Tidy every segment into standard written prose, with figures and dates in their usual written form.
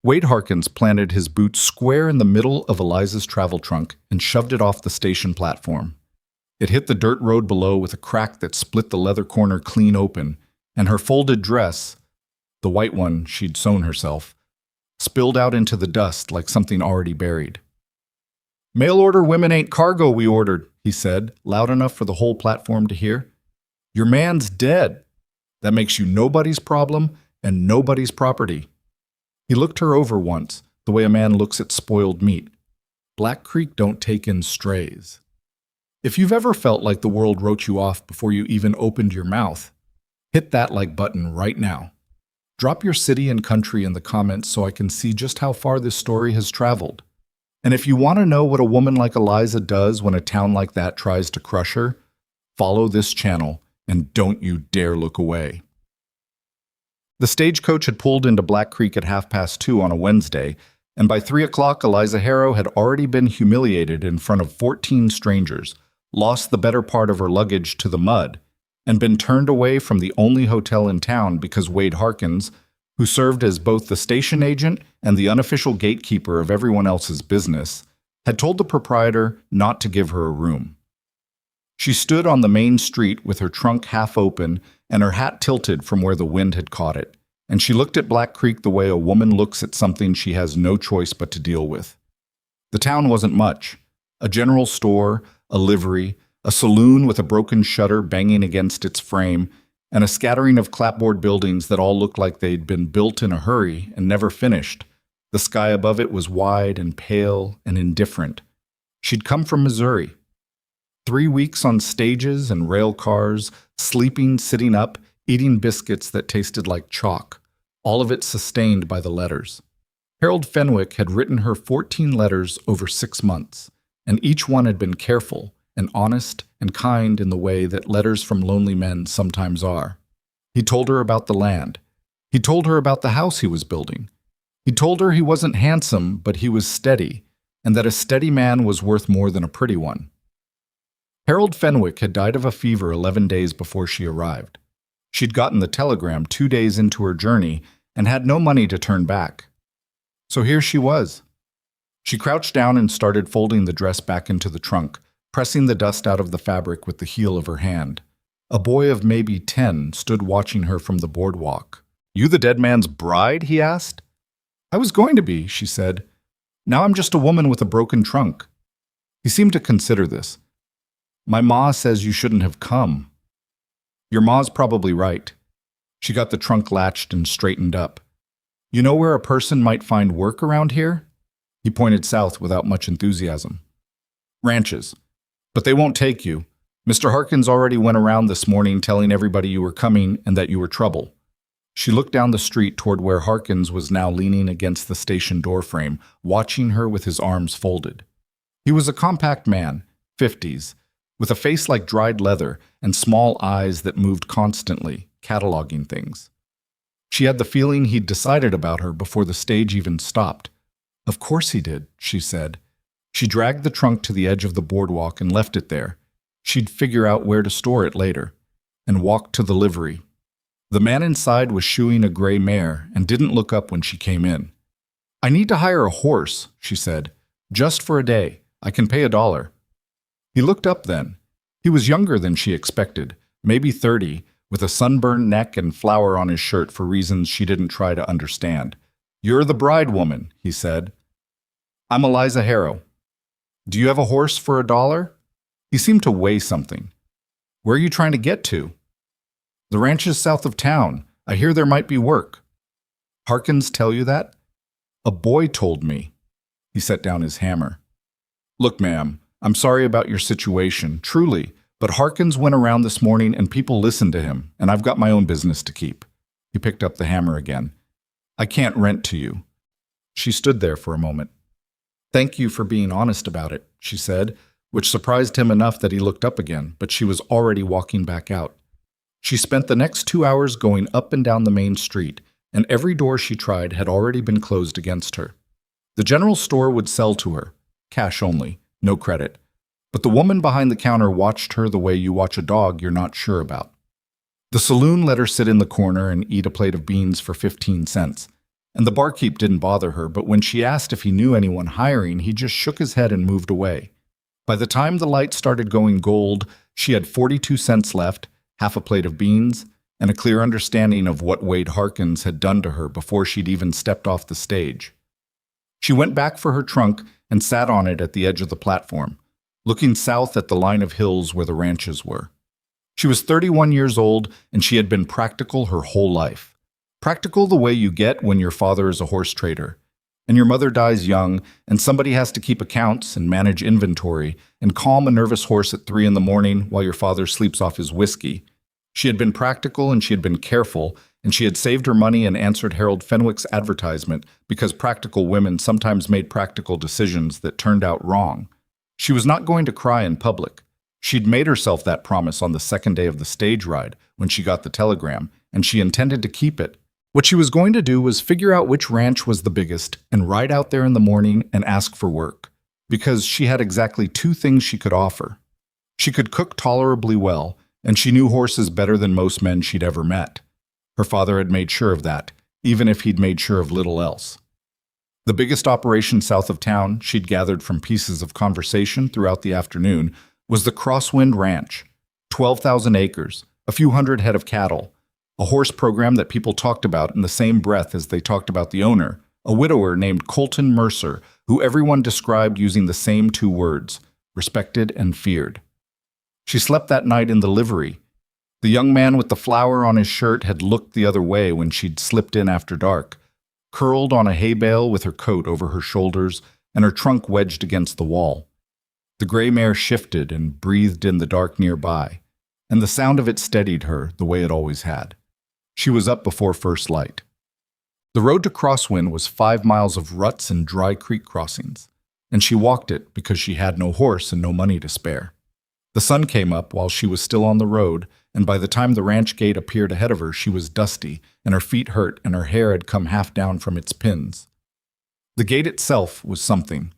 Wade Harkins planted his boot square in the middle of Eliza's travel trunk and shoved it off the station platform. It hit the dirt road below with a crack that split the leather corner clean open, and her folded dress, the white one she'd sewn herself, spilled out into the dust like something already buried. "Mail order women ain't cargo we ordered," he said, loud enough for the whole platform to hear. "Your man's dead. That makes you nobody's problem and nobody's property." He looked her over once, the way a man looks at spoiled meat. Black Creek don't take in strays. If you've ever felt like the world wrote you off before you even opened your mouth, hit that like button right now. Drop your city and country in the comments so I can see just how far this story has traveled. And if you want to know what a woman like Eliza does when a town like that tries to crush her, follow this channel and don't you dare look away. The stagecoach had pulled into Black Creek at 2:30 on a Wednesday, and by 3 o'clock Eliza Harrow had already been humiliated in front of 14 strangers, lost the better part of her luggage to the mud, and been turned away from the only hotel in town because Wade Harkins, who served as both the station agent and the unofficial gatekeeper of everyone else's business, had told the proprietor not to give her a room. She stood on the main street with her trunk half open and her hat tilted from where the wind had caught it, and she looked at Black Creek the way a woman looks at something she has no choice but to deal with. The town wasn't much. A general store, a livery, a saloon with a broken shutter banging against its frame, and a scattering of clapboard buildings that all looked like they'd been built in a hurry and never finished. The sky above it was wide and pale and indifferent. She'd come from Missouri. 3 weeks on stages and rail cars, sleeping, sitting up, eating biscuits that tasted like chalk, all of it sustained by the letters. Harold Fenwick had written her 14 letters over 6 months, and each one had been careful and honest and kind in the way that letters from lonely men sometimes are. He told her about the land. He told her about the house he was building. He told her he wasn't handsome, but he was steady, and that a steady man was worth more than a pretty one. Harold Fenwick had died of a fever 11 days before she arrived. She'd gotten the telegram 2 days into her journey and had no money to turn back. So here she was. She crouched down and started folding the dress back into the trunk, pressing the dust out of the fabric with the heel of her hand. A boy of maybe 10 stood watching her from the boardwalk. "You the dead man's bride?" he asked. "I was going to be," she said. "Now I'm just a woman with a broken trunk." He seemed to consider this. "My ma says you shouldn't have come." "Your ma's probably right." She got the trunk latched and straightened up. "You know where a person might find work around here?" He pointed south without much enthusiasm. "Ranches. But they won't take you. Mr. Harkins already went around this morning telling everybody you were coming and that you were trouble." She looked down the street toward where Harkins was now leaning against the station doorframe, watching her with his arms folded. He was a compact man, 50s, with a face like dried leather and small eyes that moved constantly, cataloging things. She had the feeling he'd decided about her before the stage even stopped. "Of course he did," she said. She dragged the trunk to the edge of the boardwalk and left it there. She'd figure out where to store it later, and walked to the livery. The man inside was shoeing a gray mare and didn't look up when she came in. "I need to hire a horse," she said. "Just for a day. I can pay $1." He looked up then. He was younger than she expected, maybe 30, with a sunburned neck and flour on his shirt for reasons she didn't try to understand. "You're the bride woman," he said. "I'm Eliza Harrow." "Do you have a horse for $1?" He seemed to weigh something. "Where are you trying to get to?" "The ranch is south of town. I hear there might be work." "Harkins tell you that?" "A boy told me." He set down his hammer. "Look, ma'am, I'm sorry about your situation, truly, but Harkins went around this morning and people listened to him, and I've got my own business to keep." He picked up the hammer again. "I can't rent to you." She stood there for a moment. "Thank you for being honest about it," she said, which surprised him enough that he looked up again, but she was already walking back out. She spent the next 2 hours going up and down the main street, and every door she tried had already been closed against her. The general store would sell to her, cash only, no credit, but the woman behind the counter watched her the way you watch a dog you're not sure about. The saloon let her sit in the corner and eat a plate of beans for 15 cents, and the barkeep didn't bother her, but when she asked if he knew anyone hiring, he just shook his head and moved away. By the time the light started going gold, she had 42 cents left, half a plate of beans, and a clear understanding of what Wade Harkins had done to her before she'd even stepped off the stage. She went back for her trunk and sat on it at the edge of the platform, looking south at the line of hills where the ranches were. She was 31 years old, and she had been practical her whole life. Practical the way you get when your father is a horse trader, and your mother dies young, and somebody has to keep accounts and manage inventory and calm a nervous horse at 3 in the morning while your father sleeps off his whiskey. She had been practical, and she had been careful, and she had saved her money and answered Harold Fenwick's advertisement because practical women sometimes made practical decisions that turned out wrong. She was not going to cry in public. She'd made herself that promise on the second day of the stage ride when she got the telegram, and she intended to keep it. What she was going to do was figure out which ranch was the biggest and ride out there in the morning and ask for work, because she had exactly 2 things she could offer. She could cook tolerably well, and she knew horses better than most men she'd ever met. Her father had made sure of that, even if he'd made sure of little else. The biggest operation south of town, she'd gathered from pieces of conversation throughout the afternoon, was the Crosswind Ranch. 12,000 acres, a few hundred head of cattle, a horse program that people talked about in the same breath as they talked about the owner, a widower named Colton Mercer, who everyone described using the same 2 words, respected and feared. She slept that night in the livery. The young man with the flower on his shirt had looked the other way when she'd slipped in after dark, curled on a hay bale with her coat over her shoulders and her trunk wedged against the wall. The gray mare shifted and breathed in the dark nearby, and the sound of it steadied her the way it always had. She was up before first light. The road to Crosswind was 5 miles of ruts and dry creek crossings, and she walked it because she had no horse and no money to spare. The sun came up while she was still on the road, and by the time the ranch gate appeared ahead of her, she was dusty, and her feet hurt, and her hair had come half down from its pins. The gate itself was something.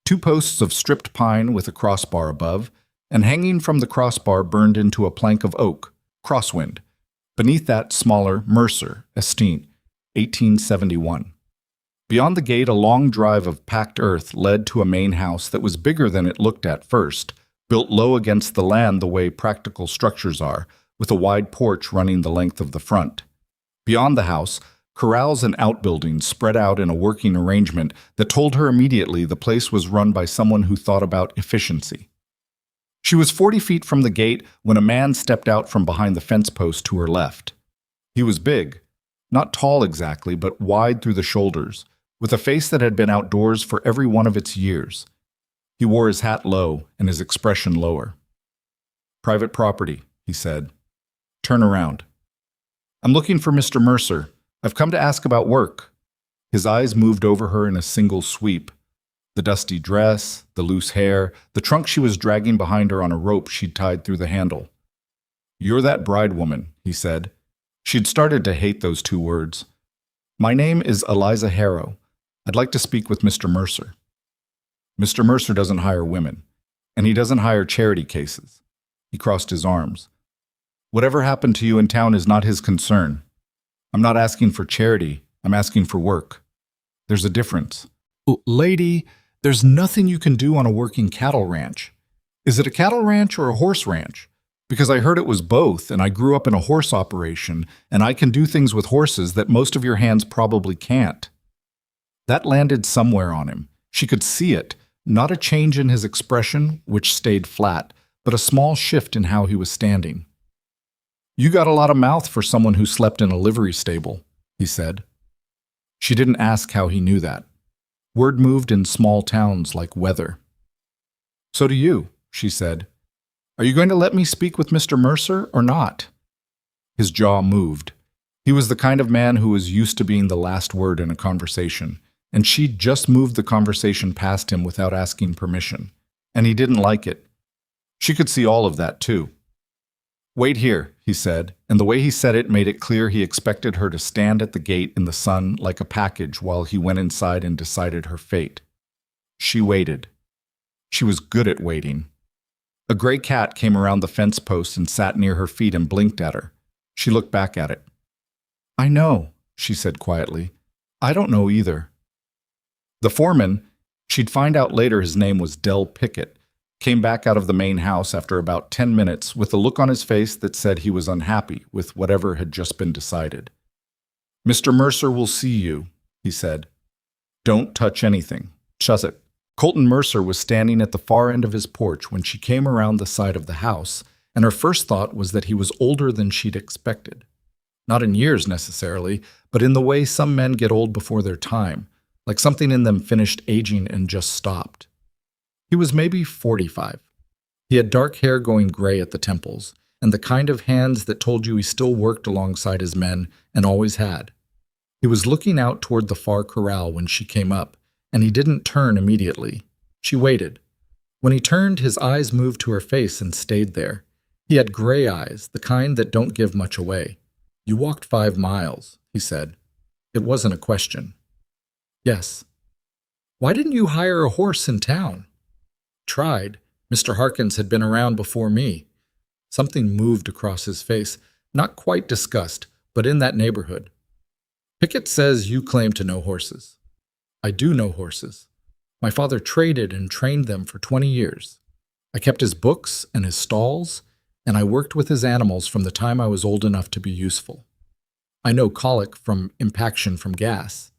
2 posts of stripped pine with a crossbar above, and hanging from the crossbar burned into a plank of oak, Crosswind. Beneath that, smaller, Mercer, Estine, 1871. Beyond the gate, a long drive of packed earth led to a main house that was bigger than it looked at first, built low against the land the way practical structures are, with a wide porch running the length of the front. Beyond the house, corrals and outbuildings spread out in a working arrangement that told her immediately the place was run by someone who thought about efficiency. She was 40 feet from the gate when a man stepped out from behind the fence post to her left. He was big, not tall exactly, but wide through the shoulders, with a face that had been outdoors for every one of its years. He wore his hat low and his expression lower. "Private property," he said. "Turn around." "I'm looking for Mr. Mercer. I've come to ask about work." His eyes moved over her in a single sweep. The dusty dress, the loose hair, the trunk she was dragging behind her on a rope she'd tied through the handle. "You're that bride woman," he said. She'd started to hate those 2 words. "My name is Eliza Harrow. I'd like to speak with Mr. Mercer." "Mr. Mercer doesn't hire women, and he doesn't hire charity cases." He crossed his arms. "Whatever happened to you in town is not his concern. I'm not asking for charity, I'm asking for work. There's a difference." "Lady, there's nothing you can do on a working cattle ranch. Is it a cattle ranch or a horse ranch? Because I heard it was both, and I grew up in a horse operation, and I can do things with horses that most of your hands probably can't." That landed somewhere on him. She could see it, not a change in his expression, which stayed flat, but a small shift in how he was standing. "You got a lot of mouth for someone who slept in a livery stable," he said. She didn't ask how he knew that. Word moved in small towns like weather. "So do you," she said. "Are you going to let me speak with Mr. Mercer or not?" His jaw moved. He was the kind of man who was used to being the last word in a conversation, and she'd just moved the conversation past him without asking permission, and he didn't like it. She could see all of that, too. "Wait here," he said, and the way he said it made it clear he expected her to stand at the gate in the sun like a package while he went inside and decided her fate. She waited. She was good at waiting. A gray cat came around the fence post and sat near her feet and blinked at her. She looked back at it. "I know," she said quietly. I don't know either. The foreman, she'd find out later his name was Del Pickett, came back out of the main house after about 10 minutes with a look on his face that said he was unhappy with whatever had just been decided. "Mr. Mercer will see you," he said. "Don't touch anything. Shut it." Colton Mercer was standing at the far end of his porch when she came around the side of the house, and her first thought was that he was older than she'd expected. Not in years necessarily, but in the way some men get old before their time, like something in them finished aging and just stopped. He was maybe 45. He had dark hair going gray at the temples, and the kind of hands that told you he still worked alongside his men and always had. He was looking out toward the far corral when she came up, and he didn't turn immediately. She waited. When he turned, his eyes moved to her face and stayed there. He had gray eyes, the kind that don't give much away. "You walked 5 miles, he said. It wasn't a question. "Yes." "Why didn't you hire a horse in town?" "Tried. Mr. Harkins had been around before me." Something moved across his face, not quite disgust, but in that neighborhood. "Pickett says you claim to know horses." "I do know horses. My father traded and trained them for 20 years. I kept his books and his stalls, and I worked with his animals from the time I was old enough to be useful. I know colic from impaction from gas.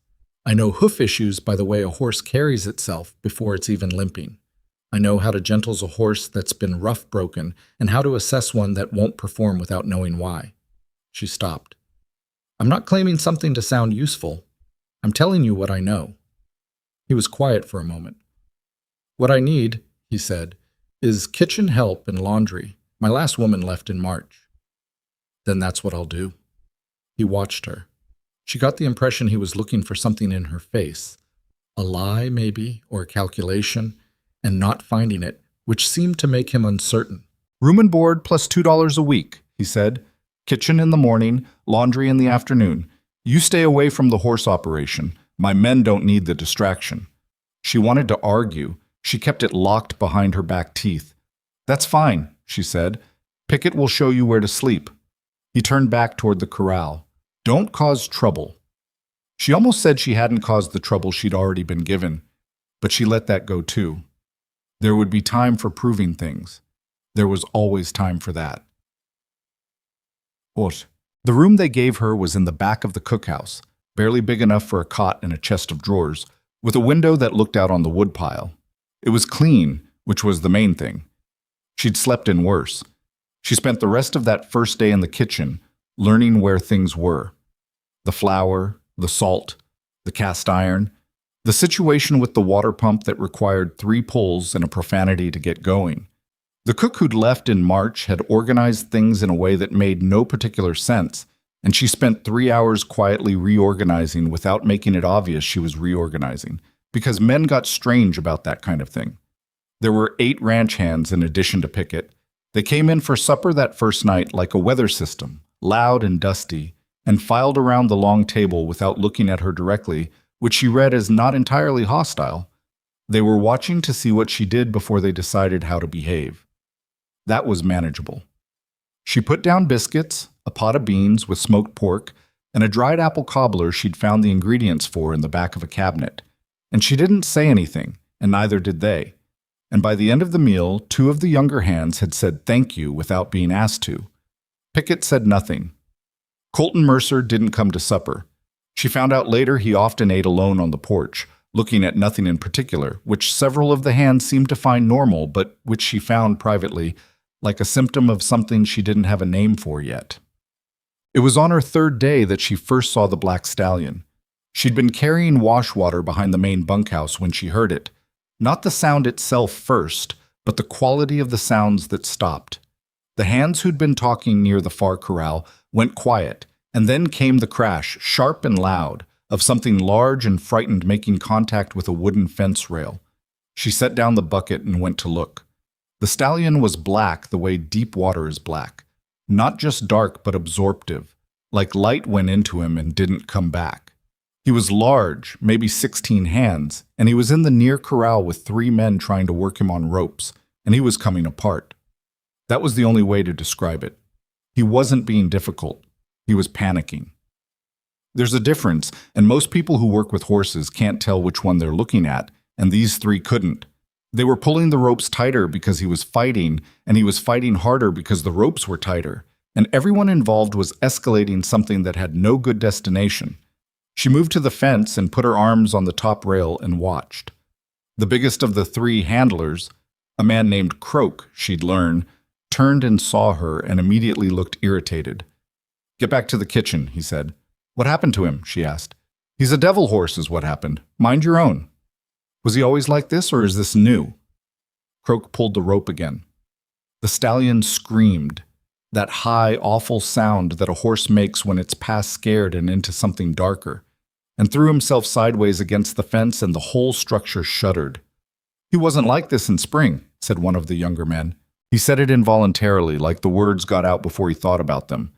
I know hoof issues by the way a horse carries itself before it's even limping. I know how to gentle a horse that's been rough broken and how to assess one that won't perform without knowing why." She stopped. "I'm not claiming something to sound useful. I'm telling you what I know." He was quiet for a moment. "What I need," he said, "is kitchen help and laundry. My last woman left in March." "Then that's what I'll do." He watched her. She got the impression he was looking for something in her face. A lie, maybe, or a calculation, and not finding it, which seemed to make him uncertain. "Room and board plus $2 a week," he said. "Kitchen in the morning, laundry in the afternoon. You stay away from the horse operation. My men don't need the distraction." She wanted to argue. She kept it locked behind her back teeth. "That's fine," she said. "Pickett will show you where to sleep." He turned back toward the corral. "Don't cause trouble." She almost said she hadn't caused the trouble she'd already been given, but she let that go too. There would be time for proving things. There was always time for that. What? The room they gave her was in the back of the cookhouse, barely big enough for a cot and a chest of drawers, with a window that looked out on the woodpile. It was clean, which was the main thing. She'd slept in worse. She spent the rest of that first day in the kitchen, learning where things were. The flour, the salt, the cast iron, the situation with the water pump that required 3 pulls and a profanity to get going. The cook who'd left in March had organized things in a way that made no particular sense, and she spent 3 hours quietly reorganizing without making it obvious she was reorganizing, because men got strange about that kind of thing. There were 8 ranch hands in addition to Pickett. They came in for supper that first night like a weather system, loud and dusty, and filed around the long table without looking at her directly, which she read as not entirely hostile. They were watching to see what she did before they decided how to behave. That was manageable. She put down biscuits, a pot of beans with smoked pork, and a dried apple cobbler she'd found the ingredients for in the back of a cabinet. And she didn't say anything, and neither did they. And by the end of the meal, 2 of the younger hands had said thank you without being asked to. Pickett said nothing. Colton Mercer didn't come to supper. She found out later he often ate alone on the porch, looking at nothing in particular, which several of the hands seemed to find normal, but which she found privately like a symptom of something she didn't have a name for yet. It was on her 3rd day that she first saw the black stallion. She'd been carrying wash water behind the main bunkhouse when she heard it. Not the sound itself first, but the quality of the sounds that stopped. The hands who'd been talking near the far corral went quiet, and then came the crash, sharp and loud, of something large and frightened making contact with a wooden fence rail. She set down the bucket and went to look. The stallion was black the way deep water is black. Not just dark, but absorptive, like light went into him and didn't come back. He was large, maybe 16 hands, and he was in the near corral with 3 men trying to work him on ropes, and he was coming apart. That was the only way to describe it. He wasn't being difficult. He was panicking. There's a difference, and most people who work with horses can't tell which one they're looking at, and these three couldn't. They were pulling the ropes tighter because he was fighting, and he was fighting harder because the ropes were tighter, and everyone involved was escalating something that had no good destination. She moved to the fence and put her arms on the top rail and watched. The biggest of the three handlers, a man named Croak, she'd learned, turned and saw her and immediately looked irritated. "Get back to the kitchen," he said. "What happened to him?" she asked. "He's a devil horse is what happened. Mind your own." "Was he always like this, or is this new?" Croak pulled the rope again. The stallion screamed, that high, awful sound that a horse makes when it's past scared and into something darker, and threw himself sideways against the fence, and the whole structure shuddered. "He wasn't like this in spring," said one of the younger men. He said it involuntarily, like the words got out before he thought about them.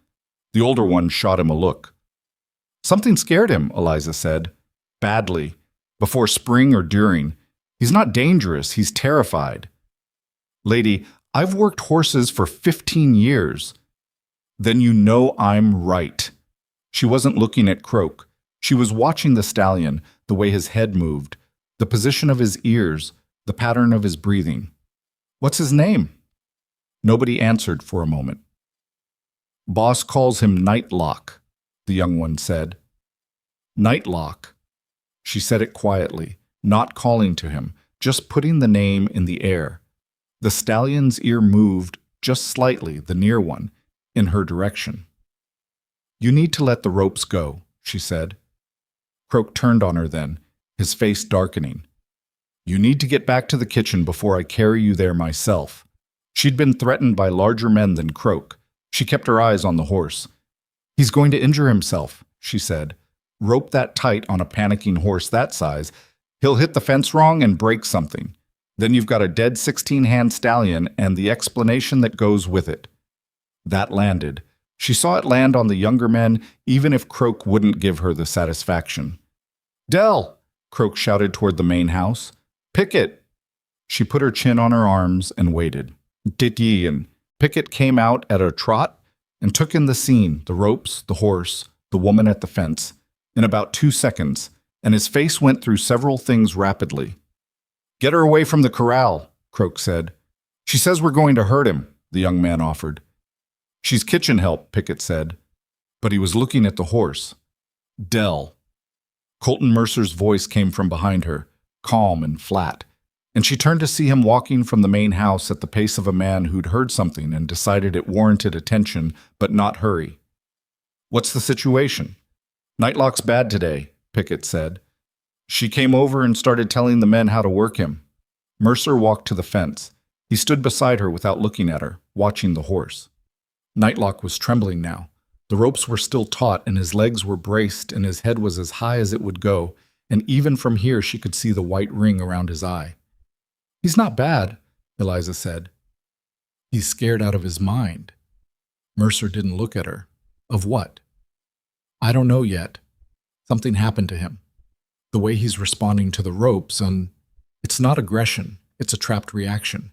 The older one shot him a look. "Something scared him," Eliza said. "Badly. Before spring or during. He's not dangerous, he's terrified." "Lady, I've worked horses for 15 years. "Then you know I'm right." She wasn't looking at Croak. She was watching the stallion, the way his head moved, the position of his ears, the pattern of his breathing. "What's his name?" Nobody answered for a moment. "Boss calls him Nightlock," the young one said. "Nightlock." She said it quietly, not calling to him, just putting the name in the air. The stallion's ear moved, just slightly, the near one, in her direction. "You need to let the ropes go," she said. Croak turned on her then, his face darkening. "You need to get back to the kitchen before I carry you there myself." She'd been threatened by larger men than Croak. She kept her eyes on the horse. "He's going to injure himself," she said. "Rope that tight on a panicking horse that size. He'll hit the fence wrong and break something. Then you've got a dead 16-hand stallion and the explanation that goes with it." That landed. She saw it land on the younger men, even if Croak wouldn't give her the satisfaction. "Dell!" Croak shouted toward the main house. "Pickett!" She put her chin on her arms and waited. "Did ye?" And Pickett came out at a trot and took in the scene, the ropes, the horse, the woman at the fence, in about 2 seconds, and his face went through several things rapidly. "Get her away from the corral," Croak said. "She says we're going to hurt him," the young man offered. "She's kitchen help," Pickett said. But he was looking at the horse. "Dell." Colton Mercer's voice came from behind her, calm and flat, and she turned to see him walking from the main house at the pace of a man who'd heard something and decided it warranted attention, but not hurry. "What's the situation?" "Nightlock's bad today," Pickett said. She came over and started telling the men how to work him. Mercer walked to the fence. He stood beside her without looking at her, watching the horse. Nightlock was trembling now. The ropes were still taut, and his legs were braced, and his head was as high as it would go, and even from here she could see the white ring around his eye. "He's not bad," Eliza said. "He's scared out of his mind." Mercer didn't look at her. "Of what?" "I don't know yet. Something happened to him. The way he's responding to the ropes, and it's not aggression, it's a trapped reaction.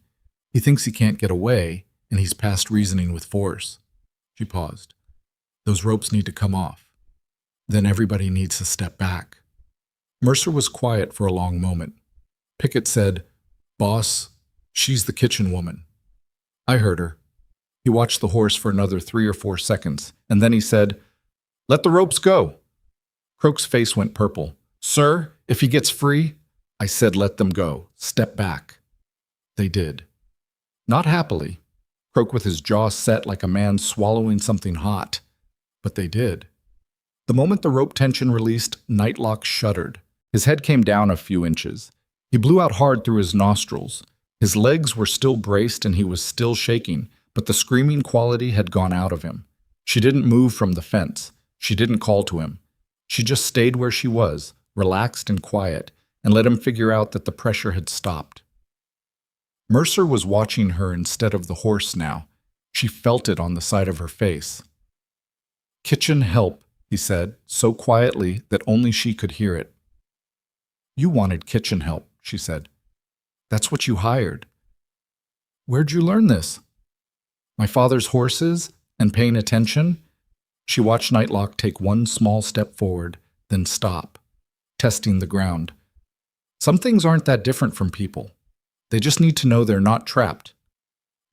He thinks he can't get away, and he's past reasoning with force." She paused. "Those ropes need to come off. Then everybody needs to step back." Mercer was quiet for a long moment. Pickett said, "Boss, she's the kitchen woman." "I heard her." He watched the horse for another 3 or 4 seconds, and then he said, "Let the ropes go." Croak's face went purple. "Sir, if he gets free—" "I said let them go. Step back." They did. Not happily. Croak with his jaw set like a man swallowing something hot. But they did. The moment the rope tension released, Nightlock shuddered. His head came down a few inches. He blew out hard through his nostrils. His legs were still braced and he was still shaking, but the screaming quality had gone out of him. She didn't move from the fence. She didn't call to him. She just stayed where she was, relaxed and quiet, and let him figure out that the pressure had stopped. Mercer was watching her instead of the horse now. She felt it on the side of her face. "Kitchen help," he said, so quietly that only she could hear it. "You wanted kitchen help," she said. "That's what you hired." "Where'd you learn this?" "My father's horses and paying attention. She watched Nightlock take one small step forward, then stop, testing the ground. Some things aren't that different from people. They just need to know they're not trapped.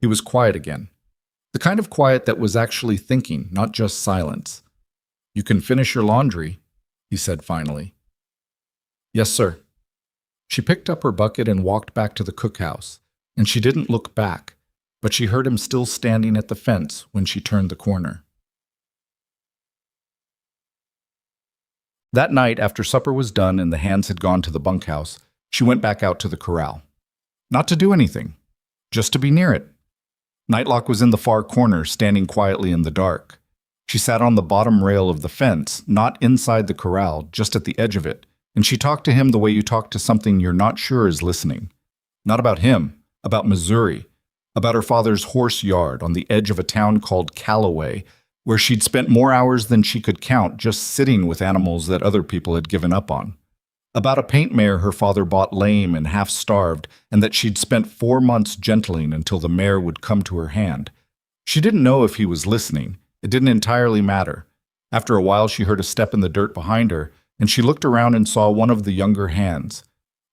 He was quiet again. The kind of quiet that was actually thinking, not just silence. "You can finish your laundry," he said finally. "Yes, sir." She picked up her bucket and walked back to the cookhouse, and she didn't look back, but she heard him still standing at the fence when she turned the corner. That night, after supper was done and the hands had gone to the bunkhouse, she went back out to the corral. Not to do anything, just to be near it. Nightlock was in the far corner, standing quietly in the dark. She sat on the bottom rail of the fence, not inside the corral, just at the edge of it, and she talked to him the way you talk to something you're not sure is listening. Not about him, about Missouri, about her father's horse yard on the edge of a town called Cowboy, where she'd spent more hours than she could count just sitting with animals that other people had given up on. About a paint mare her father bought lame and half-starved, and that she'd spent 4 months gentling until the mare would come to her hand. She didn't know if he was listening. It didn't entirely matter. After a while, she heard a step in the dirt behind her, and she looked around and saw one of the younger hands,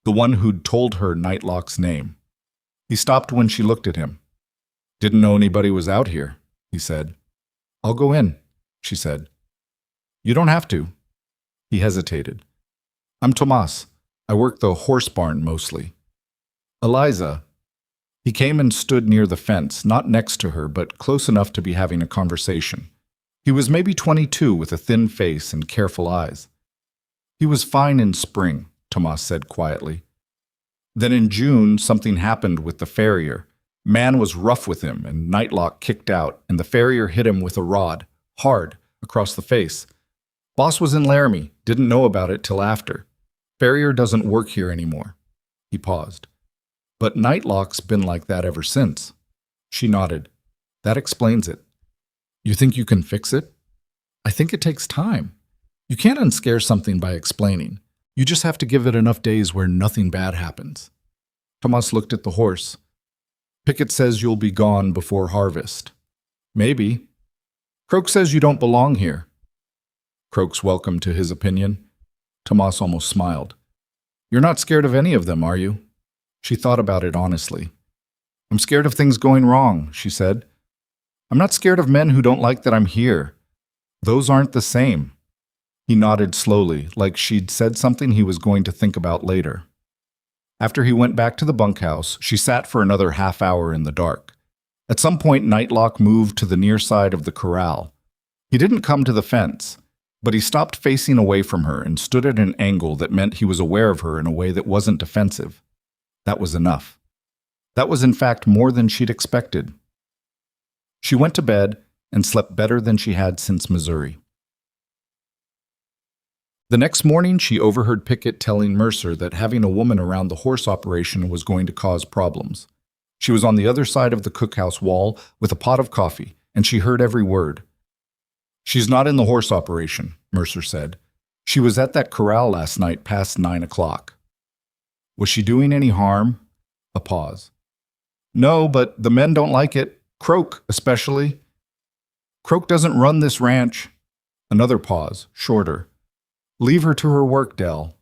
the one who'd told her Nightlock's name. He stopped when she looked at him. "Didn't know anybody was out here," he said. "I'll go in," she said. "You don't have to." He hesitated. "I'm Tomas. I work the horse barn mostly." "Eliza." He came and stood near the fence, not next to her, but close enough to be having a conversation. He was maybe 22 with a thin face and careful eyes. "He was fine in spring," Tomas said quietly. "Then in June, something happened with the farrier. Man was rough with him, and Nightlock kicked out, and the farrier hit him with a rod, hard, across the face. Boss was in Laramie, didn't know about it till after. Farrier doesn't work here anymore." He paused. "But Nightlock's been like that ever since." She nodded. "That explains it." "You think you can fix it?" "I think it takes time. You can't unscare something by explaining. You just have to give it enough days where nothing bad happens." Tomas looked at the horse. "Pickett says you'll be gone before harvest." "Maybe." "Croak says you don't belong here." "Croak's welcome to his opinion." Tomas almost smiled. "You're not scared of any of them, are you?" She thought about it honestly. "I'm scared of things going wrong," she said. "I'm not scared of men who don't like that I'm here. Those aren't the same." He nodded slowly, like she'd said something he was going to think about later. After he went back to the bunkhouse, she sat for another half hour in the dark. At some point, Nightlock moved to the near side of the corral. He didn't come to the fence, but he stopped facing away from her and stood at an angle that meant he was aware of her in a way that wasn't defensive. That was enough. That was in fact more than she'd expected. She went to bed and slept better than she had since Missouri. The next morning, she overheard Pickett telling Mercer that having a woman around the horse operation was going to cause problems. She was on the other side of the cookhouse wall with a pot of coffee, and she heard every word. "She's not in the horse operation," Mercer said. "She was at that corral last night past 9 o'clock. "Was she doing any harm?" A pause. "No, but the men don't like it. Croak, especially." "Croak doesn't run this ranch." Another pause, shorter. "Leave her to her work, Dell."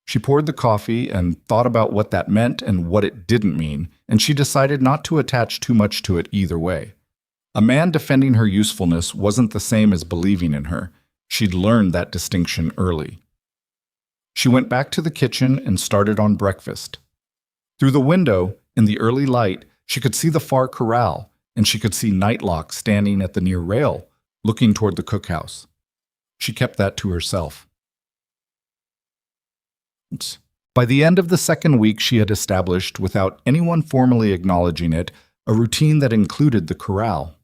She poured the coffee and thought about what that meant and what it didn't mean, and she decided not to attach too much to it either way. A man defending her usefulness wasn't the same as believing in her. She'd learned that distinction early. She went back to the kitchen and started on breakfast. Through the window, in the early light, she could see the far corral, and she could see Nightlock standing at the near rail, looking toward the cookhouse. She kept that to herself. By the end of the second week, she had established, without anyone formally acknowledging it, a routine that included the corral.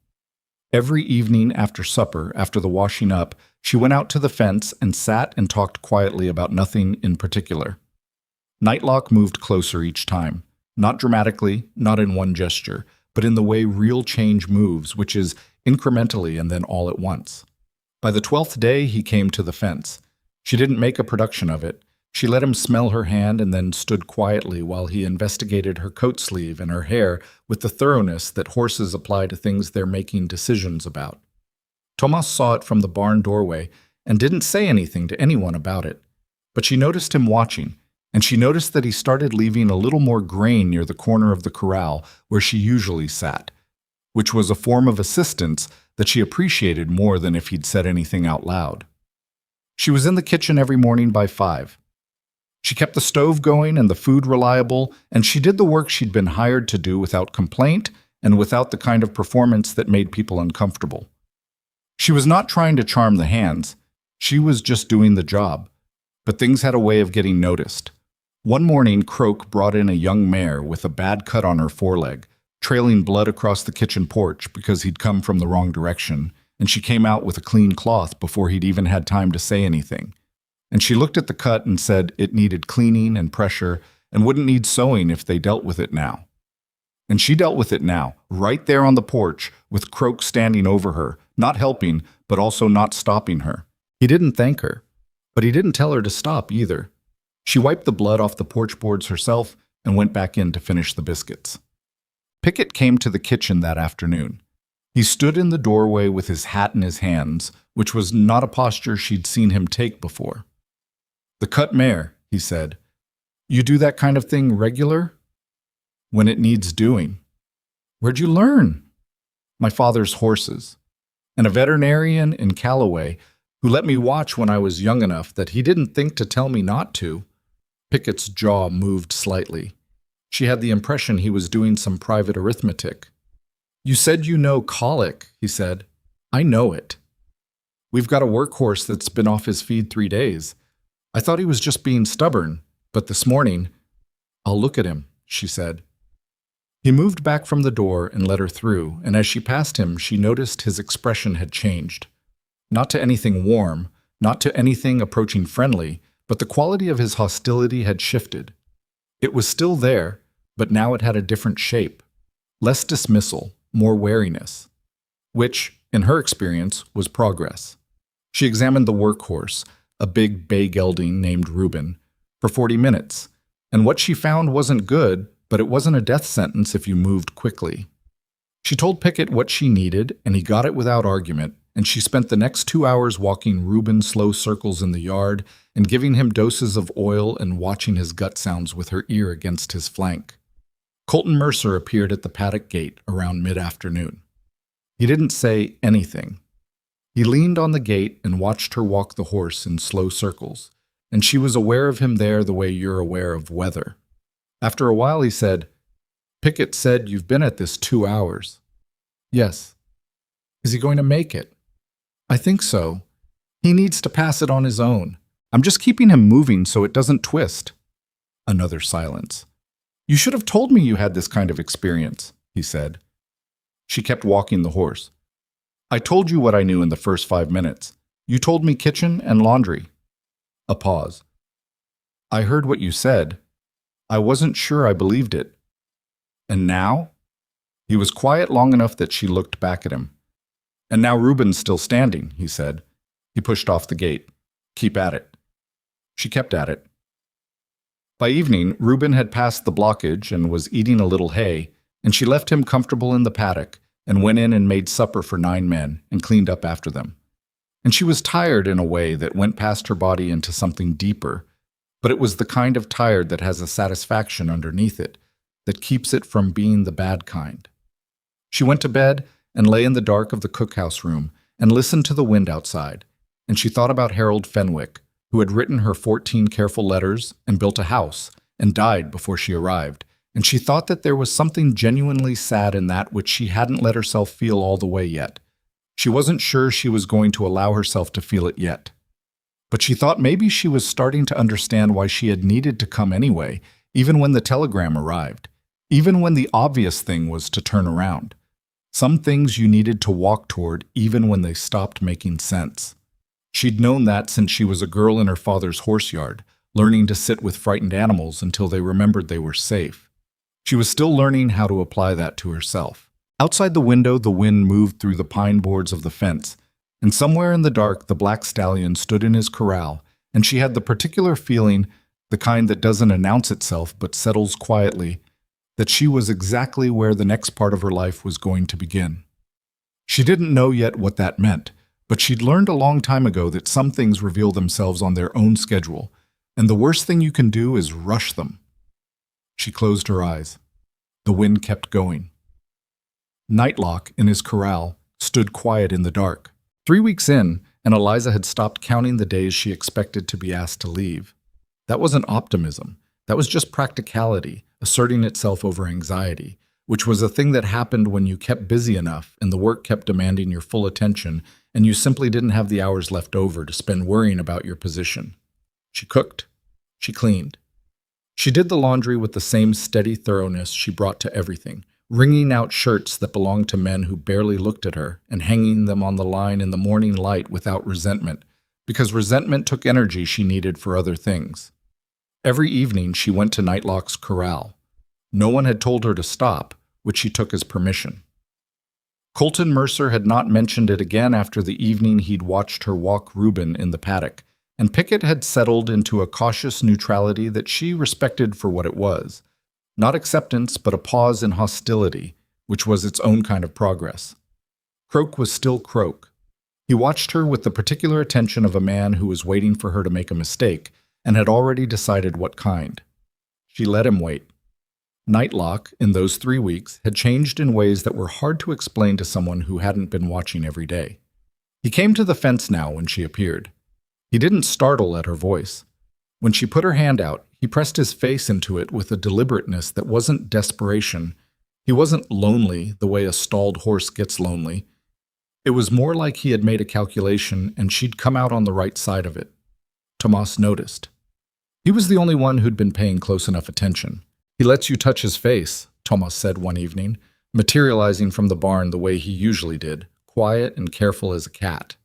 Every evening after supper, after the washing up, she went out to the fence and sat and talked quietly about nothing in particular. Nightlock moved closer each time, not dramatically, not in one gesture, but in the way real change moves, which is incrementally and then all at once. By the 12th day, he came to the fence. She didn't make a production of it. She let him smell her hand and then stood quietly while he investigated her coat sleeve and her hair with the thoroughness that horses apply to things they're making decisions about. Tomas saw it from the barn doorway and didn't say anything to anyone about it. But she noticed him watching, and she noticed that he started leaving a little more grain near the corner of the corral where she usually sat, which was a form of assistance that she appreciated more than if he'd said anything out loud. She was in the kitchen every morning by 5. She kept the stove going and the food reliable, and she did the work she'd been hired to do without complaint and without the kind of performance that made people uncomfortable. She was not trying to charm the hands. She was just doing the job. But things had a way of getting noticed. One morning, Croak brought in a young mare with a bad cut on her foreleg, trailing blood across the kitchen porch because he'd come from the wrong direction, and she came out with a clean cloth before he'd even had time to say anything. And she looked at the cut and said it needed cleaning and pressure and wouldn't need sewing if they dealt with it now. And she dealt with it now, right there on the porch, with Croak standing over her, not helping, but also not stopping her. He didn't thank her, but he didn't tell her to stop either. She wiped the blood off the porch boards herself and went back in to finish the biscuits. Pickett came to the kitchen that afternoon. He stood in the doorway with his hat in his hands, which was not a posture she'd seen him take before. "The cut mare," he said. "You do that kind of thing regular?" "When it needs doing." "Where'd you learn?" "My father's horses, and a veterinarian in Callaway who let me watch when I was young enough that he didn't think to tell me not to." Pickett's jaw moved slightly. She had the impression he was doing some private arithmetic. "You said you know colic," he said. "I know it. We've got a workhorse that's been off his feed 3 days. I thought he was just being stubborn, but this morning—" "I'll look at him," she said. He moved back from the door and let her through, and as she passed him, she noticed his expression had changed. Not to anything warm, not to anything approaching friendly, but the quality of his hostility had shifted. It was still there, but now it had a different shape. Less dismissal, more wariness. Which, in her experience, was progress. She examined the workhorse, a big bay gelding named Reuben, for 40 minutes, and what she found wasn't good, but it wasn't a death sentence if you moved quickly. She told Pickett what she needed, and he got it without argument, and she spent the next 2 hours walking Reuben slow circles in the yard and giving him doses of oil and watching his gut sounds with her ear against his flank. Colton Mercer appeared at the paddock gate around mid-afternoon. He didn't say anything. He leaned on the gate and watched her walk the horse in slow circles, and she was aware of him there the way you're aware of weather. After a while he said, "Pickett said you've been at this 2 hours." "Yes." "Is he going to make it?" "I think so. He needs to pass it on his own. I'm just keeping him moving so it doesn't twist." Another silence. "You should have told me you had this kind of experience," he said. She kept walking the horse. "I told you what I knew in the first 5 minutes. You told me kitchen and laundry." A pause. "I heard what you said. I wasn't sure I believed it." "And now?" He was quiet long enough that she looked back at him. "And now Reuben's still standing," he said. He pushed off the gate. "Keep at it." She kept at it. By evening, Reuben had passed the blockage and was eating a little hay, and she left him comfortable in the paddock and went in and made supper for 9 men and cleaned up after them. And she was tired in a way that went past her body into something deeper, but it was the kind of tired that has a satisfaction underneath it, that keeps it from being the bad kind. She went to bed and lay in the dark of the cookhouse room and listened to the wind outside, and she thought about Harold Fenwick, who had written her 14 careful letters and built a house and died before she arrived, and she thought that there was something genuinely sad in that which she hadn't let herself feel all the way yet. She wasn't sure she was going to allow herself to feel it yet. But she thought maybe she was starting to understand why she had needed to come anyway, even when the telegram arrived, even when the obvious thing was to turn around. Some things you needed to walk toward even when they stopped making sense. She'd known that since she was a girl in her father's horse yard, learning to sit with frightened animals until they remembered they were safe. She was still learning how to apply that to herself. Outside the window, the wind moved through the pine boards of the fence, and somewhere in the dark, the black stallion stood in his corral, and she had the particular feeling, the kind that doesn't announce itself but settles quietly, that she was exactly where the next part of her life was going to begin. She didn't know yet what that meant, But she'd learned a long time ago that some things reveal themselves on their own schedule, and the worst thing you can do is rush them. She closed her eyes. The wind kept going. Nightlock, in his corral, stood quiet in the dark. 3 weeks in, and Eliza had stopped counting the days she expected to be asked to leave. That wasn't optimism. That was just practicality, asserting itself over anxiety, which was a thing that happened when you kept busy enough and the work kept demanding your full attention and you simply didn't have the hours left over to spend worrying about your position. She cooked. She cleaned. She did the laundry with the same steady thoroughness she brought to everything, wringing out shirts that belonged to men who barely looked at her and hanging them on the line in the morning light without resentment, because resentment took energy she needed for other things. Every evening she went to Nightlock's corral. No one had told her to stop, which she took as permission. Colton Mercer had not mentioned it again after the evening he'd watched her walk Reuben in the paddock, and Pickett had settled into a cautious neutrality that she respected for what it was. Not acceptance, but a pause in hostility, which was its own kind of progress. Croak was still Croak. He watched her with the particular attention of a man who was waiting for her to make a mistake, and had already decided what kind. She let him wait. Nightlock, in those 3 weeks, had changed in ways that were hard to explain to someone who hadn't been watching every day. He came to the fence now when she appeared. He didn't startle at her voice. When she put her hand out, he pressed his face into it with a deliberateness that wasn't desperation. He wasn't lonely the way a stalled horse gets lonely. It was more like he had made a calculation and she'd come out on the right side of it. Tomas noticed. He was the only one who'd been paying close enough attention. He lets you touch his face, Tomas said one evening, materializing from the barn the way he usually did, quiet and careful as a cat.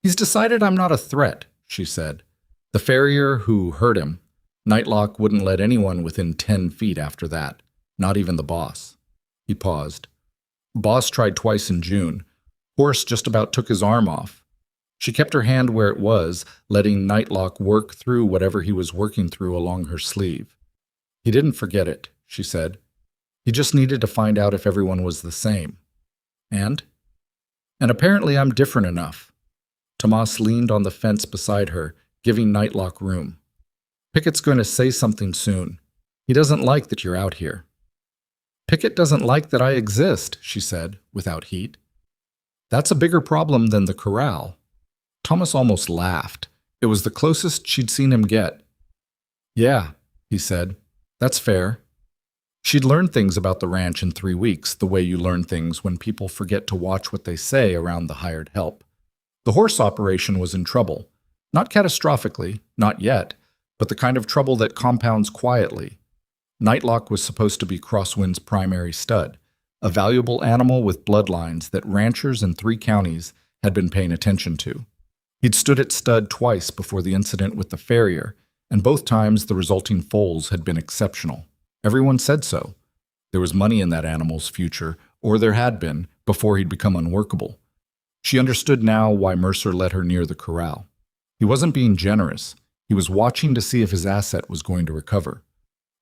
He's decided I'm not a threat, she said. The farrier who hurt him, Nightlock wouldn't let anyone within 10 feet after that, not even the boss. He paused. Boss tried twice in June. Horse just about took his arm off. She kept her hand where it was, letting Nightlock work through whatever he was working through along her sleeve. He didn't forget it, she said. He just needed to find out if everyone was the same. And apparently I'm different enough. Tomas leaned on the fence beside her, giving Nightlock room. Pickett's going to say something soon. He doesn't like that you're out here. Pickett doesn't like that I exist, she said, without heat. That's a bigger problem than the corral. Thomas almost laughed. It was the closest she'd seen him get. Yeah, he said. That's fair. She'd learned things about the ranch in 3 weeks, the way you learn things when people forget to watch what they say around the hired help. The horse operation was in trouble. Not catastrophically, not yet, but the kind of trouble that compounds quietly. Nightlock was supposed to be Crosswind's primary stud, a valuable animal with bloodlines that ranchers in 3 counties had been paying attention to. He'd stood at stud twice before the incident with the farrier, and both times the resulting foals had been exceptional. Everyone said so. There was money in that animal's future, or there had been, before he'd become unworkable. She understood now why Mercer let her near the corral. He wasn't being generous. He was watching to see if his asset was going to recover.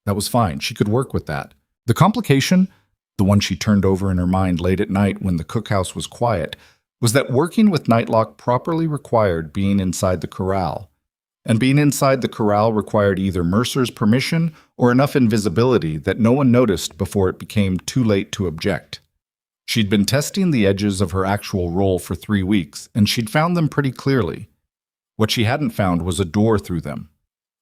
That was fine. She could work with that. The complication, the one she turned over in her mind late at night when the cookhouse was quiet, was that working with Nightlock properly required being inside the corral. And being inside the corral required either Mercer's permission or enough invisibility that no one noticed before it became too late to object. She'd been testing the edges of her actual role for 3 weeks, and she'd found them pretty clearly. What she hadn't found was a door through them.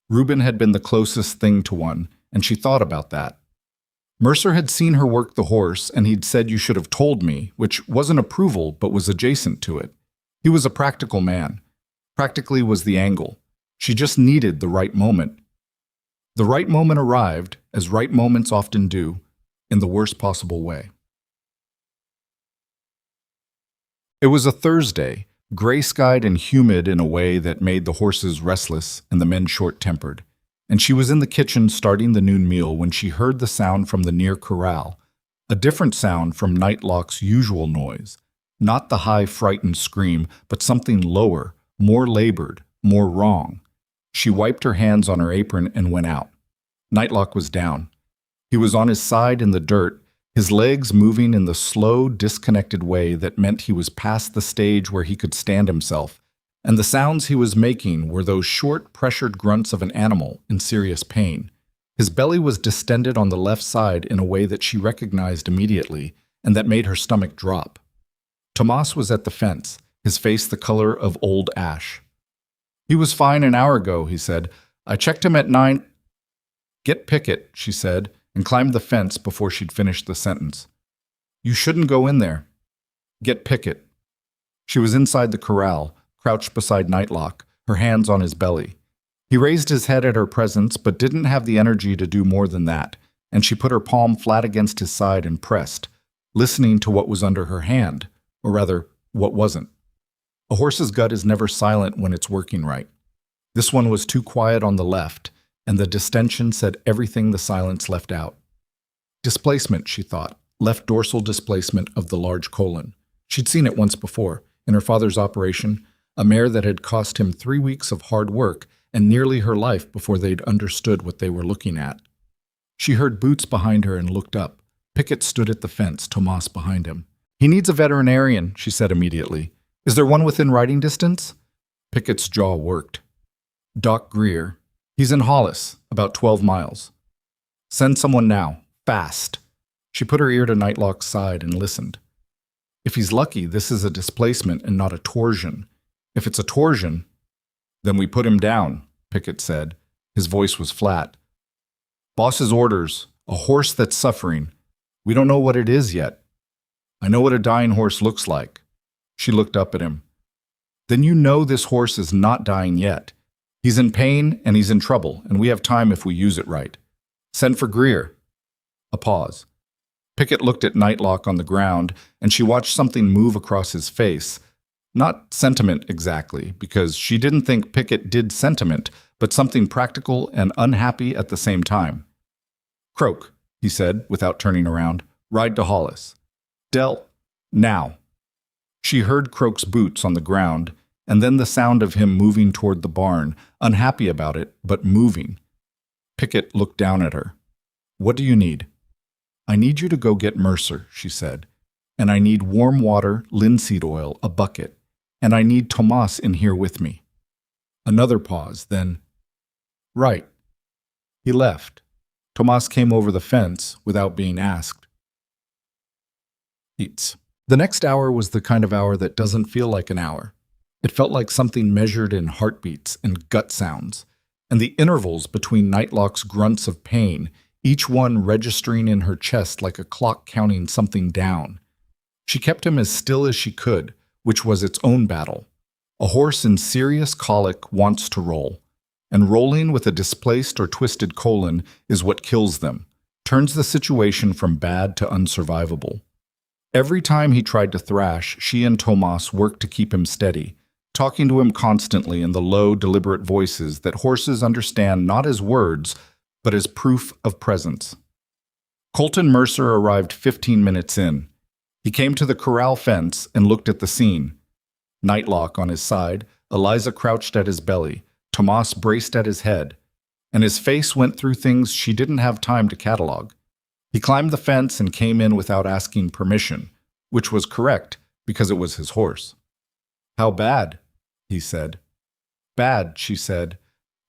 Reuben had been the closest thing to one, and she thought about that. Mercer had seen her work the horse, and he'd said you should have told me, which wasn't approval but was adjacent to it. He was a practical man. Practically was the angle. She just needed the right moment. The right moment arrived, as right moments often do, in the worst possible way. It was a Thursday, gray-skied and humid in a way that made the horses restless and the men short-tempered, and she was in the kitchen starting the noon meal when she heard the sound from the near corral, a different sound from Nightlock's usual noise, not the high, frightened scream, but something lower, more labored, more wrong. She wiped her hands on her apron and went out. Nightlock was down. He was on his side in the dirt, his legs moving in the slow, disconnected way that meant he was past the stage where he could stand himself, and the sounds he was making were those short, pressured grunts of an animal in serious pain. His belly was distended on the left side in a way that she recognized immediately, and that made her stomach drop. Tomas was at the fence, his face the color of old ash. "He was fine an hour ago," he said. "I checked him at 9. "Get Pickett," she said, and climbed the fence before she'd finished the sentence. "You shouldn't go in there." "Get Pickett." She was inside the corral, crouched beside Nightlock, her hands on his belly. He raised his head at her presence, but didn't have the energy to do more than that, and she put her palm flat against his side and pressed, listening to what was under her hand, or rather, what wasn't. A horse's gut is never silent when it's working right. This one was too quiet on the left, and the distension said everything the silence left out. Displacement, she thought, left dorsal displacement of the large colon. She'd seen it once before, in her father's operation, a mare that had cost him 3 weeks of hard work and nearly her life before they'd understood what they were looking at. She heard boots behind her and looked up. Pickett stood at the fence, Tomas behind him. "He needs a veterinarian," she said immediately. "Is there one within riding distance?" Pickett's jaw worked. "Doc Greer. He's in Hollis, about 12 miles. Send someone now. Fast." She put her ear to Nightlock's side and listened. "If he's lucky, this is a displacement and not a torsion. If it's a torsion, then we put him down," Pickett said. His voice was flat. "Boss's orders. A horse that's suffering. We don't know what it is yet. I know what a dying horse looks like." She looked up at him. "Then you know this horse is not dying yet. He's in pain and he's in trouble, and we have time if we use it right. Send for Greer." A pause. Pickett looked at Nightlock on the ground, and she watched something move across his face. Not sentiment exactly, because she didn't think Pickett did sentiment, but something practical and unhappy at the same time. "Croak," he said, without turning around. "Ride to Hollis. Del, now." She heard Croak's boots on the ground, and then the sound of him moving toward the barn, unhappy about it, but moving. Pickett looked down at her. "What do you need?" "I need you to go get Mercer," she said. "And I need warm water, linseed oil, a bucket. And I need Tomas in here with me." Another pause, then, "Right." He left. Tomas came over the fence without being asked. Eats. The next hour was the kind of hour that doesn't feel like an hour. It felt like something measured in heartbeats and gut sounds, and the intervals between Nightlock's grunts of pain, each one registering in her chest like a clock counting something down. She kept him as still as she could, which was its own battle. A horse in serious colic wants to roll, and rolling with a displaced or twisted colon is what kills them, turns the situation from bad to unsurvivable. Every time he tried to thrash, she and Tomas worked to keep him steady, talking to him constantly in the low, deliberate voices that horses understand not as words, but as proof of presence. Colton Mercer arrived 15 minutes in. He came to the corral fence and looked at the scene. Nightlock on his side, Eliza crouched at his belly, Tomas braced at his head, and his face went through things she didn't have time to catalog. He climbed the fence and came in without asking permission, which was correct because it was his horse. "How bad?" he said. "Bad," she said,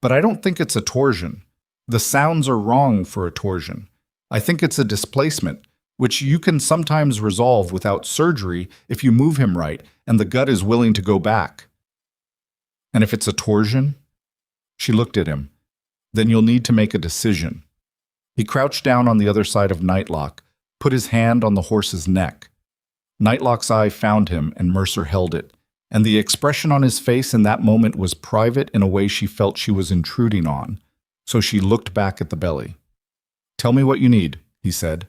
"but I don't think it's a torsion. The sounds are wrong for a torsion. I think it's a displacement, which you can sometimes resolve without surgery if you move him right and the gut is willing to go back." "And if it's a torsion?" She looked at him. "Then you'll need to make a decision." He crouched down on the other side of Nightlock, put his hand on the horse's neck. Nightlock's eye found him, and Mercer held it, and the expression on his face in that moment was private in a way she felt she was intruding on, so she looked back at the belly. "Tell me what you need," he said.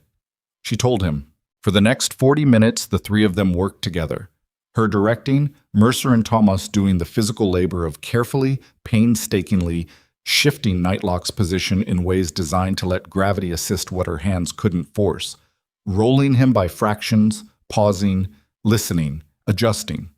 She told him. For the next 40 minutes, the three of them worked together. Her directing, Mercer and Tomas doing the physical labor of carefully, painstakingly shifting Nightlock's position in ways designed to let gravity assist what her hands couldn't force, rolling him by fractions, pausing, listening, adjusting.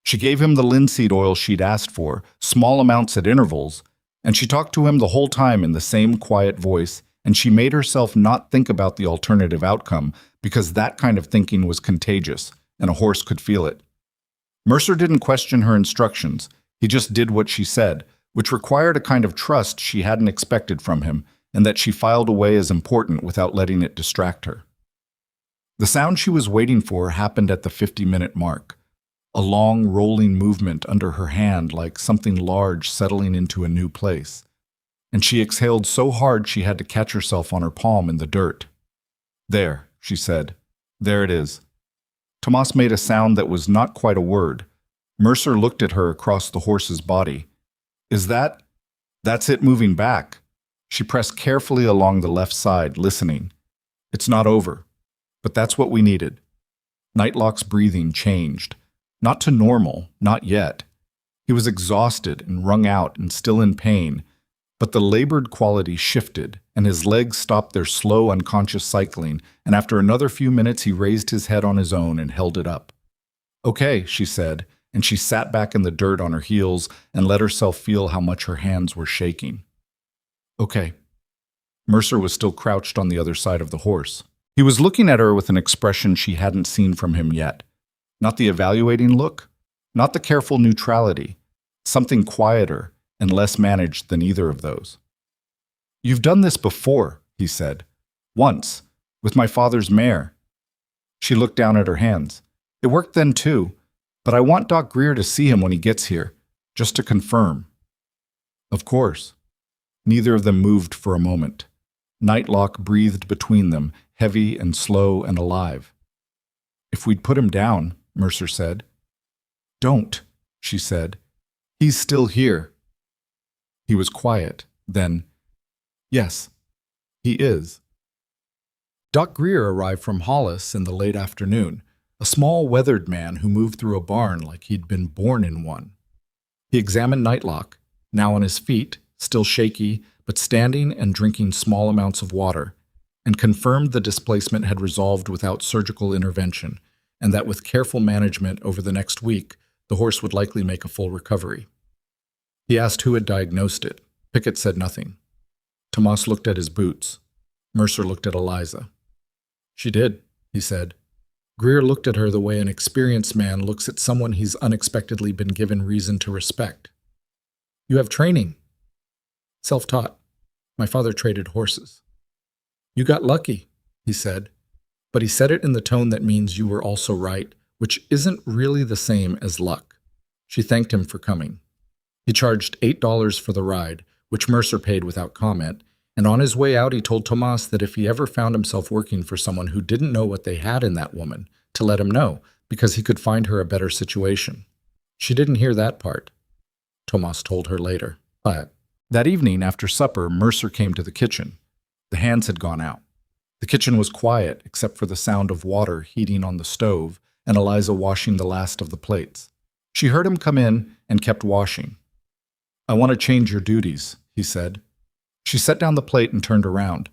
She gave him the linseed oil she'd asked for, small amounts at intervals, and she talked to him the whole time in the same quiet voice and she made herself not think about the alternative outcome because that kind of thinking was contagious, and a horse could feel it. Mercer didn't question her instructions. He just did what she said, which required a kind of trust she hadn't expected from him, and that she filed away as important without letting it distract her. The sound she was waiting for happened at the 50-minute mark, a long, rolling movement under her hand like something large settling into a new place. And she exhaled so hard she had to catch herself on her palm in the dirt. "There," she said. "There it is." Tomas made a sound that was not quite a word. Mercer looked at her across the horse's body. That's it moving back." She pressed carefully along the left side, listening. "It's not over. But that's what we needed." Nightlock's breathing changed. Not to normal, not yet. He was exhausted and wrung out and still in pain, but the labored quality shifted, and his legs stopped their slow, unconscious cycling, and after another few minutes he raised his head on his own and held it up. "Okay," she said, and she sat back in the dirt on her heels and let herself feel how much her hands were shaking. "Okay." Mercer was still crouched on the other side of the horse. He was looking at her with an expression she hadn't seen from him yet. Not the evaluating look, not the careful neutrality, something quieter and less managed than either of those. "You've done this before," he said. "Once, with my father's mare." She looked down at her hands. "It worked then too, but I want Doc Greer to see him when he gets here, just to confirm." "Of course." Neither of them moved for a moment. Nightlock breathed between them, heavy and slow and alive. "If we'd put him down," Mercer said. "Don't," she said. "He's still here." He was quiet. Then, "Yes, he is." Doc Greer arrived from Hollis in the late afternoon, a small, weathered man who moved through a barn like he'd been born in one. He examined Nightlock, now on his feet, still shaky, but standing and drinking small amounts of water, and confirmed the displacement had resolved without surgical intervention, and that with careful management over the next week, the horse would likely make a full recovery. He asked who had diagnosed it. Pickett said nothing. Tomas looked at his boots. Mercer looked at Eliza. "She did," he said. Greer looked at her the way an experienced man looks at someone he's unexpectedly been given reason to respect. "You have training." "Self-taught. My father traded horses." "You got lucky," he said. But he said it in the tone that means you were also right, which isn't really the same as luck. She thanked him for coming. He charged $8 for the ride, which Mercer paid without comment, and on his way out he told Tomas that if he ever found himself working for someone who didn't know what they had in that woman, to let him know, because he could find her a better situation. She didn't hear that part. Tomas told her later. But that evening, after supper, Mercer came to the kitchen. The hands had gone out. The kitchen was quiet, except for the sound of water heating on the stove and Eliza washing the last of the plates. She heard him come in and kept washing. "I want to change your duties," he said. She set down the plate and turned around.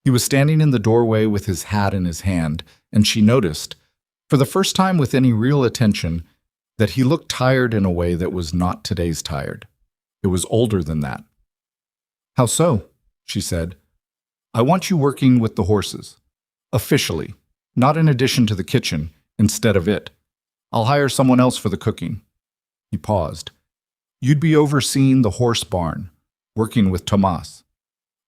He was standing in the doorway with his hat in his hand, and she noticed, for the first time with any real attention, that he looked tired in a way that was not today's tired. It was older than that. "How so?" she said. "I want you working with the horses. Officially. Not in addition to the kitchen, instead of it. I'll hire someone else for the cooking." He paused. "You'd be overseeing the horse barn, working with Tomas,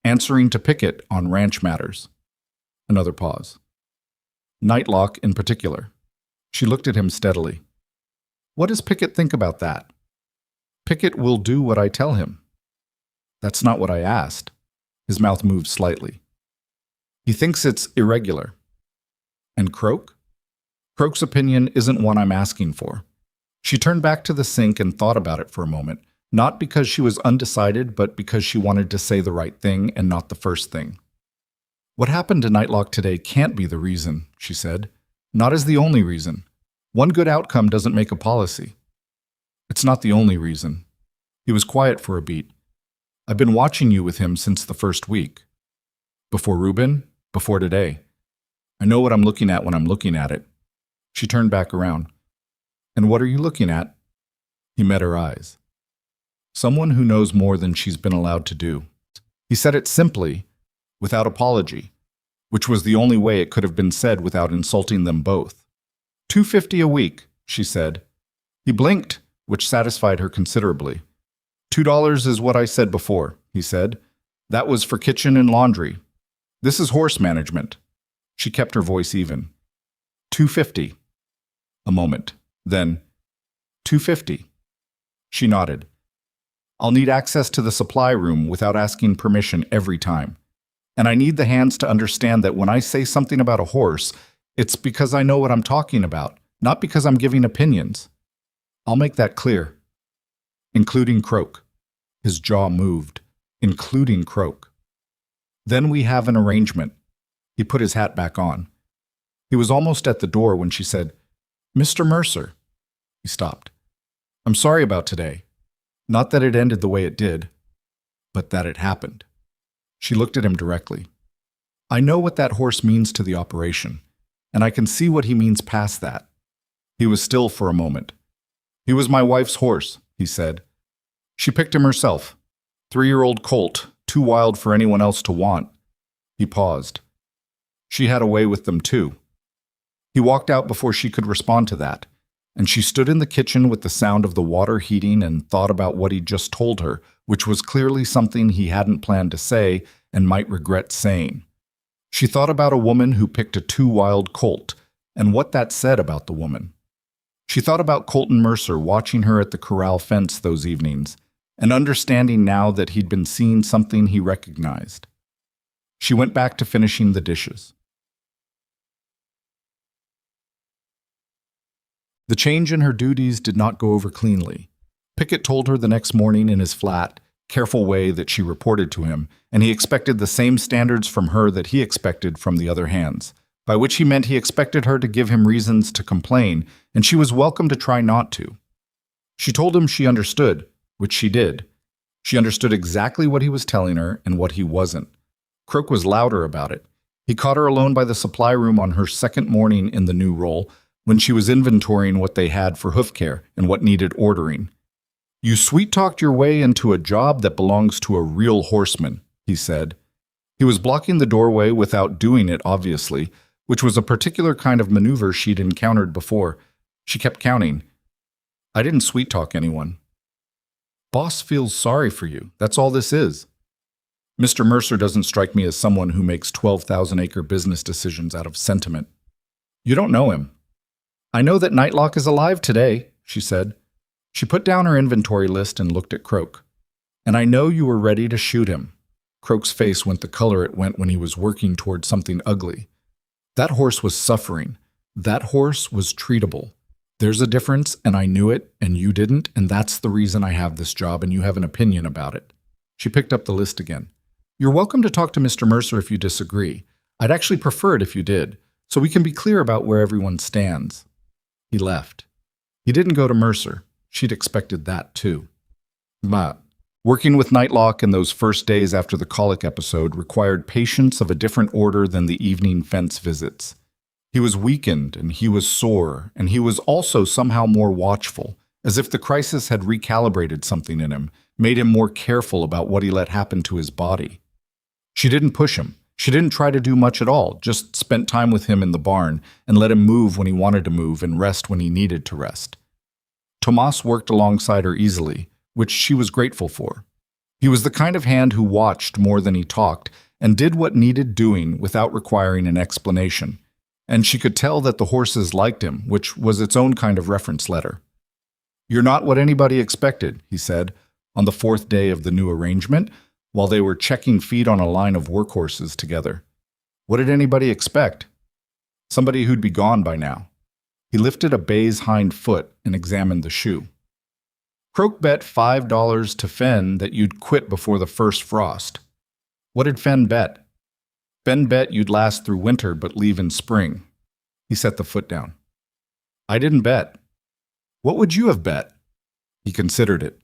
answering to Pickett on ranch matters." Another pause. "Nightlock in particular." She looked at him steadily. "What does Pickett think about that?" "Pickett will do what I tell him." "That's not what I asked." His mouth moved slightly. "He thinks it's irregular." "And Croak?" "Croak's opinion isn't one I'm asking for." She turned back to the sink and thought about it for a moment, not because she was undecided, but because she wanted to say the right thing and not the first thing. "What happened to Nightlock today can't be the reason," she said. "Not as the only reason. One good outcome doesn't make a policy." "It's not the only reason." He was quiet for a beat. "I've been watching you with him since the first week. Before Reuben, before today. I know what I'm looking at when I'm looking at it." She turned back around. "And what are you looking at?" He met her eyes. "Someone who knows more than she's been allowed to do." He said it simply, without apology, which was the only way it could have been said without insulting them both. $250 a week, she said. He blinked, which satisfied her considerably. $2 is what I said before, he said. That was for kitchen and laundry. This is horse management. She kept her voice even. $250. A moment. Then, $250. She nodded. I'll need access to the supply room without asking permission every time. And I need the hands to understand that when I say something about a horse, it's because I know what I'm talking about, not because I'm giving opinions. I'll make that clear. Including Croak. His jaw moved. Including Croak. Then we have an arrangement. He put his hat back on. He was almost at the door when she said, Mr. Mercer. He stopped. I'm sorry about today. Not that it ended the way it did, but that it happened. She looked at him directly. I know what that horse means to the operation, and I can see what he means past that. He was still for a moment. He was my wife's horse, he said. She picked him herself. 3-year-old colt, too wild for anyone else to want. He paused. She had a way with them too. He walked out before she could respond to that, and she stood in the kitchen with the sound of the water heating and thought about what he'd just told her, which was clearly something he hadn't planned to say and might regret saying. She thought about a woman who picked a too wild colt, and what that said about the woman. She thought about Colton Mercer watching her at the corral fence those evenings, and understanding now that he'd been seeing something he recognized. She went back to finishing the dishes. The change in her duties did not go over cleanly. Pickett told her the next morning in his flat, careful way that she reported to him, and he expected the same standards from her that he expected from the other hands, by which he meant he expected her to give him reasons to complain, and she was welcome to try not to. She told him she understood, which she did. She understood exactly what he was telling her and what he wasn't. Croak was louder about it. He caught her alone by the supply room on her second morning in the new role, when she was inventorying what they had for hoof care and what needed ordering. You sweet-talked your way into a job that belongs to a real horseman, he said. He was blocking the doorway without doing it, obviously, which was a particular kind of maneuver she'd encountered before. She kept counting. I didn't sweet-talk anyone. Boss feels sorry for you. That's all this is. Mr. Mercer doesn't strike me as someone who makes 12,000-acre business decisions out of sentiment. You don't know him. I know that Nightlock is alive today, she said. She put down her inventory list and looked at Croak. And I know you were ready to shoot him. Croak's face went the color it went when he was working toward something ugly. That horse was suffering. That horse was treatable. There's a difference, and I knew it, and you didn't, and that's the reason I have this job, and you have an opinion about it. She picked up the list again. You're welcome to talk to Mr. Mercer if you disagree. I'd actually prefer it if you did, so we can be clear about where everyone stands. He left. He didn't go to Mercer. She'd expected that, too. But working with Nightlock in those first days after the colic episode required patience of a different order than the evening fence visits. He was weakened, and he was sore, and he was also somehow more watchful, as if the crisis had recalibrated something in him, made him more careful about what he let happen to his body. She didn't push him. She didn't try to do much at all, just spent time with him in the barn and let him move when he wanted to move and rest when he needed to rest. Tomas worked alongside her easily, which she was grateful for. He was the kind of hand who watched more than he talked and did what needed doing without requiring an explanation, and she could tell that the horses liked him, which was its own kind of reference letter. You're not what anybody expected, he said, on the 4th day of the new arrangement, while they were checking feet on a line of workhorses together. What did anybody expect? Somebody who'd be gone by now. He lifted a bay's hind foot and examined the shoe. Croak bet $5 to Fenn that you'd quit before the first frost. What did Fenn bet? Fenn bet you'd last through winter but leave in spring. He set the foot down. I didn't bet. What would you have bet? He considered it.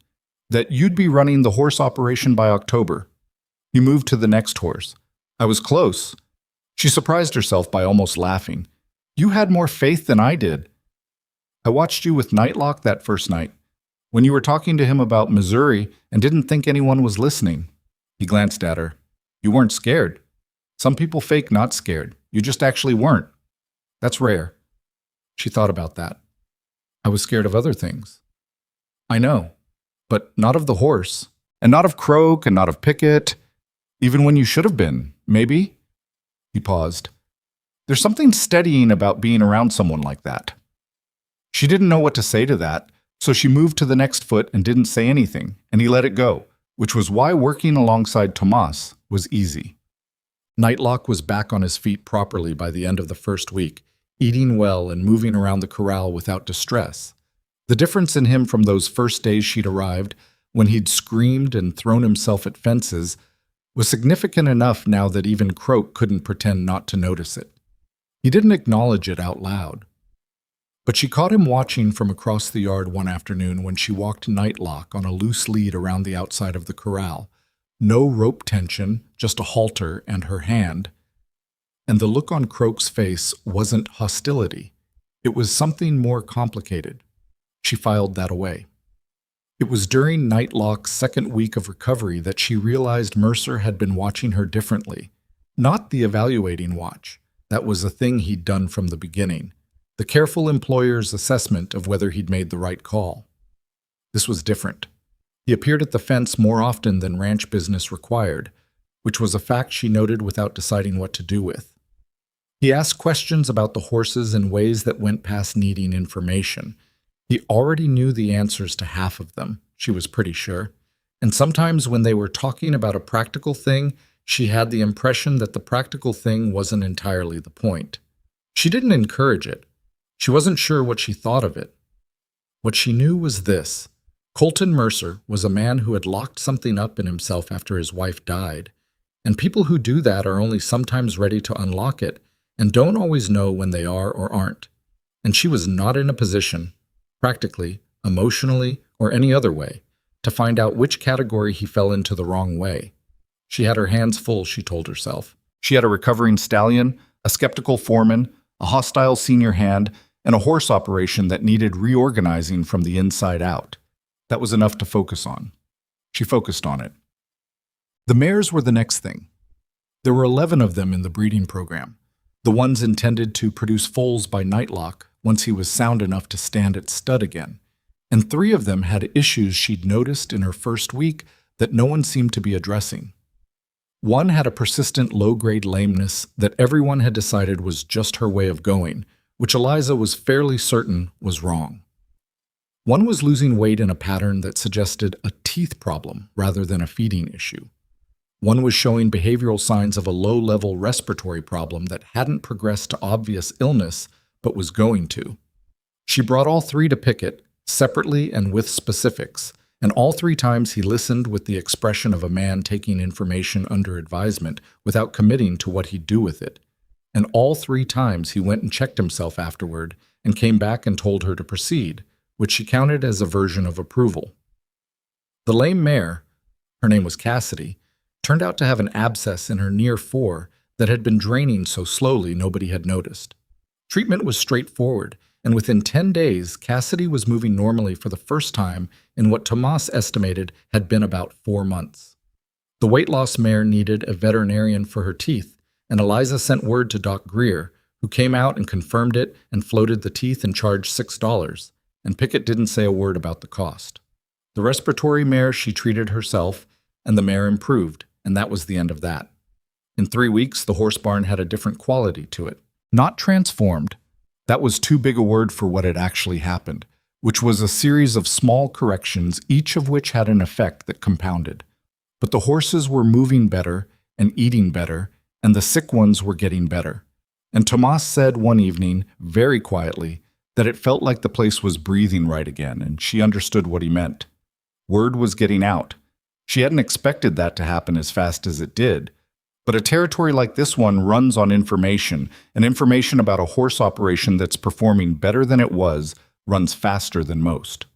That you'd be running the horse operation by October. He moved to the next horse. I was close. She surprised herself by almost laughing. You had more faith than I did. I watched you with Nightlock that first night, when you were talking to him about Missouri and didn't think anyone was listening. He glanced at her. You weren't scared. Some people fake not scared. You just actually weren't. That's rare. She thought about that. I was scared of other things. I know, but not of the horse, and not of Croak, and not of Pickett, even when you should have been, maybe? He paused. There's something steadying about being around someone like that. She didn't know what to say to that, so she moved to the next foot and didn't say anything, and he let it go, which was why working alongside Tomas was easy. Nightlock was back on his feet properly by the end of the first week, eating well and moving around the corral without distress. The difference in him from those first days she'd arrived, when he'd screamed and thrown himself at fences, was significant enough now that even Croak couldn't pretend not to notice it. He didn't acknowledge it out loud. But she caught him watching from across the yard one afternoon when she walked Nightlock on a loose lead around the outside of the corral. No rope tension, just a halter and her hand. And the look on Croak's face wasn't hostility. It was something more complicated. She filed that away. It was during Nightlock's second week of recovery that she realized Mercer had been watching her differently. Not the evaluating watch. That was a thing he'd done from the beginning. The careful employer's assessment of whether he'd made the right call. This was different. He appeared at the fence more often than ranch business required, which was a fact she noted without deciding what to do with. He asked questions about the horses in ways that went past needing information. He already knew the answers to half of them, she was pretty sure, and sometimes when they were talking about a practical thing, she had the impression that the practical thing wasn't entirely the point. She didn't encourage it. She wasn't sure what she thought of it. What she knew was this. Colton Mercer was a man who had locked something up in himself after his wife died, and people who do that are only sometimes ready to unlock it and don't always know when they are or aren't. And she was not in a position, practically, emotionally, or any other way, to find out which category he fell into the wrong way. She had her hands full, she told herself. She had a recovering stallion, a skeptical foreman, a hostile senior hand, and a horse operation that needed reorganizing from the inside out. That was enough to focus on. She focused on it. The mares were the next thing. There were 11 of them in the breeding program, the ones intended to produce foals by Nightlock once he was sound enough to stand at stud again, and 3 of them had issues she'd noticed in her first week that no one seemed to be addressing. One had a persistent low-grade lameness that everyone had decided was just her way of going, which Eliza was fairly certain was wrong. One was losing weight in a pattern that suggested a teeth problem rather than a feeding issue. One was showing behavioral signs of a low-level respiratory problem that hadn't progressed to obvious illness but was going to. She brought all 3 to Pickett, separately and with specifics, and all 3 times he listened with the expression of a man taking information under advisement without committing to what he'd do with it. And all 3 times he went and checked himself afterward and came back and told her to proceed, which she counted as a version of approval. The lame mare, her name was Cassidy, turned out to have an abscess in her near fore that had been draining so slowly nobody had noticed. Treatment was straightforward, and within 10 days, Cassidy was moving normally for the first time in what Tomas estimated had been about 4 months. The weight loss mare needed a veterinarian for her teeth, and Eliza sent word to Doc Greer, who came out and confirmed it and floated the teeth and charged $6, and Pickett didn't say a word about the cost. The respiratory mare she treated herself, and the mare improved, and that was the end of that. In 3 weeks, the horse barn had a different quality to it. Not transformed. That was too big a word for what had actually happened, which was a series of small corrections, each of which had an effect that compounded. But the horses were moving better and eating better, and the sick ones were getting better. And Tomas said one evening, very quietly, that it felt like the place was breathing right again, and she understood what he meant. Word was getting out. She hadn't expected that to happen as fast as it did, but a territory like this one runs on information, and information about a horse operation that's performing better than it was runs faster than most.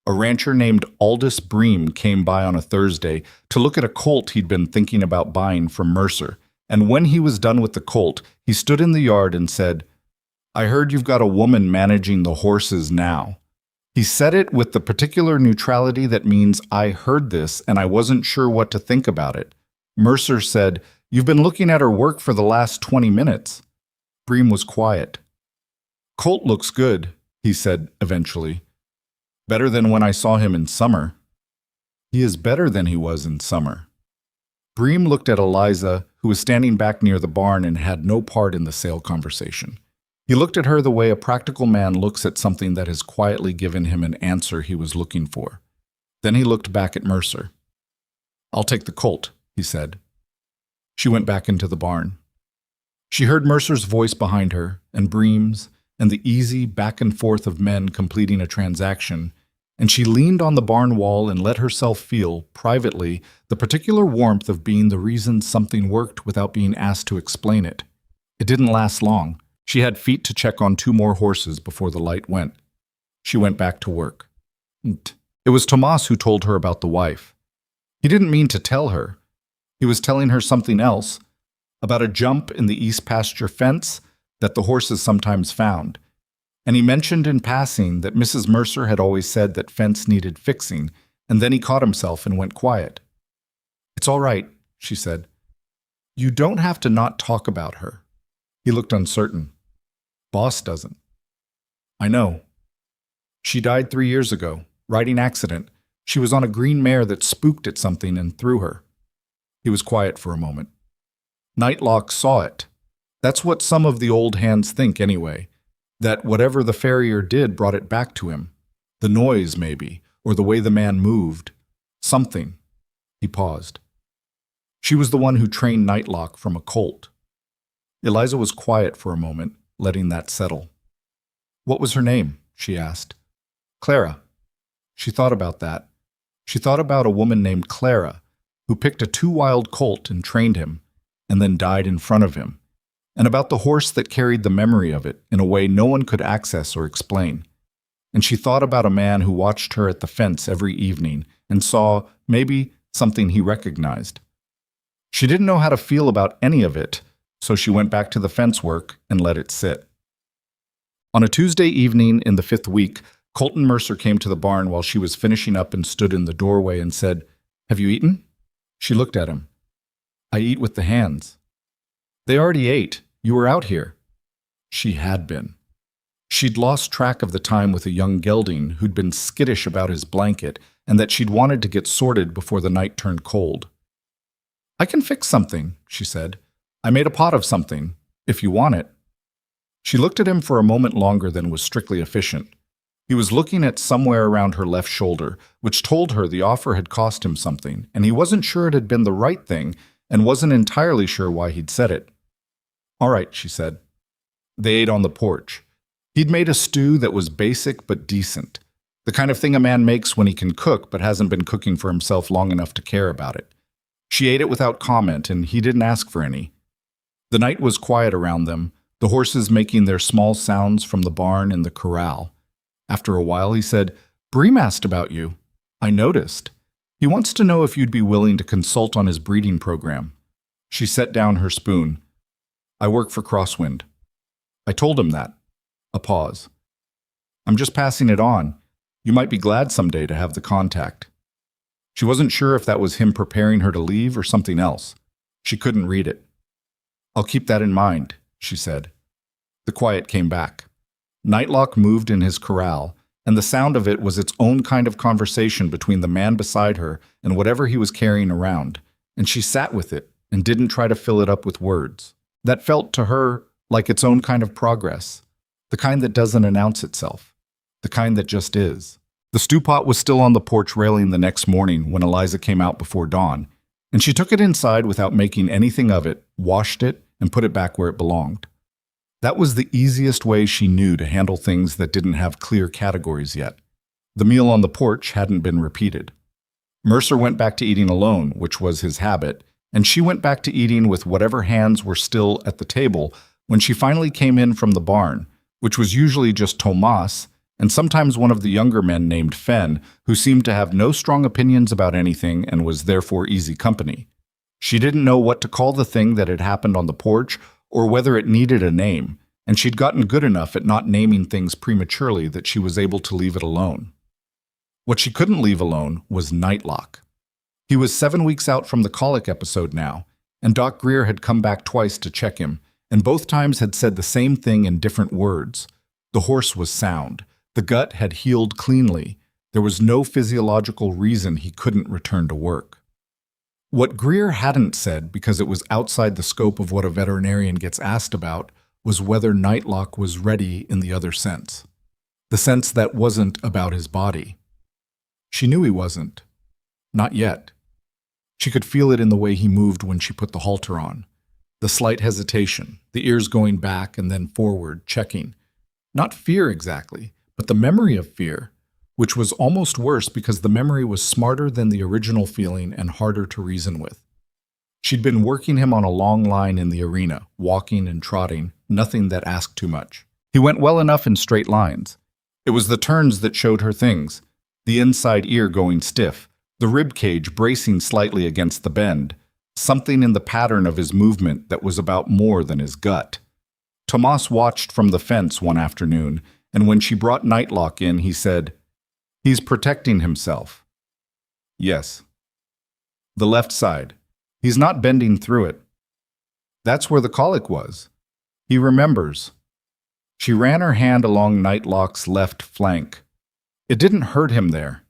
A rancher named Aldous Bream came by on a Thursday to look at a colt he'd been thinking about buying from Mercer, and when he was done with the colt, he stood in the yard and said, "I heard you've got a woman managing the horses now." He said it with the particular neutrality that means I heard this and I wasn't sure what to think about it. Mercer said, You've been looking at her work for the last 20 minutes. Bream was quiet. Colt looks good, he said eventually. Better than when I saw him in summer. He is better than he was in summer. Bream looked at Eliza, who was standing back near the barn and had no part in the sale conversation. He looked at her the way a practical man looks at something that has quietly given him an answer he was looking for. Then he looked back at Mercer. I'll take the Colt, he said. She went back into the barn. She heard Mercer's voice behind her, and Bream's, and the easy back and forth of men completing a transaction, and she leaned on the barn wall and let herself feel, privately, the particular warmth of being the reason something worked without being asked to explain it. It didn't last long. She had feet to check on 2 more horses before the light went. She went back to work. It was Tomas who told her about the wife. He didn't mean to tell her. He was telling her something else, about a jump in the east pasture fence that the horses sometimes found. And he mentioned in passing that Mrs. Mercer had always said that fence needed fixing, and then he caught himself and went quiet. It's all right, she said. You don't have to not talk about her. He looked uncertain. Boss doesn't. I know. She died 3 years ago, riding accident. She was on a green mare that spooked at something and threw her. He was quiet for a moment. Nightlock saw it. That's what some of the old hands think anyway, that whatever the farrier did brought it back to him. The noise, maybe, or the way the man moved. Something. He paused. She was the one who trained Nightlock from a colt. Eliza was quiet for a moment, letting that settle. What was her name? She asked. Clara. She thought about that. She thought about a woman named Clara, who picked a 2-wild colt and trained him, and then died in front of him, and about the horse that carried the memory of it in a way no one could access or explain. And she thought about a man who watched her at the fence every evening and saw, maybe, something he recognized. She didn't know how to feel about any of it, so she went back to the fence work and let it sit. On a Tuesday evening in the 5th week, Colton Mercer came to the barn while she was finishing up and stood in the doorway and said, Have you eaten? She looked at him. I eat with the hands. They already ate. You were out here. She had been. She'd lost track of the time with a young gelding who'd been skittish about his blanket and that she'd wanted to get sorted before the night turned cold. I can fix something, she said. I made a pot of something, if you want it. She looked at him for a moment longer than was strictly efficient. He was looking at somewhere around her left shoulder, which told her the offer had cost him something, and he wasn't sure it had been the right thing and wasn't entirely sure why he'd said it. All right, she said. They ate on the porch. He'd made a stew that was basic but decent, the kind of thing a man makes when he can cook but hasn't been cooking for himself long enough to care about it. She ate it without comment, and he didn't ask for any. The night was quiet around them, the horses making their small sounds from the barn and the corral. After a while, he said, Bream asked about you. I noticed. He wants to know if you'd be willing to consult on his breeding program. She set down her spoon. I work for Crosswind. I told him that. A pause. I'm just passing it on. You might be glad someday to have the contact. She wasn't sure if that was him preparing her to leave or something else. She couldn't read it. I'll keep that in mind, she said. The quiet came back. Nightlock moved in his corral, and the sound of it was its own kind of conversation between the man beside her and whatever he was carrying around, and she sat with it and didn't try to fill it up with words. That felt to her like its own kind of progress, the kind that doesn't announce itself, the kind that just is. The stew pot was still on the porch railing the next morning when Eliza came out before dawn, and she took it inside without making anything of it, washed it, and put it back where it belonged. That was the easiest way she knew to handle things that didn't have clear categories yet. The meal on the porch hadn't been repeated. Mercer went back to eating alone, which was his habit, and she went back to eating with whatever hands were still at the table when she finally came in from the barn, which was usually just Tomas, and sometimes one of the younger men named Fenn, who seemed to have no strong opinions about anything and was therefore easy company. She didn't know what to call the thing that had happened on the porch or whether it needed a name, and she'd gotten good enough at not naming things prematurely that she was able to leave it alone. What she couldn't leave alone was Nightlock. He was 7 weeks out from the colic episode now, and Doc Greer had come back twice to check him, and both times had said the same thing in different words. The horse was sound. The gut had healed cleanly. There was no physiological reason he couldn't return to work. What Greer hadn't said, because it was outside the scope of what a veterinarian gets asked about, was whether Nightlock was ready in the other sense. The sense that wasn't about his body. She knew he wasn't. Not yet. She could feel it in the way he moved when she put the halter on. The slight hesitation, the ears going back and then forward, checking. Not fear exactly, but the memory of fear, which was almost worse because the memory was smarter than the original feeling and harder to reason with. She'd been working him on a long line in the arena, walking and trotting, nothing that asked too much. He went well enough in straight lines. It was the turns that showed her things, the inside ear going stiff, the rib cage bracing slightly against the bend, something in the pattern of his movement that was about more than his gut. Tomas watched from the fence one afternoon, and when she brought Nightlock in, he said, "He's protecting himself." Yes. The left side. He's not bending through it. That's where the colic was. He remembers. She ran her hand along Nightlock's left flank. It didn't hurt him there.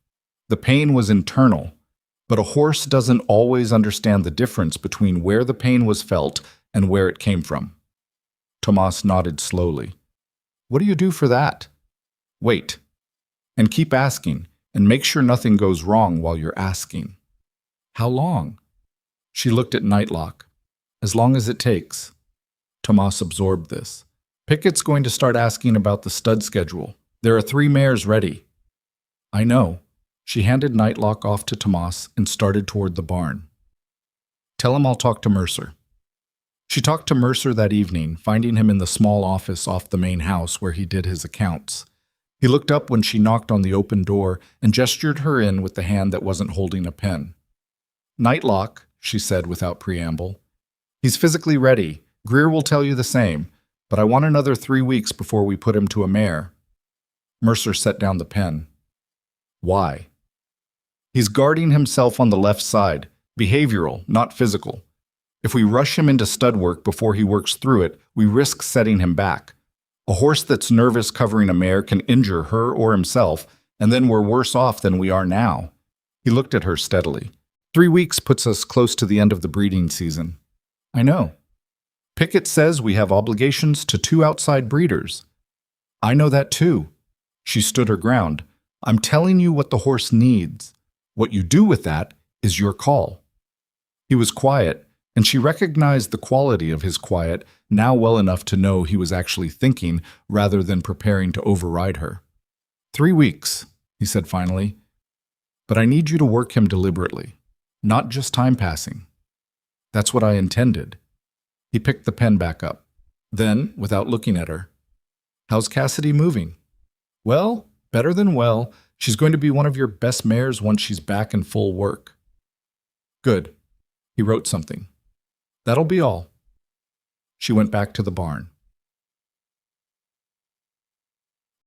The pain was internal, but a horse doesn't always understand the difference between where the pain was felt and where it came from. Tomas nodded slowly. "What do you do for that?" "Wait. And keep asking, and make sure nothing goes wrong while you're asking." "How long?" She looked at Nightlock. "As long as it takes." Tomas absorbed this. "Pickett's going to start asking about the stud schedule. There are 3 mares ready." "I know." She handed Nightlock off to Tomas and started toward the barn. "Tell him I'll talk to Mercer." She talked to Mercer that evening, finding him in the small office off the main house where he did his accounts. He looked up when she knocked on the open door and gestured her in with the hand that wasn't holding a pen. "Nightlock," she said without preamble. "He's physically ready. Greer will tell you the same, but I want another 3 weeks before we put him to a mare." Mercer set down the pen. "Why?" "He's guarding himself on the left side, behavioral, not physical. If we rush him into stud work before he works through it, we risk setting him back. A horse that's nervous covering a mare can injure her or himself, and then we're worse off than we are now." He looked at her steadily. 3 weeks puts us close to the end of the breeding season." "I know." "Pickett says we have obligations to 2 outside breeders." "I know that too." She stood her ground. "I'm telling you what the horse needs. What you do with that is your call." He was quiet, and she recognized the quality of his quiet now well enough to know he was actually thinking rather than preparing to override her. 3 weeks, he said finally. "But I need you to work him deliberately, not just time passing." "That's what I intended." He picked the pen back up. Then, without looking at her, "How's Cassidy moving?" "Well, better than well. She's going to be one of your best mares once she's back in full work." "Good." He wrote something. "That'll be all." She went back to the barn.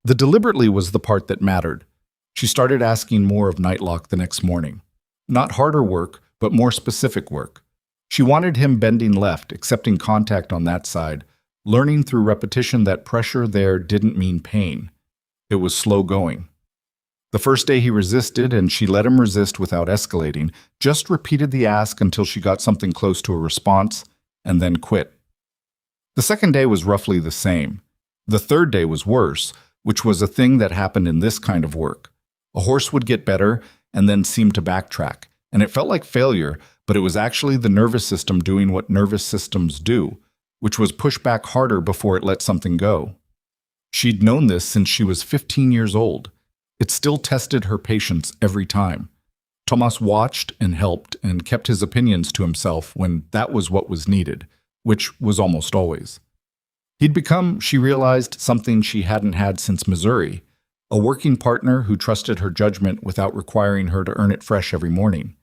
The deliberately was the part that mattered. She started asking more of Nightlock the next morning. Not harder work, but more specific work. She wanted him bending left, accepting contact on that side, learning through repetition that pressure there didn't mean pain. It was slow going. The first day he resisted, and she let him resist without escalating, just repeated the ask until she got something close to a response, and then quit. The second day was roughly the same. The third day was worse, which was a thing that happened in this kind of work. A horse would get better and then seem to backtrack, and it felt like failure, but it was actually the nervous system doing what nervous systems do, which was push back harder before it let something go. She'd known this since she was 15 years old. It still tested her patience every time. Tomas watched and helped and kept his opinions to himself when that was what was needed, which was almost always. He'd become, she realized, something she hadn't had since Missouri, a working partner who trusted her judgment without requiring her to earn it fresh every morning.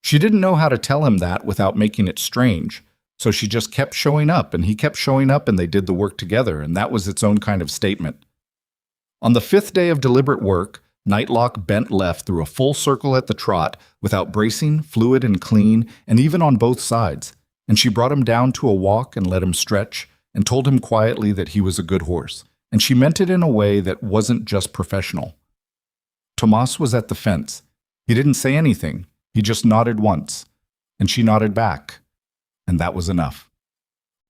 She didn't know how to tell him that without making it strange, so she just kept showing up, and he kept showing up, and they did the work together, and that was its own kind of statement. On the 5th day of deliberate work, Nightlock bent left through a full circle at the trot without bracing, fluid and clean, and even on both sides. and she brought him down to a walk and let him stretch and told him quietly that he was a good horse, and she meant it in a way that wasn't just professional. Tomas was at the fence. He didn't say anything. He just nodded once, and she nodded back, and that was enough.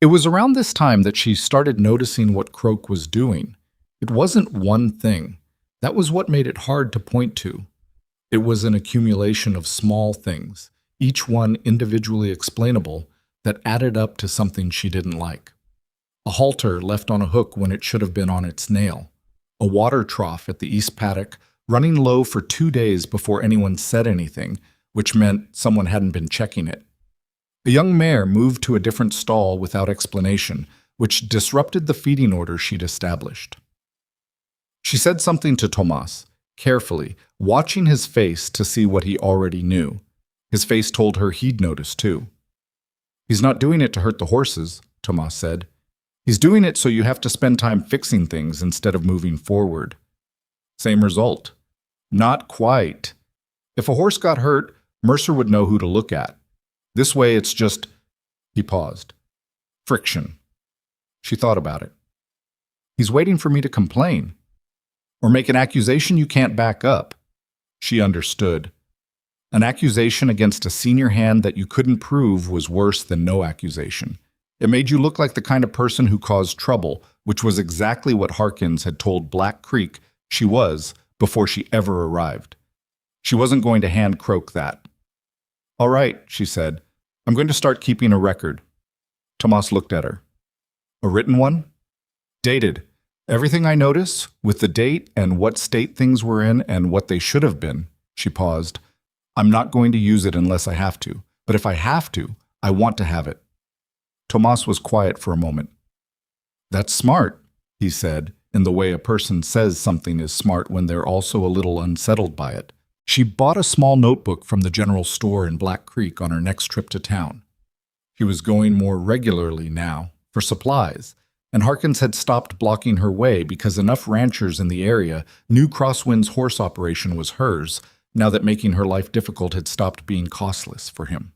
It was around this time that she started noticing what Croak was doing. It wasn't one thing. That was what made it hard to point to. It was an accumulation of small things, each one individually explainable, that added up to something she didn't like. A halter left on a hook when it should have been on its nail. A water trough at the east paddock running low for 2 days before anyone said anything, which meant someone hadn't been checking it. A young mare moved to a different stall without explanation, which disrupted the feeding order she'd established. She said something to Tomas, carefully, watching his face to see what he already knew. His face told her he'd noticed too. "He's not doing it to hurt the horses," Tomas said. "He's doing it so you have to spend time fixing things instead of moving forward." Same result. Not quite. If a horse got hurt, Mercer would know who to look at. This way it's just... He paused. Friction. She thought about it. "He's waiting for me to complain. Or make an accusation you can't back up." She understood. An accusation against a senior hand that you couldn't prove was worse than no accusation. It made you look like the kind of person who caused trouble, which was exactly what Harkins had told Black Creek she was before she ever arrived. She wasn't going to hand Croak that. "All right," she said. "I'm going to start keeping a record." Tomas looked at her. "A written one?" "Dated. Everything I notice, with the date and what state things were in and what they should have been." She paused. "I'm not going to use it unless I have to, but if I have to, I want to have it." Tomas was quiet for a moment. "That's smart," he said, in the way a person says something is smart when they're also a little unsettled by it. She bought a small notebook from the general store in Black Creek on her next trip to town. She was going more regularly now, for supplies, and Harkins had stopped blocking her way because enough ranchers in the area knew Crosswind's horse operation was hers, now that making her life difficult had stopped being costless for him.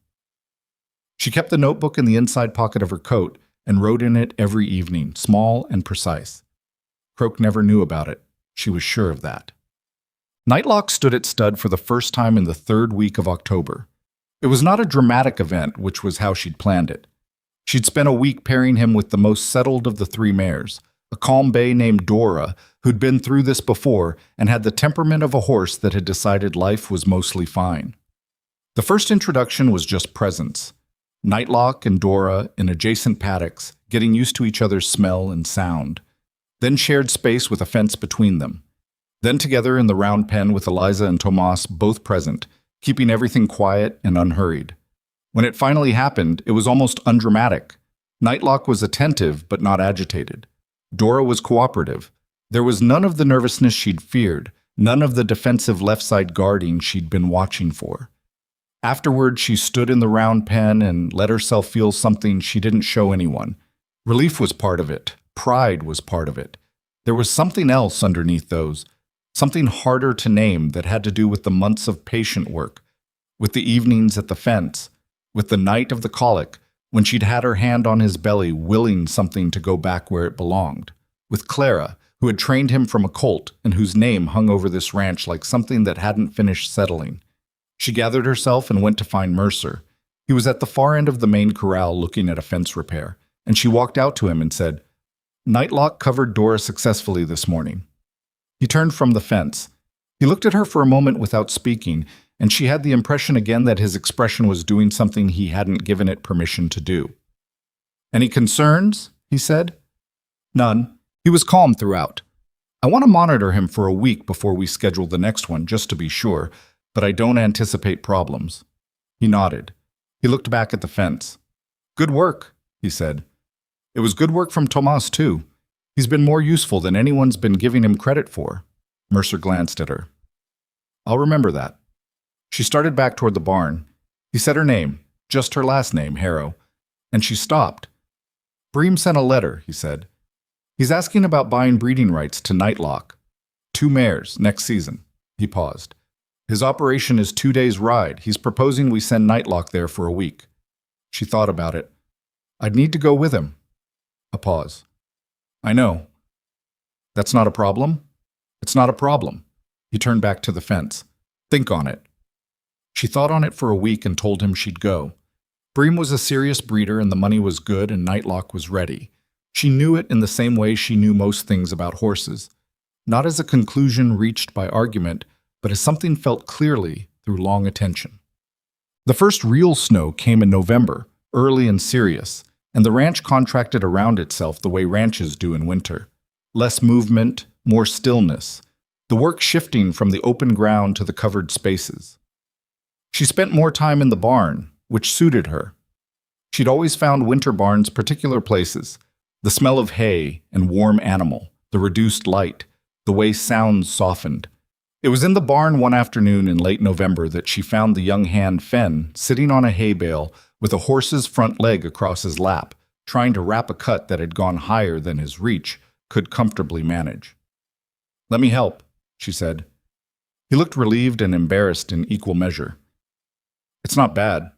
She kept the notebook in the inside pocket of her coat and wrote in it every evening, small and precise. Croak never knew about it. She was sure of that. Nightlock stood at stud for the first time in the 3rd week of October. It was not a dramatic event, which was how she'd planned it. She'd spent a week pairing him with the most settled of the 3 mares, a calm bay named Dora, who'd been through this before and had the temperament of a horse that had decided life was mostly fine. The first introduction was just presence. Nightlock and Dora in adjacent paddocks, getting used to each other's smell and sound. Then shared space with a fence between them. Then together in the round pen with Eliza and Tomas both present, keeping everything quiet and unhurried. When it finally happened, it was almost undramatic. Nightlock was attentive but not agitated. Dora was cooperative. There was none of the nervousness she'd feared, none of the defensive left side guarding she'd been watching for. Afterward, she stood in the round pen and let herself feel something she didn't show anyone. Relief was part of it. Pride was part of it. There was something else underneath those, something harder to name that had to do with the months of patient work, with the evenings at the fence, with the night of the colic, when she'd had her hand on his belly willing something to go back where it belonged, with Clara, who had trained him from a colt and whose name hung over this ranch like something that hadn't finished settling. She gathered herself and went to find Mercer. He was at the far end of the main corral looking at a fence repair, and she walked out to him and said, "Nightlock covered Dora successfully this morning." He turned from the fence. He looked at her for a moment without speaking, and she had the impression again that his expression was doing something he hadn't given it permission to do. "Any concerns?" he said. "None." He was calm throughout. "I want to monitor him for a week before we schedule the next one, just to be sure, but I don't anticipate problems." He nodded. He looked back at the fence. "Good work," he said. "It was good work from Tomas, too. He's been more useful than anyone's been giving him credit for." Mercer glanced at her. "I'll remember that." She started back toward the barn. He said her name, just her last name, Harrow, and she stopped. "Bream sent a letter," he said. "He's asking about buying breeding rights to Nightlock. 2 mares next season." He paused. "His operation is 2 days' ride. He's proposing we send Nightlock there for a week." She thought about it. I'd need to go with him. A pause. I know. That's not a problem? It's not a problem. He turned back to the fence. Think on it. She thought on it for a week and told him she'd go. Bream was a serious breeder and the money was good and Nightlock was ready. She knew it in the same way she knew most things about horses. Not as a conclusion reached by argument, but as something felt clearly through long attention. The first real snow came in November, early and serious, and the ranch contracted around itself the way ranches do in winter. Less movement, more stillness, the work shifting from the open ground to the covered spaces. She spent more time in the barn, which suited her. She'd always found winter barns particular places, the smell of hay and warm animal, the reduced light, the way sounds softened. It was in the barn one afternoon in late November that she found the young hand Fen sitting on a hay bale with a horse's front leg across his lap, trying to wrap a cut that had gone higher than his reach could comfortably manage. "Let me help," she said. He looked relieved and embarrassed in equal measure. "It's not bad."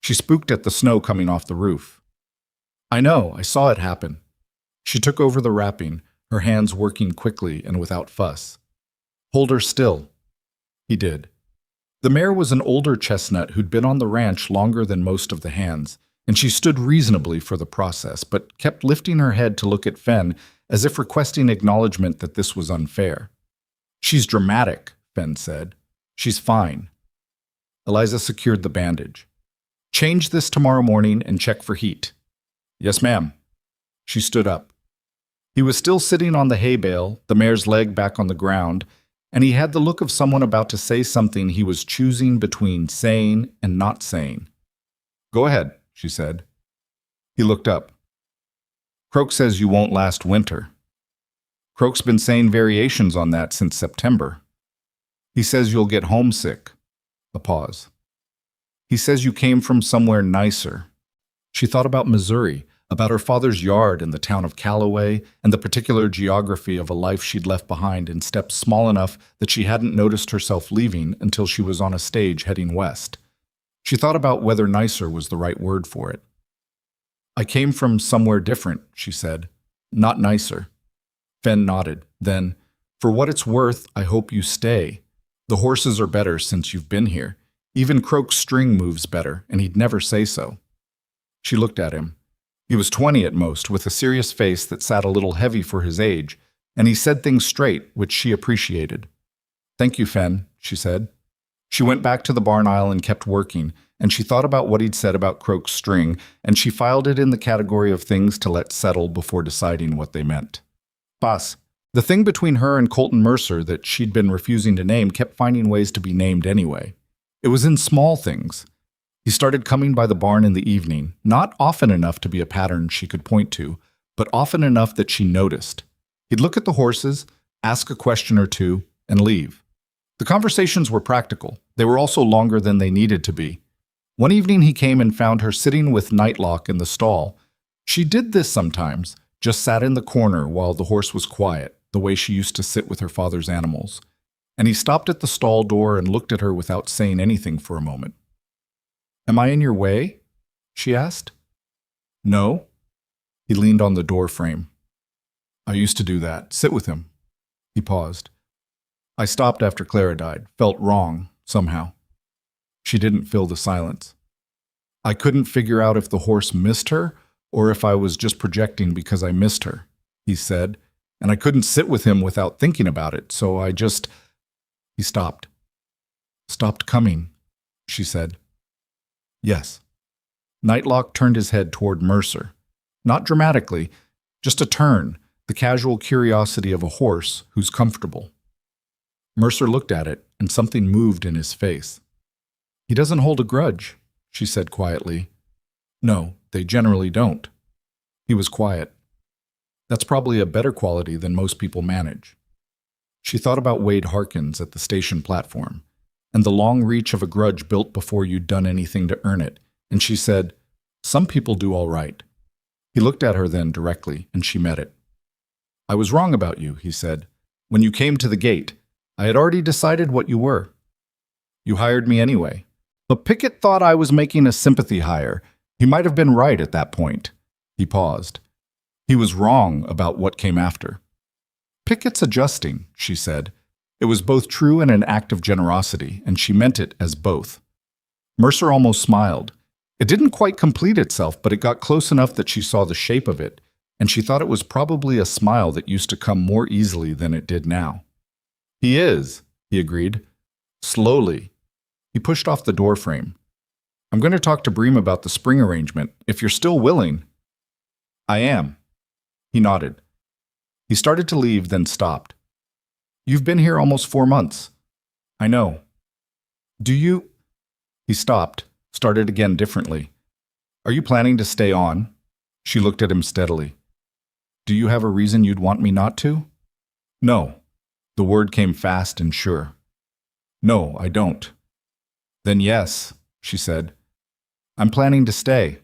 She spooked at the snow coming off the roof. "I know, I saw it happen." She took over the wrapping, her hands working quickly and without fuss. "Hold her still." He did. The mare was an older chestnut who'd been on the ranch longer than most of the hands, and she stood reasonably for the process, but kept lifting her head to look at Fen as if requesting acknowledgement that this was unfair. "She's dramatic," Fen said. "She's fine." Eliza secured the bandage. "Change this tomorrow morning and check for heat." "Yes, ma'am." She stood up. He was still sitting on the hay bale, the mare's leg back on the ground, and he had the look of someone about to say something he was choosing between saying and not saying. "Go ahead," she said. He looked up. "Croak says you won't last winter." "Croak's been saying variations on that since September." "He says you'll get homesick." A pause. "He says you came from somewhere nicer." She thought about Missouri, about her father's yard in the town of Callaway, and the particular geography of a life she'd left behind in steps small enough that she hadn't noticed herself leaving until she was on a stage heading west. She thought about whether nicer was the right word for it. "I came from somewhere different," she said. "Not nicer." Fen nodded. Then, "For what it's worth, I hope you stay. The horses are better since you've been here. Even Croak's string moves better, and he'd never say so." She looked at him. He was 20 at most, with a serious face that sat a little heavy for his age, and he said things straight, which she appreciated. "Thank you, Fen," she said. She went back to the barn aisle and kept working, and she thought about what he'd said about Croak's string, and she filed it in the category of things to let settle before deciding what they meant. Boss. The thing between her and Colton Mercer that she'd been refusing to name kept finding ways to be named anyway. It was in small things. He started coming by the barn in the evening, not often enough to be a pattern she could point to, but often enough that she noticed. He'd look at the horses, ask a question or two, and leave. The conversations were practical. They were also longer than they needed to be. One evening he came and found her sitting with Nightlock in the stall. She did this sometimes, just sat in the corner while the horse was quiet, the way she used to sit with her father's animals. And he stopped at the stall door and looked at her without saying anything for a moment. "Am I in your way?" she asked. "No." He leaned on the door frame. "I used to do that, sit with him." He paused. "I stopped after Clara died, felt wrong, somehow." She didn't fill the silence. "I couldn't figure out if the horse missed her or if I was just projecting because I missed her," he said, "and I couldn't sit with him without thinking about it, so I just—" He stopped. "Stopped coming," she said. "Yes." Nightlock turned his head toward Mercer. Not dramatically, just a turn, the casual curiosity of a horse who's comfortable. Mercer looked at it, and something moved in his face. "He doesn't hold a grudge," she said quietly. "No, they generally don't." He was quiet. That's probably a better quality than most people manage. She thought about Wade Harkins at the station platform, and the long reach of a grudge built before you'd done anything to earn it, and she said, "Some people do all right." He looked at her then directly, and she met it. "I was wrong about you," he said. "When you came to the gate, I had already decided what you were. You hired me anyway. But Pickett thought I was making a sympathy hire, He might have been right at that point. He paused. He was wrong about what came after. Pickett's adjusting, she said. It was both true and an act of generosity, and she meant it as both. Mercer almost smiled. It didn't quite complete itself, but it got close enough that she saw the shape of it, and she thought it was probably a smile that used to come more easily than it did now. He is, he agreed. Slowly. He pushed off the door frame. I'm going to talk to Bream about the spring arrangement, if you're still willing. I am. He nodded. He started to leave, then stopped. You've been here almost 4 months. I know. Do you... He stopped, started again differently. Are you planning to stay on? She looked at him steadily. Do you have a reason you'd want me not to? No. The word came fast and sure. No, I don't. Then yes, she said. I'm planning to stay.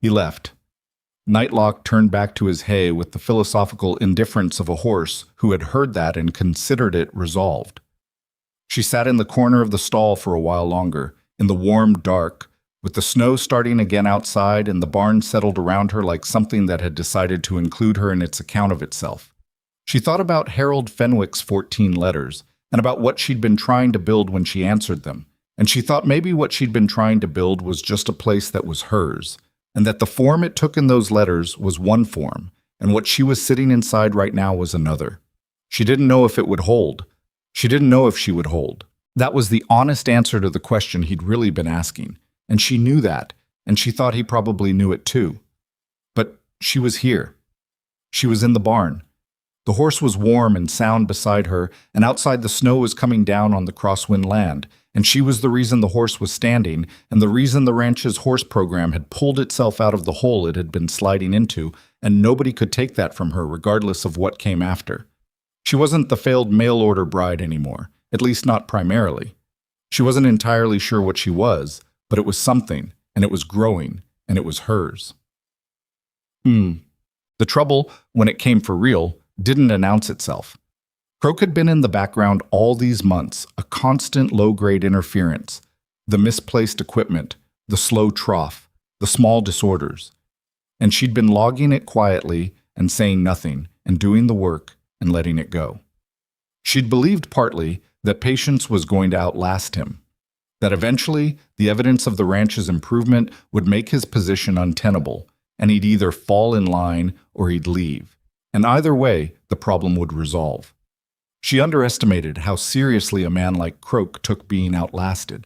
He left. Nightlock turned back to his hay with the philosophical indifference of a horse who had heard that and considered it resolved. She sat in the corner of the stall for a while longer, in the warm dark, with the snow starting again outside and the barn settled around her like something that had decided to include her in its account of itself. She thought about Harold Fenwick's 14 letters, and about what she'd been trying to build when she answered them, and she thought maybe what she'd been trying to build was just a place that was hers, and that the form it took in those letters was one form, and what she was sitting inside right now was another. She didn't know if it would hold. She didn't know if she would hold. That was the honest answer to the question he'd really been asking, and she knew that, and she thought he probably knew it too. But she was here. She was in the barn. The horse was warm and sound beside her, and outside the snow was coming down on the crosswind land, and she was the reason the horse was standing, and the reason the ranch's horse program had pulled itself out of the hole it had been sliding into, and nobody could take that from her regardless of what came after. She wasn't the failed mail-order bride anymore, at least not primarily. She wasn't entirely sure what she was, but it was something, and it was growing, and it was hers. The trouble, when it came for real, didn't announce itself. Croak had been in the background all these months, a constant low-grade interference, the misplaced equipment, the slow trough, the small disorders. And she'd been logging it quietly and saying nothing, and doing the work and letting it go. She'd believed partly that patience was going to outlast him, that eventually the evidence of the ranch's improvement would make his position untenable, and he'd either fall in line or he'd leave. And either way, the problem would resolve. She underestimated how seriously a man like Croak took being outlasted.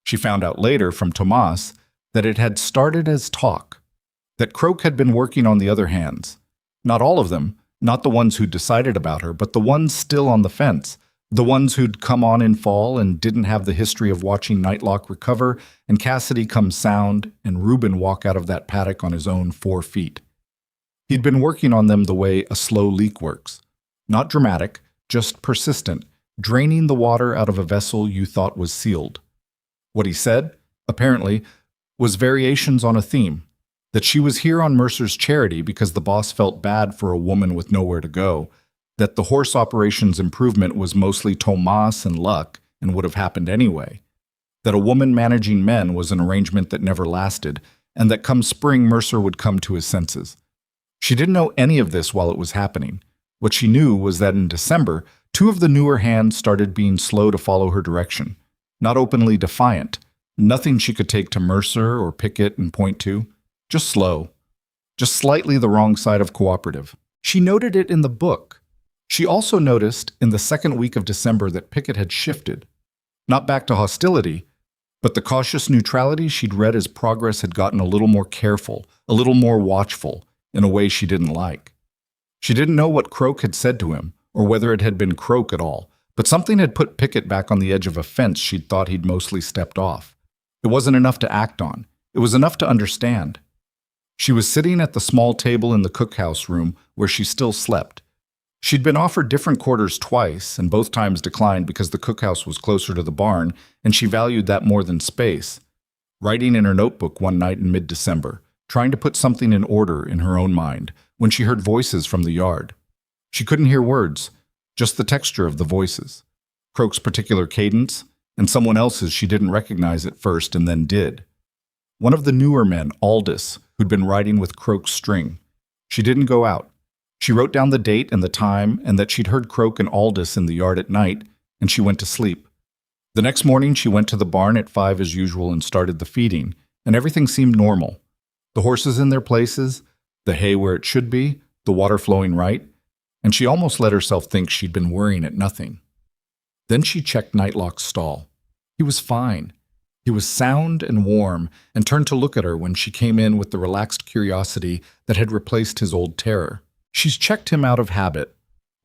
She found out later from Tomas that it had started as talk, that Croak had been working on the other hands. Not all of them, not the ones who'd decided about her, but the ones still on the fence, the ones who'd come on in fall and didn't have the history of watching Nightlock recover and Cassidy come sound and Reuben walk out of that paddock on his own 4 feet. He'd been working on them the way a slow leak works. Not dramatic, just persistent, draining the water out of a vessel you thought was sealed. What he said, apparently, was variations on a theme, that she was here on Mercer's charity because the boss felt bad for a woman with nowhere to go, that the horse operations improvement was mostly Tomas and luck and would have happened anyway, that a woman managing men was an arrangement that never lasted, and that come spring Mercer would come to his senses. She didn't know any of this while it was happening. What she knew was that in December, 2 of the newer hands started being slow to follow her direction, not openly defiant, nothing she could take to Mercer or Pickett and point to, just slow, just slightly the wrong side of cooperative. She noted it in the book. She also noticed in the 2nd week of December that Pickett had shifted, not back to hostility, but the cautious neutrality she'd read as progress had gotten a little more careful, a little more watchful, in a way she didn't like. She didn't know what Croak had said to him, or whether it had been Croak at all, but something had put Pickett back on the edge of a fence she'd thought he'd mostly stepped off. It wasn't enough to act on. It was enough to understand. She was sitting at the small table in the cookhouse room where she still slept. She'd been offered different quarters twice, and both times declined because the cookhouse was closer to the barn, and she valued that more than space. Writing in her notebook one night in mid-December, trying to put something in order in her own mind, when she heard voices from the yard. She couldn't hear words, just the texture of the voices. Croak's particular cadence, and someone else's she didn't recognize at first and then did. One of the newer men, Aldous, who'd been riding with Croak's string. She didn't go out. She wrote down the date and the time and that she'd heard Croak and Aldous in the yard at night, and she went to sleep. The next morning, she went to the barn at 5 as usual and started the feeding, and everything seemed normal. The horses in their places, the hay where it should be, the water flowing right, and she almost let herself think she'd been worrying at nothing. Then she checked Nightlock's stall. He was fine. He was sound and warm, and turned to look at her when she came in with the relaxed curiosity that had replaced his old terror. She's checked him out of habit,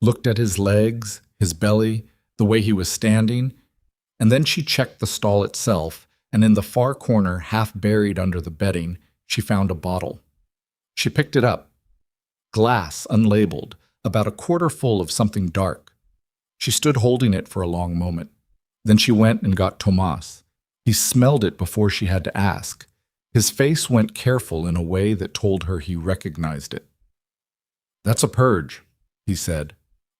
looked at his legs, his belly, the way he was standing, and then she checked the stall itself, and in the far corner, half buried under the bedding, she found a bottle. She picked it up. Glass, unlabeled, about a quarter full of something dark. She stood holding it for a long moment. Then she went and got Tomas. He smelled it before she had to ask. His face went careful in a way that told her he recognized it. "That's a purge," he said.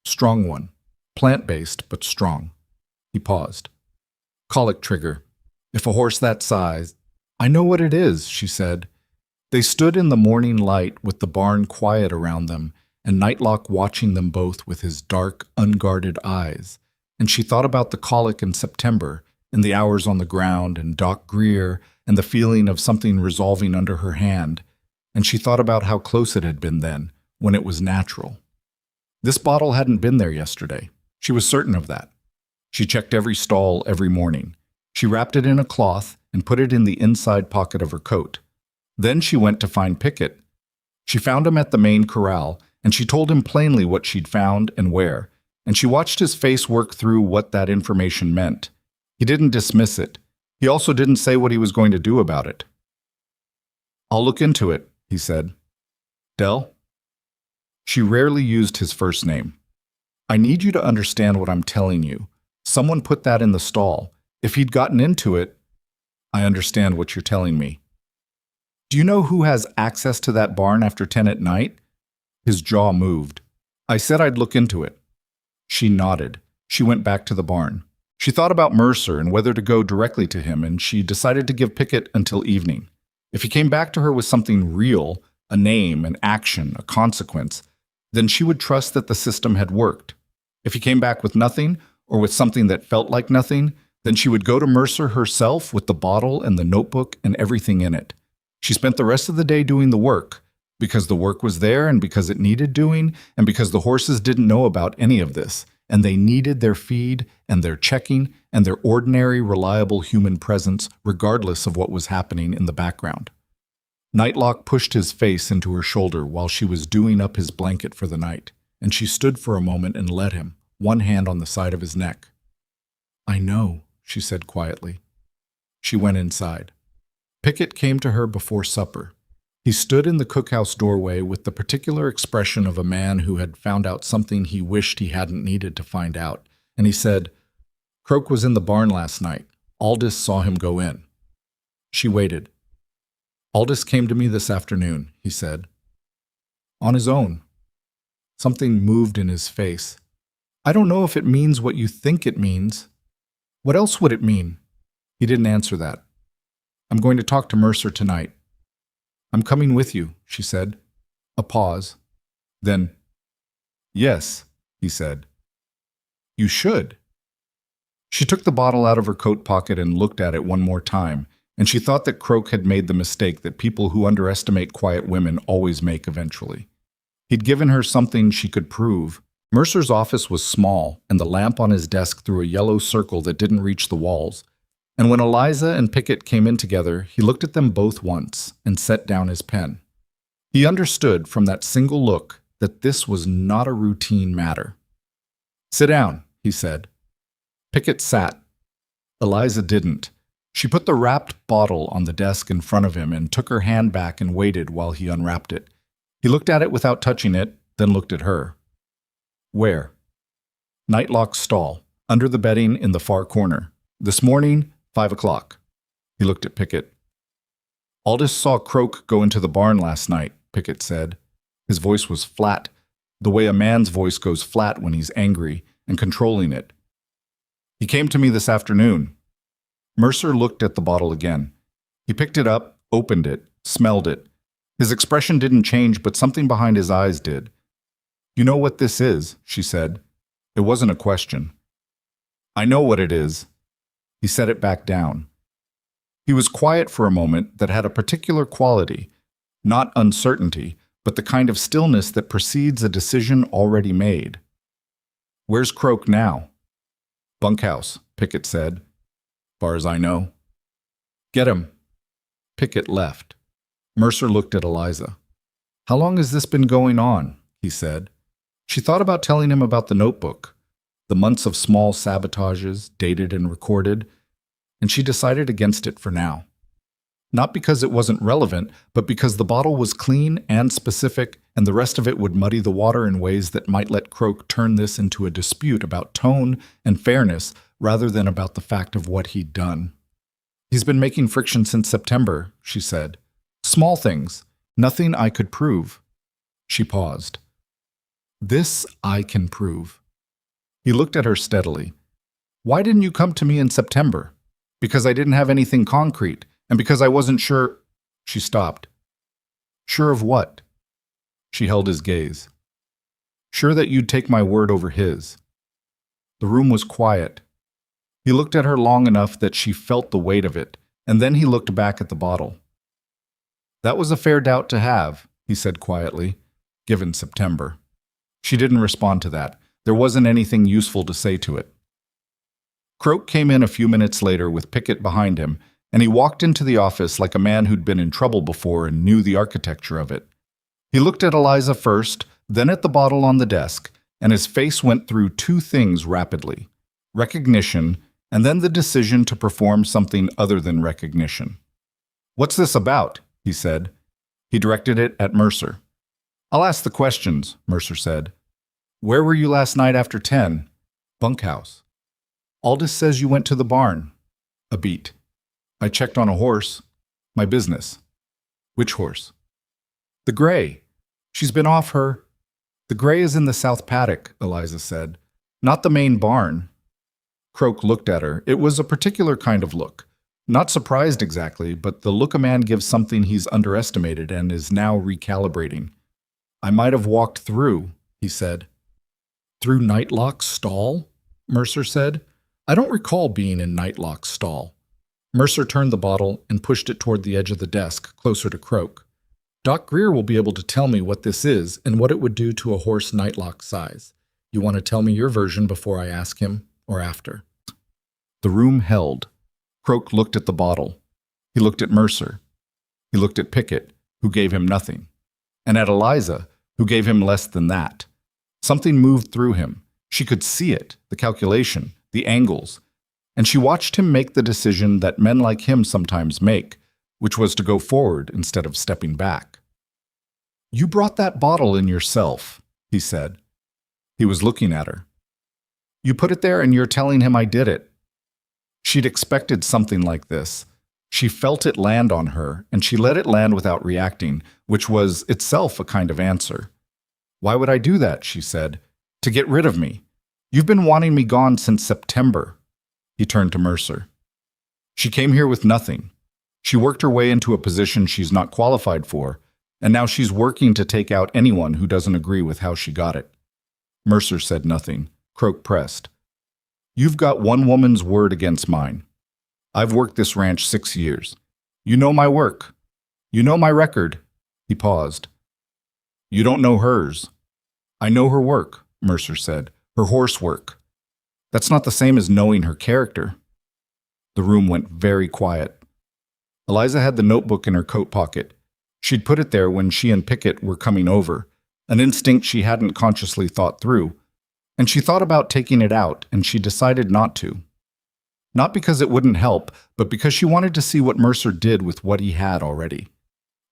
"Strong one. Plant-based, but strong." He paused. "Colic trigger. If a horse that size—" "I know what it is," she said. They stood in the morning light with the barn quiet around them, and Nightlock watching them both with his dark, unguarded eyes. And she thought about the colic in September, and the hours on the ground, and Doc Greer, and the feeling of something resolving under her hand. And she thought about how close it had been then, when it was natural. This bottle hadn't been there yesterday. She was certain of that. She checked every stall every morning. She wrapped it in a cloth and put it in the inside pocket of her coat. Then she went to find Pickett. She found him at the main corral, and she told him plainly what she'd found and where, and she watched his face work through what that information meant. He didn't dismiss it. He also didn't say what he was going to do about it. "I'll look into it," he said. "Dell?" She rarely used his first name. "I need you to understand what I'm telling you. Someone put that in the stall. If he'd gotten into it—" "I understand what you're telling me." "Do you know who has access to that barn after 10 at night?" His jaw moved. "I said I'd look into it." She nodded. She went back to the barn. She thought about Mercer and whether to go directly to him, and she decided to give Pickett until evening. If he came back to her with something real, a name, an action, a consequence, then she would trust that the system had worked. If he came back with nothing, or with something that felt like nothing, then she would go to Mercer herself with the bottle and the notebook and everything in it. She spent the rest of the day doing the work, because the work was there and because it needed doing, and because the horses didn't know about any of this, and they needed their feed and their checking and their ordinary, reliable human presence regardless of what was happening in the background. Nightlock pushed his face into her shoulder while she was doing up his blanket for the night, and she stood for a moment and let him, one hand on the side of his neck. "I know," she said quietly. She went inside. Pickett came to her before supper. He stood in the cookhouse doorway with the particular expression of a man who had found out something he wished he hadn't needed to find out, and he said, "Croak was in the barn last night. Aldous saw him go in." She waited. "Aldous came to me this afternoon," he said. "On his own." Something moved in his face. "I don't know if it means what you think it means." "What else would it mean?" He didn't answer that. "I'm going to talk to Mercer tonight." "I'm coming with you," she said. A pause. Then, "Yes," he said. "You should." She took the bottle out of her coat pocket and looked at it one more time, and she thought that Croak had made the mistake that people who underestimate quiet women always make eventually. He'd given her something she could prove. Mercer's office was small, and the lamp on his desk threw a yellow circle that didn't reach the walls. And when Eliza and Pickett came in together, he looked at them both once and set down his pen. He understood from that single look that this was not a routine matter. "Sit down," he said. Pickett sat. Eliza didn't. She put the wrapped bottle on the desk in front of him and took her hand back and waited while he unwrapped it. He looked at it without touching it, then looked at her. "Where?" "Nightlock's stall, under the bedding in the far corner. This morning, 5 o'clock. He looked at Pickett. "Aldous saw Croak go into the barn last night," Pickett said. His voice was flat, the way a man's voice goes flat when he's angry, and controlling it. "He came to me this afternoon." Mercer looked at the bottle again. He picked it up, opened it, smelled it. His expression didn't change, but something behind his eyes did. "You know what this is," she said. It wasn't a question. "I know what it is." He set it back down. He was quiet for a moment that had a particular quality, not uncertainty, but the kind of stillness that precedes a decision already made. "Where's Croak now?" "Bunkhouse," Pickett said. "Far as I know." "Get him." Pickett left. Mercer looked at Eliza. "How long has this been going on?" he said. She thought about telling him about the notebook, the months of small sabotages, dated and recorded, and she decided against it for now. Not because it wasn't relevant, but because the bottle was clean and specific, and the rest of it would muddy the water in ways that might let Croak turn this into a dispute about tone and fairness rather than about the fact of what he'd done. "He's been making friction since September," she said. "Small things. Nothing I could prove." She paused. "This I can prove." He looked at her steadily. "Why didn't you come to me in September?" "Because I didn't have anything concrete, and because I wasn't sure." She stopped. "Sure of what?" She held his gaze. "Sure that you'd take my word over his." The room was quiet. He looked at her long enough that she felt the weight of it, and then he looked back at the bottle. "That was a fair doubt to have," he said quietly, "given September." She didn't respond to that. There wasn't anything useful to say to it. Croak came in a few minutes later with Pickett behind him, and he walked into the office like a man who'd been in trouble before and knew the architecture of it. He looked at Eliza first, then at the bottle on the desk, and his face went through two things rapidly: recognition, and then the decision to perform something other than recognition. "What's this about?" he said. He directed it at Mercer. "I'll ask the questions," Mercer said. "Where were you last night after 10? "Bunkhouse." "Aldous says you went to the barn." "A beat." "I checked on a horse." "My business." "Which horse?" "The gray. She's been off her—" "The gray is in the south paddock," Eliza said. "Not the main barn." Croak looked at her. It was a particular kind of look. Not surprised exactly, but the look a man gives something he's underestimated and is now recalibrating. "I might have walked through," he said. "Through Nightlock's stall?" Mercer said. "I don't recall being in Nightlock's stall." Mercer turned the bottle and pushed it toward the edge of the desk, closer to Croak. "Doc Greer will be able to tell me what this is and what it would do to a horse Nightlock's size. You want to tell me your version before I ask him, or after?" The room held. Croak looked at the bottle. He looked at Mercer. He looked at Pickett, who gave him nothing, and at Eliza, who gave him less than that. Something moved through him. She could see it, the calculation, the angles, and she watched him make the decision that men like him sometimes make, which was to go forward instead of stepping back. "You brought that bottle in yourself," he said. He was looking at her. "You put it there and you're telling him I did it." She'd expected something like this. She felt it land on her, and she let it land without reacting, which was itself a kind of answer. "Why would I do that?" she said. "To get rid of me. You've been wanting me gone since September." He turned to Mercer. "She came here with nothing. She worked her way into a position she's not qualified for, and now she's working to take out anyone who doesn't agree with how she got it." Mercer said nothing. Croak pressed. "You've got one woman's word against mine. I've worked this ranch 6 years. You know my work. You know my record." He paused. "You don't know hers." "I know her work," Mercer said. "Her horse work. That's not the same as knowing her character." The room went very quiet. Eliza had the notebook in her coat pocket. She'd put it there when she and Pickett were coming over, an instinct she hadn't consciously thought through. And she thought about taking it out, and she decided not to. Not because it wouldn't help, but because she wanted to see what Mercer did with what he had already.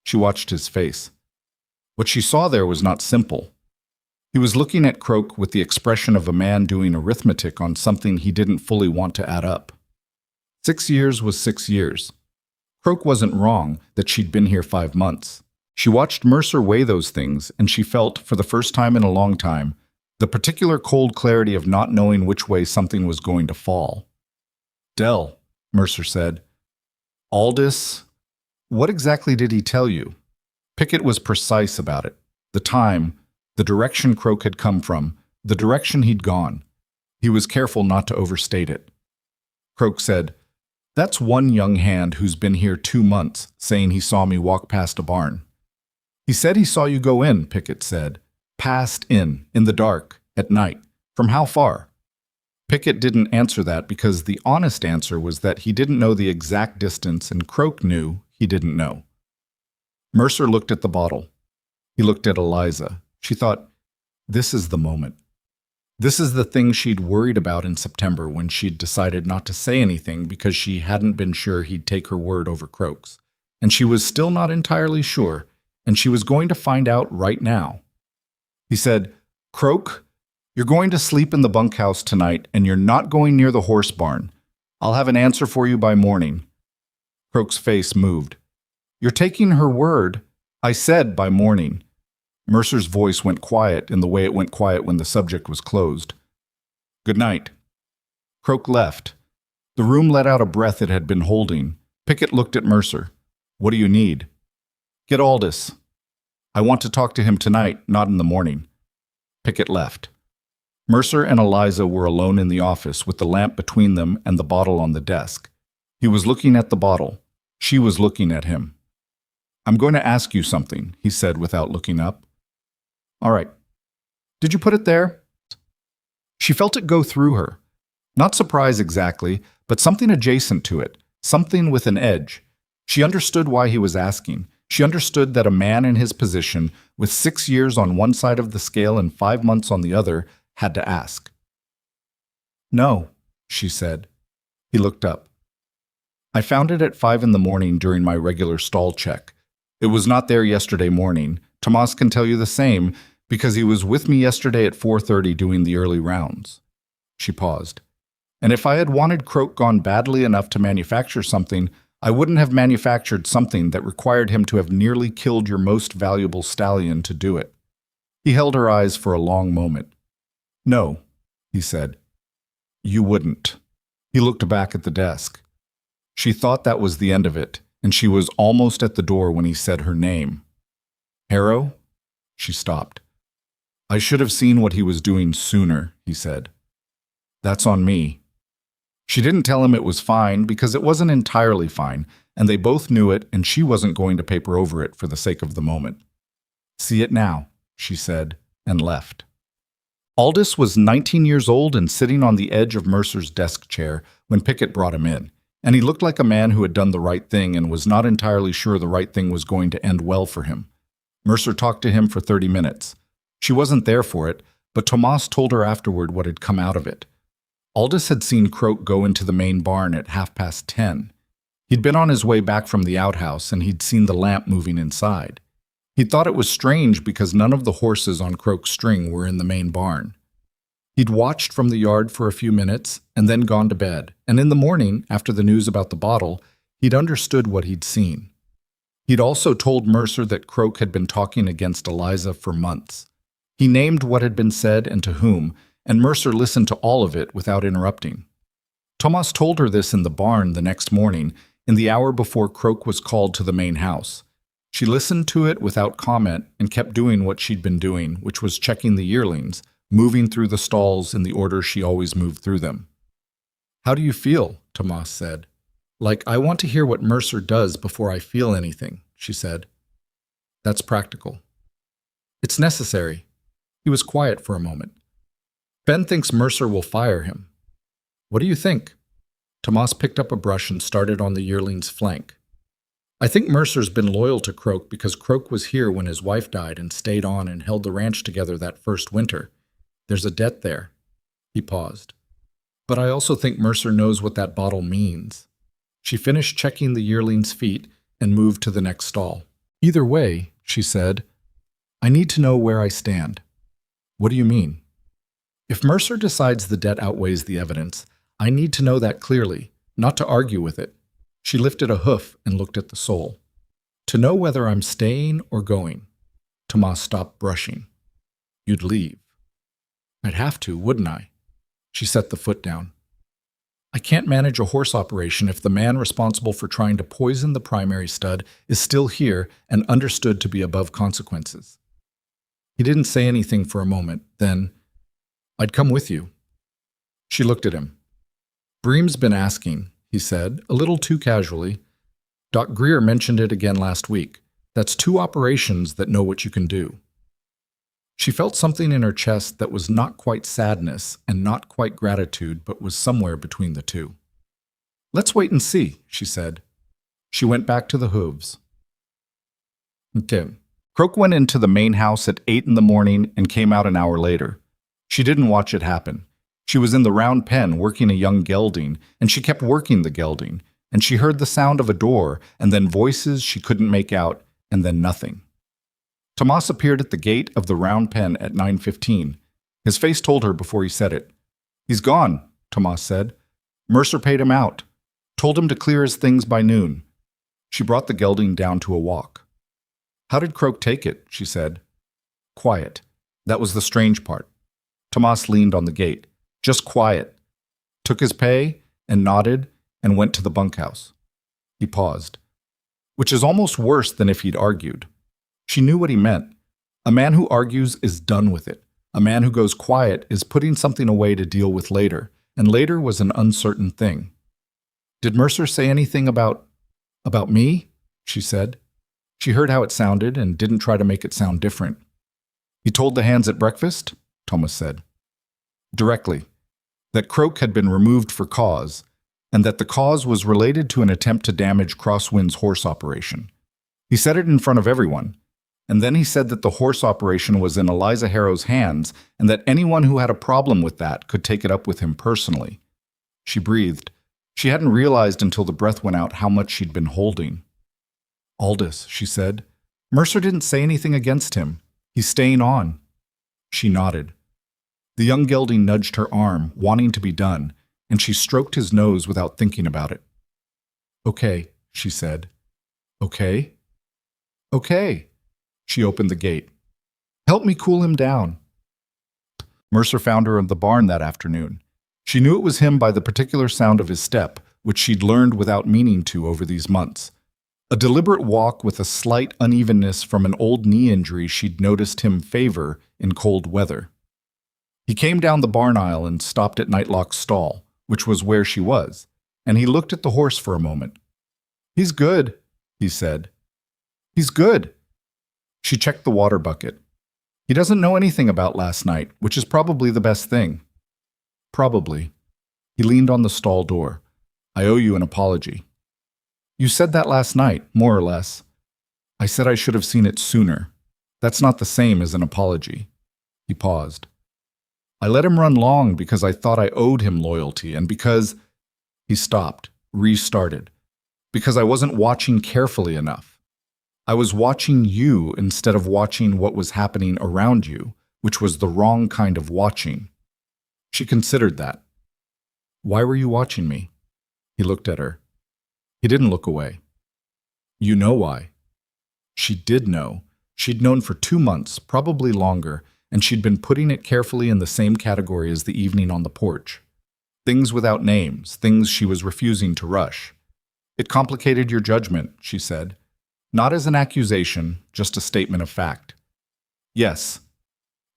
She watched his face. What she saw there was not simple. He was looking at Croak with the expression of a man doing arithmetic on something he didn't fully want to add up. 6 years was 6 years. Croak wasn't wrong that she'd been here 5 months. She watched Mercer weigh those things, and she felt, for the first time in a long time, the particular cold clarity of not knowing which way something was going to fall. "Dell," Mercer said. "Aldous, What exactly did he tell you? Pickett was precise about it. The time, the direction Croak had come from, the direction he'd gone. He was careful not to overstate it. Croak said, "That's one young hand who's been here 2 months, saying he saw me walk past a barn." "He said he saw you go in," Pickett said. "Past in the dark, at night. From how far?" Pickett didn't answer that because the honest answer was that he didn't know the exact distance and Croak knew he didn't know. Mercer looked at the bottle. He looked at Eliza. She thought, this is the moment. This is the thing she'd worried about in September when she'd decided not to say anything because she hadn't been sure he'd take her word over Croak's. And she was still not entirely sure, and she was going to find out right now. He said, "Croak, you're going to sleep in the bunkhouse tonight, and you're not going near the horse barn. I'll have an answer for you by morning." Croak's face moved. "You're taking her word. I said by morning." Mercer's voice went quiet in the way it went quiet when the subject was closed. "Good night." Croak left. The room let out a breath it had been holding. Pickett looked at Mercer. "What do you need?" "Get Aldous. I want to talk to him tonight, not in the morning." Pickett left. Mercer and Eliza were alone in the office with the lamp between them and the bottle on the desk. He was looking at the bottle. She was looking at him. "I'm going to ask you something," he said without looking up. "All right. Did you put it there?" She felt it go through her. Not surprise exactly, but something adjacent to it, something with an edge. She understood why he was asking. She understood that a man in his position, with 6 years on one side of the scale and 5 months on the other, had to ask. "No," she said. He looked up. "I found it at 5 in the morning during my regular stall check. It was not there yesterday morning. Tomas can tell you the same, because he was with me yesterday at 4:30 doing the early rounds." She paused. "And if I had wanted Croak gone badly enough to manufacture something, I wouldn't have manufactured something that required him to have nearly killed your most valuable stallion to do it." He held her eyes for a long moment. "No," he said. "You wouldn't." He looked back at the desk. She thought that was the end of it, and she was almost at the door when he said her name. "Harrow?" She stopped. "I should have seen what he was doing sooner," he said. "That's on me." She didn't tell him it was fine because it wasn't entirely fine, and they both knew it, and she wasn't going to paper over it for the sake of the moment. "See it now," she said, and left. Aldous was 19 years old and sitting on the edge of Mercer's desk chair when Pickett brought him in, and he looked like a man who had done the right thing and was not entirely sure the right thing was going to end well for him. Mercer talked to him for 30 minutes. She wasn't there for it, but Tomas told her afterward what had come out of it. Aldous had seen Croak go into the main barn at 10:30. He'd been on his way back from the outhouse, and he'd seen the lamp moving inside. He'd thought it was strange because none of the horses on Croak's string were in the main barn. He'd watched from the yard for a few minutes and then gone to bed, and in the morning, after the news about the bottle, he'd understood what he'd seen. He'd also told Mercer that Croak had been talking against Eliza for months. He named what had been said and to whom, and Mercer listened to all of it without interrupting. Tomas told her this in the barn the next morning, in the hour before Croak was called to the main house. She listened to it without comment and kept doing what she'd been doing, which was checking the yearlings, moving through the stalls in the order she always moved through them. "How do you feel?" Tomas said. "Like, I want to hear what Mercer does before I feel anything," she said. "That's practical." "It's necessary." He was quiet for a moment. "Ben thinks Mercer will fire him." "What do you think?" Tomas picked up a brush and started on the yearling's flank. "I think Mercer's been loyal to Croak because Croak was here when his wife died and stayed on and held the ranch together that first winter. There's a debt there." He paused. "But I also think Mercer knows what that bottle means." She finished checking the yearling's feet and moved to the next stall. "Either way," she said, "I need to know where I stand." "What do you mean?" "If Mercer decides the debt outweighs the evidence, I need to know that clearly, not to argue with it." She lifted a hoof and looked at the sole. "To know whether I'm staying or going." Tomas stopped brushing. "You'd leave." "I'd have to, wouldn't I?" She set the foot down. I can't manage a horse operation if the man responsible for trying to poison the primary stud is still here and understood to be above consequences. He didn't say anything for a moment. Then, I'd come with you. She looked at him. Bream's been asking, he said, a little too casually. Doc Greer mentioned it again last week. That's 2 operations that know what you can do. She felt something in her chest that was not quite sadness and not quite gratitude, but was somewhere between the two. Let's wait and see, she said. She went back to the hooves. Okay. Croak went into the main house at 8 in the morning and came out an hour later. She didn't watch it happen. She was in the round pen working a young gelding, and she kept working the gelding, and she heard the sound of a door, and then voices she couldn't make out, and then nothing. Tomas appeared at the gate of the round pen at 9:15. His face told her before he said it. He's gone, Tomas said. Mercer paid him out. Told him to clear his things by noon. She brought the gelding down to a walk. How did Croak take it? She said. Quiet. That was the strange part. Tomas leaned on the gate. Just quiet. Took his pay and nodded and went to the bunkhouse. He paused. Which is almost worse than if he'd argued. She knew what he meant. A man who argues is done with it. A man who goes quiet is putting something away to deal with later, and later was an uncertain thing. Did Mercer say anything about me? She said. She heard how it sounded and didn't try to make it sound different. He told the hands at breakfast, Thomas said. Directly. That Croak had been removed for cause, and that the cause was related to an attempt to damage Crosswind's horse operation. He said it in front of everyone. And then he said that the horse operation was in Eliza Harrow's hands and that anyone who had a problem with that could take it up with him personally. She breathed. She hadn't realized until the breath went out how much she'd been holding. Aldous, she said. Mercer didn't say anything against him. He's staying on. She nodded. The young gelding nudged her arm, wanting to be done, and she stroked his nose without thinking about it. Okay, she said. Okay? Okay. She opened the gate. Help me cool him down. Mercer found her in the barn that afternoon. She knew it was him by the particular sound of his step, which she'd learned without meaning to over these months. A deliberate walk with a slight unevenness from an old knee injury she'd noticed him favor in cold weather. He came down the barn aisle and stopped at Nightlock's stall, which was where she was, and he looked at the horse for a moment. He's good, he said. He's good. She checked the water bucket. He doesn't know anything about last night, which is probably the best thing. Probably. He leaned on the stall door. I owe you an apology. You said that last night, more or less. I said I should have seen it sooner. That's not the same as an apology. He paused. I let him run long because I thought I owed him loyalty and because... He stopped, restarted. Because I wasn't watching carefully enough. I was watching you instead of watching what was happening around you, which was the wrong kind of watching. She considered that. Why were you watching me? He looked at her. He didn't look away. You know why. She did know. She'd known for 2 months, probably longer, and she'd been putting it carefully in the same category as the evening on the porch. Things without names, things she was refusing to rush. It complicated your judgment, she said. Not as an accusation, just a statement of fact. Yes.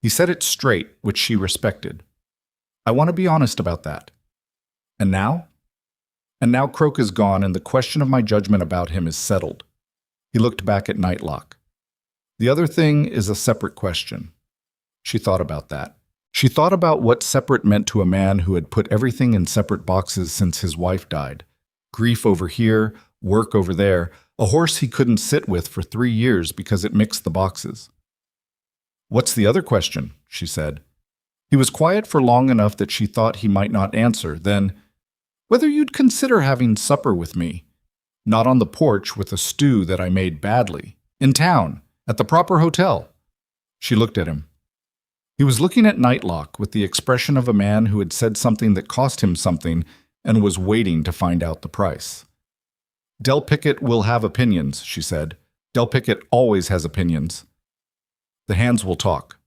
He said it straight, which she respected. I want to be honest about that. And now? And now Croak is gone and the question of my judgment about him is settled. He looked back at Nightlock. The other thing is a separate question. She thought about that. She thought about what separate meant to a man who had put everything in separate boxes since his wife died. Grief over here, work over there, a horse he couldn't sit with for 3 years because it mixed the boxes. What's the other question? She said. He was quiet for long enough that she thought he might not answer. Then, whether you'd consider having supper with me. Not on the porch with a stew that I made badly. In town, at the proper hotel. She looked at him. He was looking at Nightlock with the expression of a man who had said something that cost him something and was waiting to find out the price. Del Pickett will have opinions, she said. Del Pickett always has opinions. The hands will talk.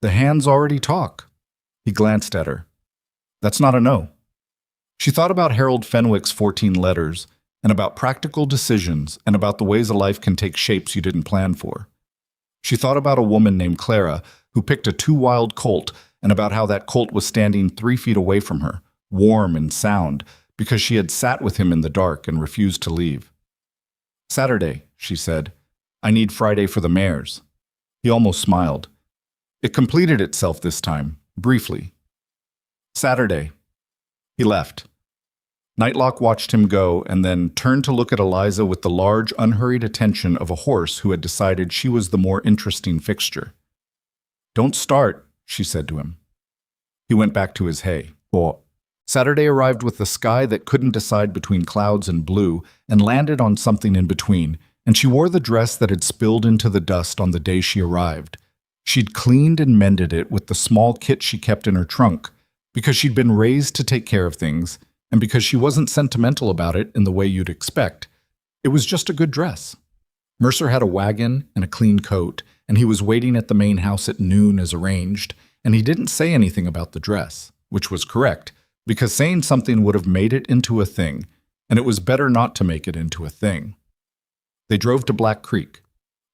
The hands already talk. He glanced at her. That's not a no. She thought about Harold Fenwick's 14 letters, and about practical decisions, and about the ways a life can take shapes you didn't plan for. She thought about a woman named Clara who picked a too-wild colt, and about how that colt was standing 3 feet away from her, warm and sound, because she had sat with him in the dark and refused to leave. "Saturday," she said. "I need Friday for the mares." He almost smiled. It completed itself this time, briefly. "Saturday." He left. Nightlock watched him go and then turned to look at Eliza with the large, unhurried attention of a horse who had decided she was the more interesting fixture. "Don't start," she said to him. He went back to his hay. Saturday arrived with the sky that couldn't decide between clouds and blue and landed on something in between, and she wore the dress that had spilled into the dust on the day she arrived. She'd cleaned and mended it with the small kit she kept in her trunk, because she'd been raised to take care of things, and because she wasn't sentimental about it in the way you'd expect. It was just a good dress. Mercer had a wagon and a clean coat, and he was waiting at the main house at noon as arranged, and he didn't say anything about the dress, which was correct, because saying something would have made it into a thing, and it was better not to make it into a thing. They drove to Black Creek.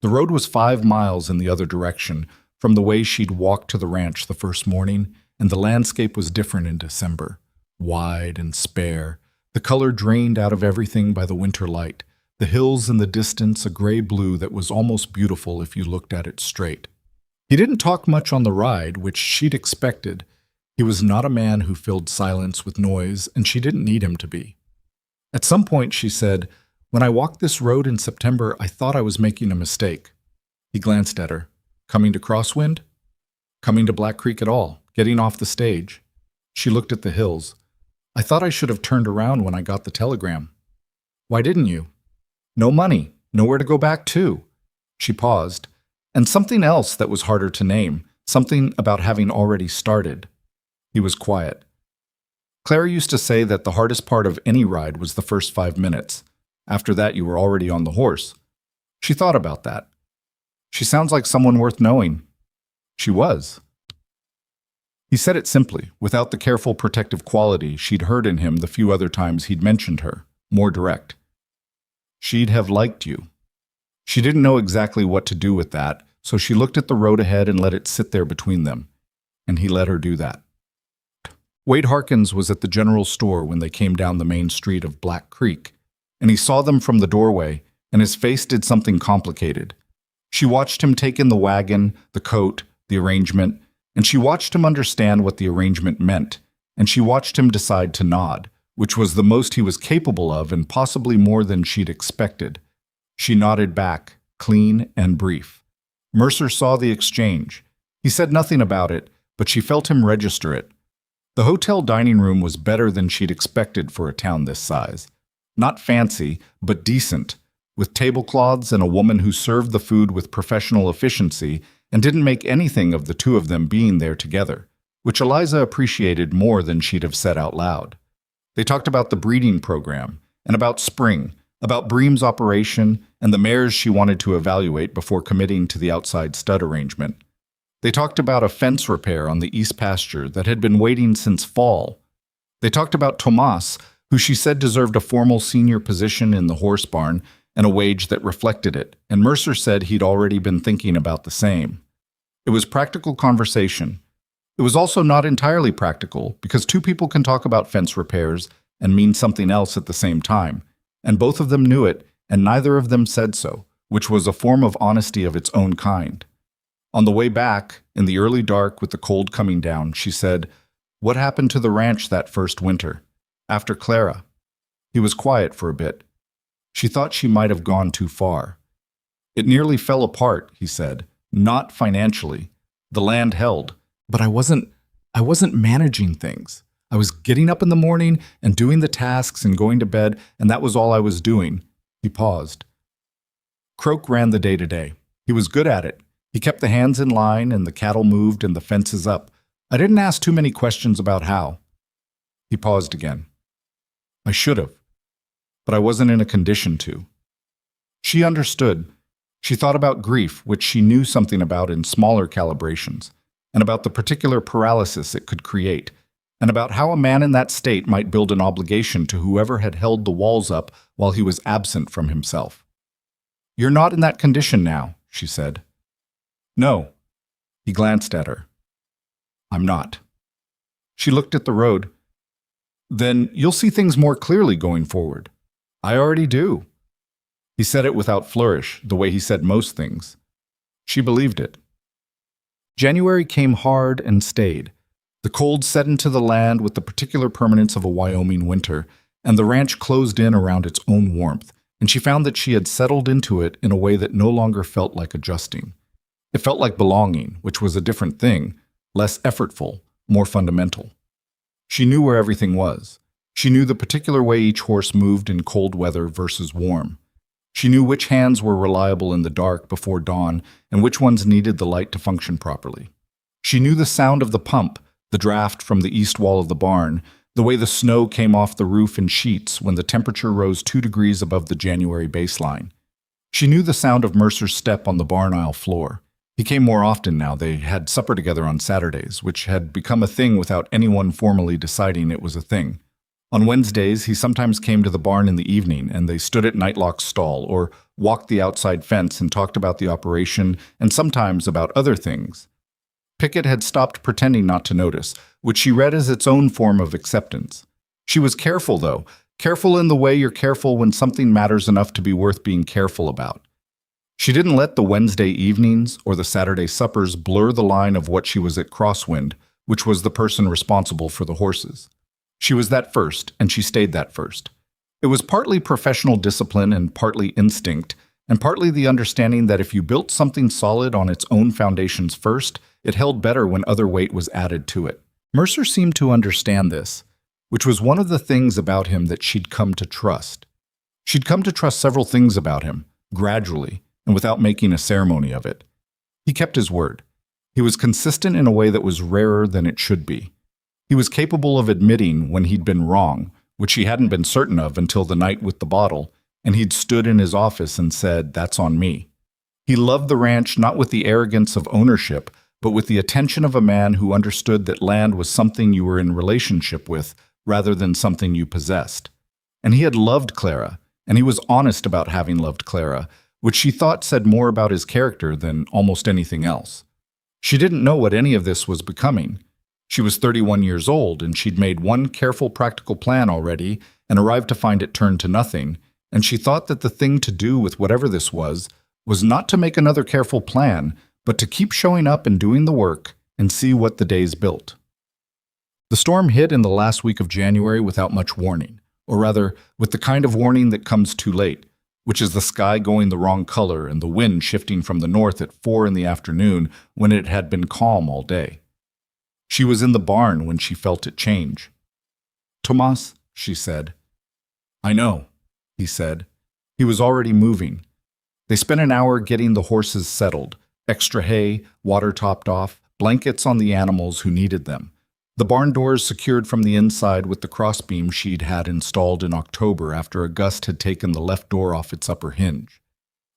The road was 5 miles in the other direction from the way she'd walked to the ranch the first morning, and the landscape was different in December, wide and spare, the color drained out of everything by the winter light, the hills in the distance a gray blue that was almost beautiful if you looked at it straight. He didn't talk much on the ride, which she'd expected. He was not a man who filled silence with noise, and she didn't need him to be. At some point, she said, "When I walked this road in September, I thought I was making a mistake." He glanced at her. "Coming to Crosswind?" "Coming to Black Creek at all, getting off the stage." She looked at the hills. "I thought I should have turned around when I got the telegram." "Why didn't you?" "No money, nowhere to go back to." She paused. And something else that was harder to name, something about having already started. He was quiet. Clara used to say that the hardest part of any ride was the first 5 minutes. After that, you were already on the horse. She thought about that. She sounds like someone worth knowing. She was. He said it simply, without the careful protective quality she'd heard in him the few other times he'd mentioned her, more direct. She'd have liked you. She didn't know exactly what to do with that, so she looked at the road ahead and let it sit there between them. And he let her do that. Wade Harkins was at the general store when they came down the main street of Black Creek, and he saw them from the doorway, and his face did something complicated. She watched him take in the wagon, the coat, the arrangement, and she watched him understand what the arrangement meant, and she watched him decide to nod, which was the most he was capable of and possibly more than she'd expected. She nodded back, clean and brief. Mercer saw the exchange. He said nothing about it, but she felt him register it. The hotel dining room was better than she'd expected for a town this size. Not fancy, but decent, with tablecloths and a woman who served the food with professional efficiency and didn't make anything of the two of them being there together, which Eliza appreciated more than she'd have said out loud. They talked about the breeding program, and about spring, about Bream's operation, and the mares she wanted to evaluate before committing to the outside stud arrangement. They talked about a fence repair on the east pasture that had been waiting since fall. They talked about Tomas, who she said deserved a formal senior position in the horse barn and a wage that reflected it, and Mercer said he'd already been thinking about the same. It was practical conversation. It was also not entirely practical, because two people can talk about fence repairs and mean something else at the same time, and both of them knew it, and neither of them said so, which was a form of honesty of its own kind. On the way back, in the early dark with the cold coming down, she said, "What happened to the ranch that first winter? After Clara?" He was quiet for a bit. She thought she might have gone too far. "It nearly fell apart," he said. "Not financially. The land held. But I wasn't managing things. I was getting up in the morning and doing the tasks and going to bed, and that was all I was doing." He paused. Croak ran the day-to-day. He was good at it. He kept the hands in line and the cattle moved and the fences up. I didn't ask too many questions about how. He paused again. I should have, but I wasn't in a condition to. She understood. She thought about grief, which she knew something about in smaller calibrations, and about the particular paralysis it could create, and about how a man in that state might build an obligation to whoever had held the walls up while he was absent from himself. "You're not in that condition now," she said. "No." He glanced at her. "I'm not." She looked at the road. "Then you'll see things more clearly going forward." "I already do." He said it without flourish, the way he said most things. She believed it. January came hard and stayed. The cold set into the land with the particular permanence of a Wyoming winter, and the ranch closed in around its own warmth, and she found that she had settled into it in a way that no longer felt like adjusting. It felt like belonging, which was a different thing, less effortful, more fundamental. She knew where everything was. She knew the particular way each horse moved in cold weather versus warm. She knew which hands were reliable in the dark before dawn and which ones needed the light to function properly. She knew the sound of the pump, the draft from the east wall of the barn, the way the snow came off the roof in sheets when the temperature rose 2 degrees above the January baseline. She knew the sound of Mercer's step on the barn aisle floor. He came more often now. They had supper together on Saturdays, which had become a thing without anyone formally deciding it was a thing. On Wednesdays, he sometimes came to the barn in the evening, and they stood at Nightlock's stall or walked the outside fence and talked about the operation and sometimes about other things. Pickett had stopped pretending not to notice, which she read as its own form of acceptance. She was careful, though, careful in the way you're careful when something matters enough to be worth being careful about. She didn't let the Wednesday evenings or the Saturday suppers blur the line of what she was at Crosswind, which was the person responsible for the horses. She was that first, and she stayed that first. It was partly professional discipline and partly instinct, and partly the understanding that if you built something solid on its own foundations first, it held better when other weight was added to it. Mercer seemed to understand this, which was one of the things about him that she'd come to trust. She'd come to trust several things about him, gradually, and without making a ceremony of it. He kept his word. He was consistent in a way that was rarer than it should be. He was capable of admitting when he'd been wrong, which he hadn't been certain of until the night with the bottle, and he'd stood in his office and said, "That's on me." He loved the ranch not with the arrogance of ownership, but with the attention of a man who understood that land was something you were in relationship with rather than something you possessed. And he had loved Clara, and he was honest about having loved Clara, which she thought said more about his character than almost anything else. She didn't know what any of this was becoming. She was 31 years old, and she'd made one careful practical plan already and arrived to find it turned to nothing, and she thought that the thing to do with whatever this was not to make another careful plan, but to keep showing up and doing the work and see what the days built. The storm hit in the last week of January without much warning, or rather, with the kind of warning that comes too late, which is the sky going the wrong color and the wind shifting from the north at 4 in the afternoon when it had been calm all day. She was in the barn when she felt it change. "Tomas," she said. "I know," he said. He was already moving. They spent an hour getting the horses settled, extra hay, water topped off, blankets on the animals who needed them. The barn doors secured from the inside with the crossbeam she'd had installed in October after a gust had taken the left door off its upper hinge.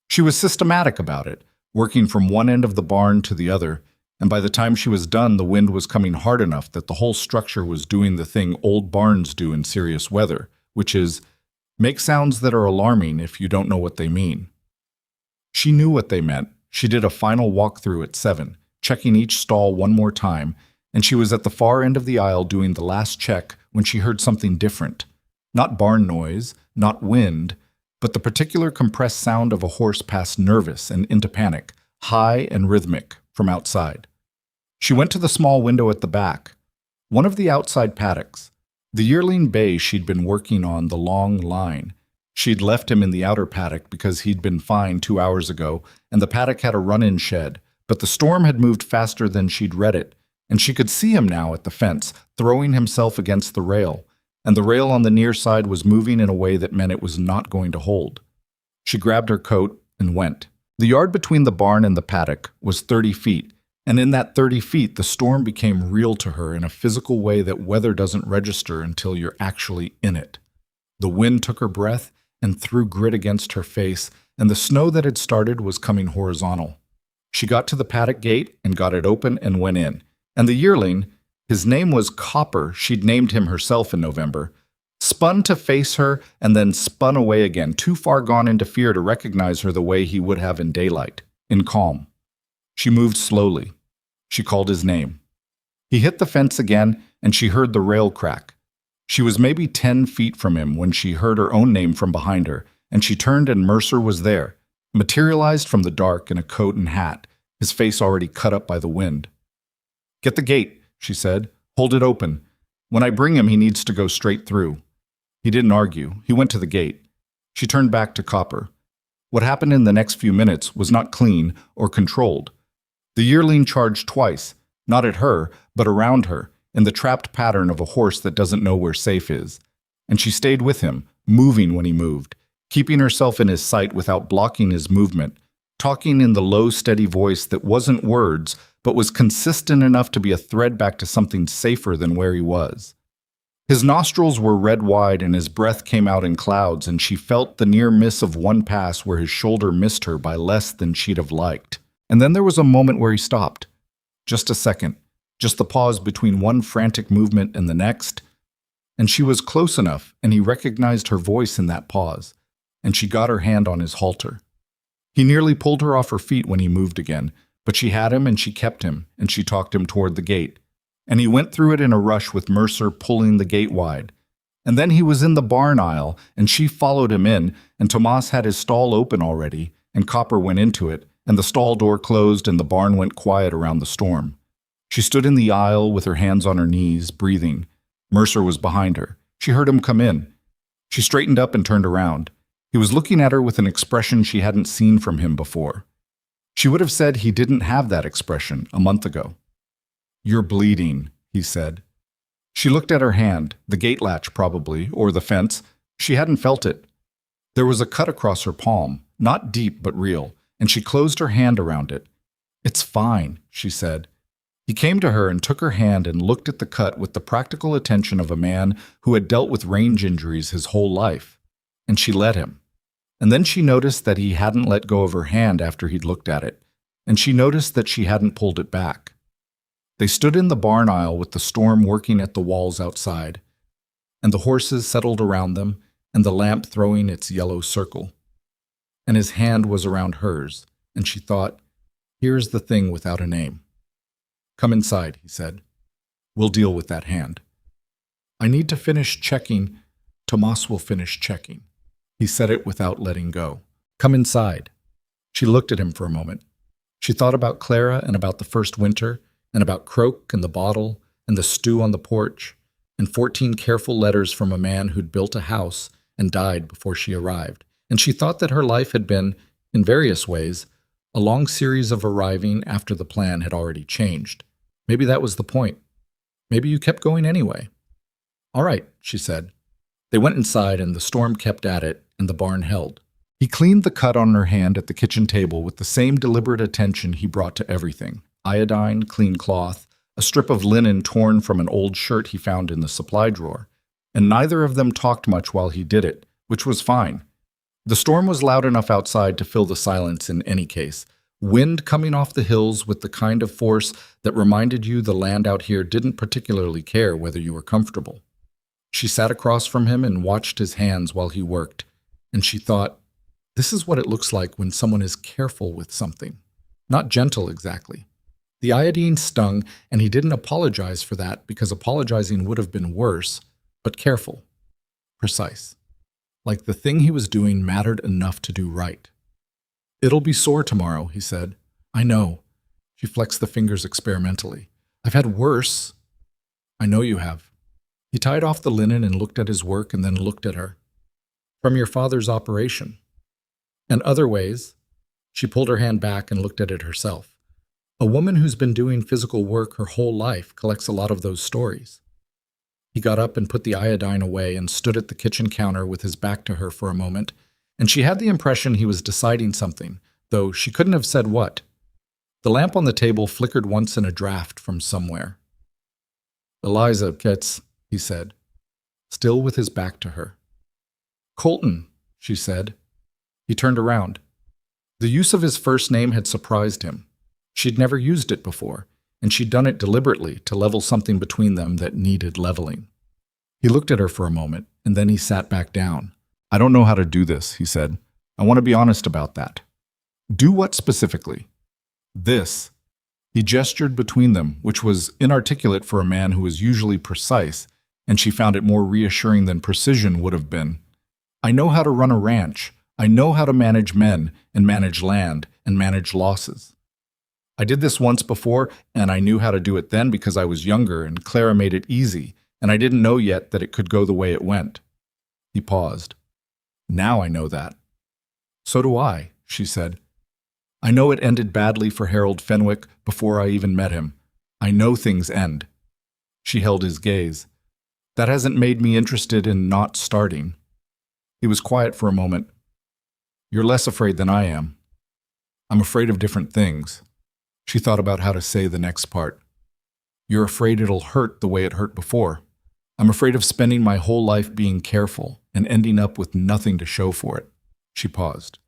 She was systematic about it, working from one end of the barn to the other, and by the time she was done, the wind was coming hard enough that the whole structure was doing the thing old barns do in serious weather, which is, make sounds that are alarming if you don't know what they mean. She knew what they meant. She did a final walkthrough at 7, checking each stall one more time, and she was at the far end of the aisle doing the last check when she heard something different. Not barn noise, not wind, but the particular compressed sound of a horse pass nervous and into panic, high and rhythmic, from outside. She went to the small window at the back, one of the outside paddocks. The yearling bay she'd been working on the long line. She'd left him in the outer paddock because he'd been fine 2 hours ago, and the paddock had a run-in shed, but the storm had moved faster than she'd read it, and she could see him now at the fence, throwing himself against the rail, and the rail on the near side was moving in a way that meant it was not going to hold. She grabbed her coat and went. The yard between the barn and the paddock was 30 feet, and in that 30 feet the storm became real to her in a physical way that weather doesn't register until you're actually in it. The wind took her breath and threw grit against her face, and the snow that had started was coming horizontal. She got to the paddock gate and got it open and went in, and the yearling, His name was Copper. She'd named him herself in November. Spun to face her and then spun away again, too far gone into fear to recognize her the way he would have in daylight, in calm. She moved slowly. She called his name. He hit the fence again, and she heard the rail crack. She was maybe 10 feet from him when she heard her own name from behind her, and she turned and Mercer was there, materialized from the dark in a coat and hat, his face already cut up by the wind. "Get the gate," she said. "Hold it open. When I bring him, he needs to go straight through." He didn't argue. He went to the gate. She turned back to Copper. What happened in the next few minutes was not clean or controlled. The yearling charged twice, not at her, but around her, in the trapped pattern of a horse that doesn't know where safe is. And she stayed with him, moving when he moved, keeping herself in his sight without blocking his movement, talking in the low, steady voice that wasn't words, but was consistent enough to be a thread back to something safer than where he was. His nostrils were red wide and his breath came out in clouds, and she felt the near miss of one pass where his shoulder missed her by less than she'd have liked. And then there was a moment where he stopped. Just a second. Just the pause between one frantic movement and the next. And she was close enough, and he recognized her voice in that pause, and she got her hand on his halter. He nearly pulled her off her feet when he moved again, but she had him and she kept him, and she talked him toward the gate. And he went through it in a rush with Mercer pulling the gate wide. And then he was in the barn aisle, and she followed him in, and Tomas had his stall open already, and Copper went into it, and the stall door closed and the barn went quiet around the storm. She stood in the aisle with her hands on her knees, breathing. Mercer was behind her. She heard him come in. She straightened up and turned around. He was looking at her with an expression she hadn't seen from him before. She would have said he didn't have that expression a month ago. "You're bleeding," he said. She looked at her hand, the gate latch probably, or the fence. She hadn't felt it. There was a cut across her palm, not deep but real, and she closed her hand around it. "It's fine," she said. He came to her and took her hand and looked at the cut with the practical attention of a man who had dealt with range injuries his whole life. And she let him. And then she noticed that he hadn't let go of her hand after he'd looked at it, and she noticed that she hadn't pulled it back. They stood in the barn aisle with the storm working at the walls outside, and the horses settled around them, and the lamp throwing its yellow circle. And his hand was around hers, and she thought, here's the thing without a name. "Come inside," he said. "We'll deal with that hand." "I need to finish checking." "Tomas will finish checking." He said it without letting go. "Come inside." She looked at him for a moment. She thought about Clara and about the first winter, and about Croak and the bottle and the stew on the porch, and 14 careful letters from a man who'd built a house and died before she arrived. And she thought that her life had been, in various ways, a long series of arriving after the plan had already changed. Maybe that was the point. Maybe you kept going anyway. "All right," she said. They went inside, and the storm kept at it, and the barn held. He cleaned the cut on her hand at the kitchen table with the same deliberate attention he brought to everything. Iodine, clean cloth, a strip of linen torn from an old shirt he found in the supply drawer. And neither of them talked much while he did it, which was fine. The storm was loud enough outside to fill the silence in any case. Wind coming off the hills with the kind of force that reminded you the land out here didn't particularly care whether you were comfortable. She sat across from him and watched his hands while he worked, and she thought, this is what it looks like when someone is careful with something. Not gentle exactly. The iodine stung, and he didn't apologize for that because apologizing would have been worse, but careful. Precise. Like the thing he was doing mattered enough to do right. "It'll be sore tomorrow," he said. "I know." She flexed the fingers experimentally. "I've had worse." "I know you have." He tied off the linen and looked at his work and then looked at her. "From your father's operation." "And other ways." She pulled her hand back and looked at it herself. A woman who's been doing physical work her whole life collects a lot of those stories. He got up and put the iodine away and stood at the kitchen counter with his back to her for a moment, and she had the impression he was deciding something, though she couldn't have said what. The lamp on the table flickered once in a draft from somewhere. "Eliza, Kitz," he said, still with his back to her. "Colton," she said. He turned around. The use of his first name had surprised him. She'd never used it before, and she'd done it deliberately to level something between them that needed leveling. He looked at her for a moment, and then he sat back down. "I don't know how to do this," he said. "I want to be honest about that." "Do what specifically?" "This." He gestured between them, which was inarticulate for a man who was usually precise, and she found it more reassuring than precision would have been. "I know how to run a ranch. I know how to manage men, and manage land, and manage losses. I did this once before, and I knew how to do it then because I was younger, and Clara made it easy, and I didn't know yet that it could go the way it went." He paused. "Now I know that." "So do I," she said. "I know it ended badly for Harold Fenwick before I even met him. I know things end." She held his gaze. "That hasn't made me interested in not starting." He was quiet for a moment. "You're less afraid than I am." "I'm afraid of different things." She thought about how to say the next part. "You're afraid it'll hurt the way it hurt before." "I'm afraid of spending my whole life being careful and ending up with nothing to show for it." She paused.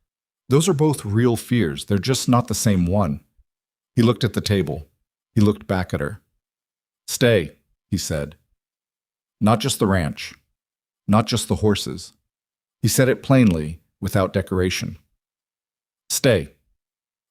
"Those are both real fears. They're just not the same one." He looked at the table. He looked back at her. "Stay," he said. "Not just the ranch. Not just the horses." He said it plainly, without decoration. "Stay."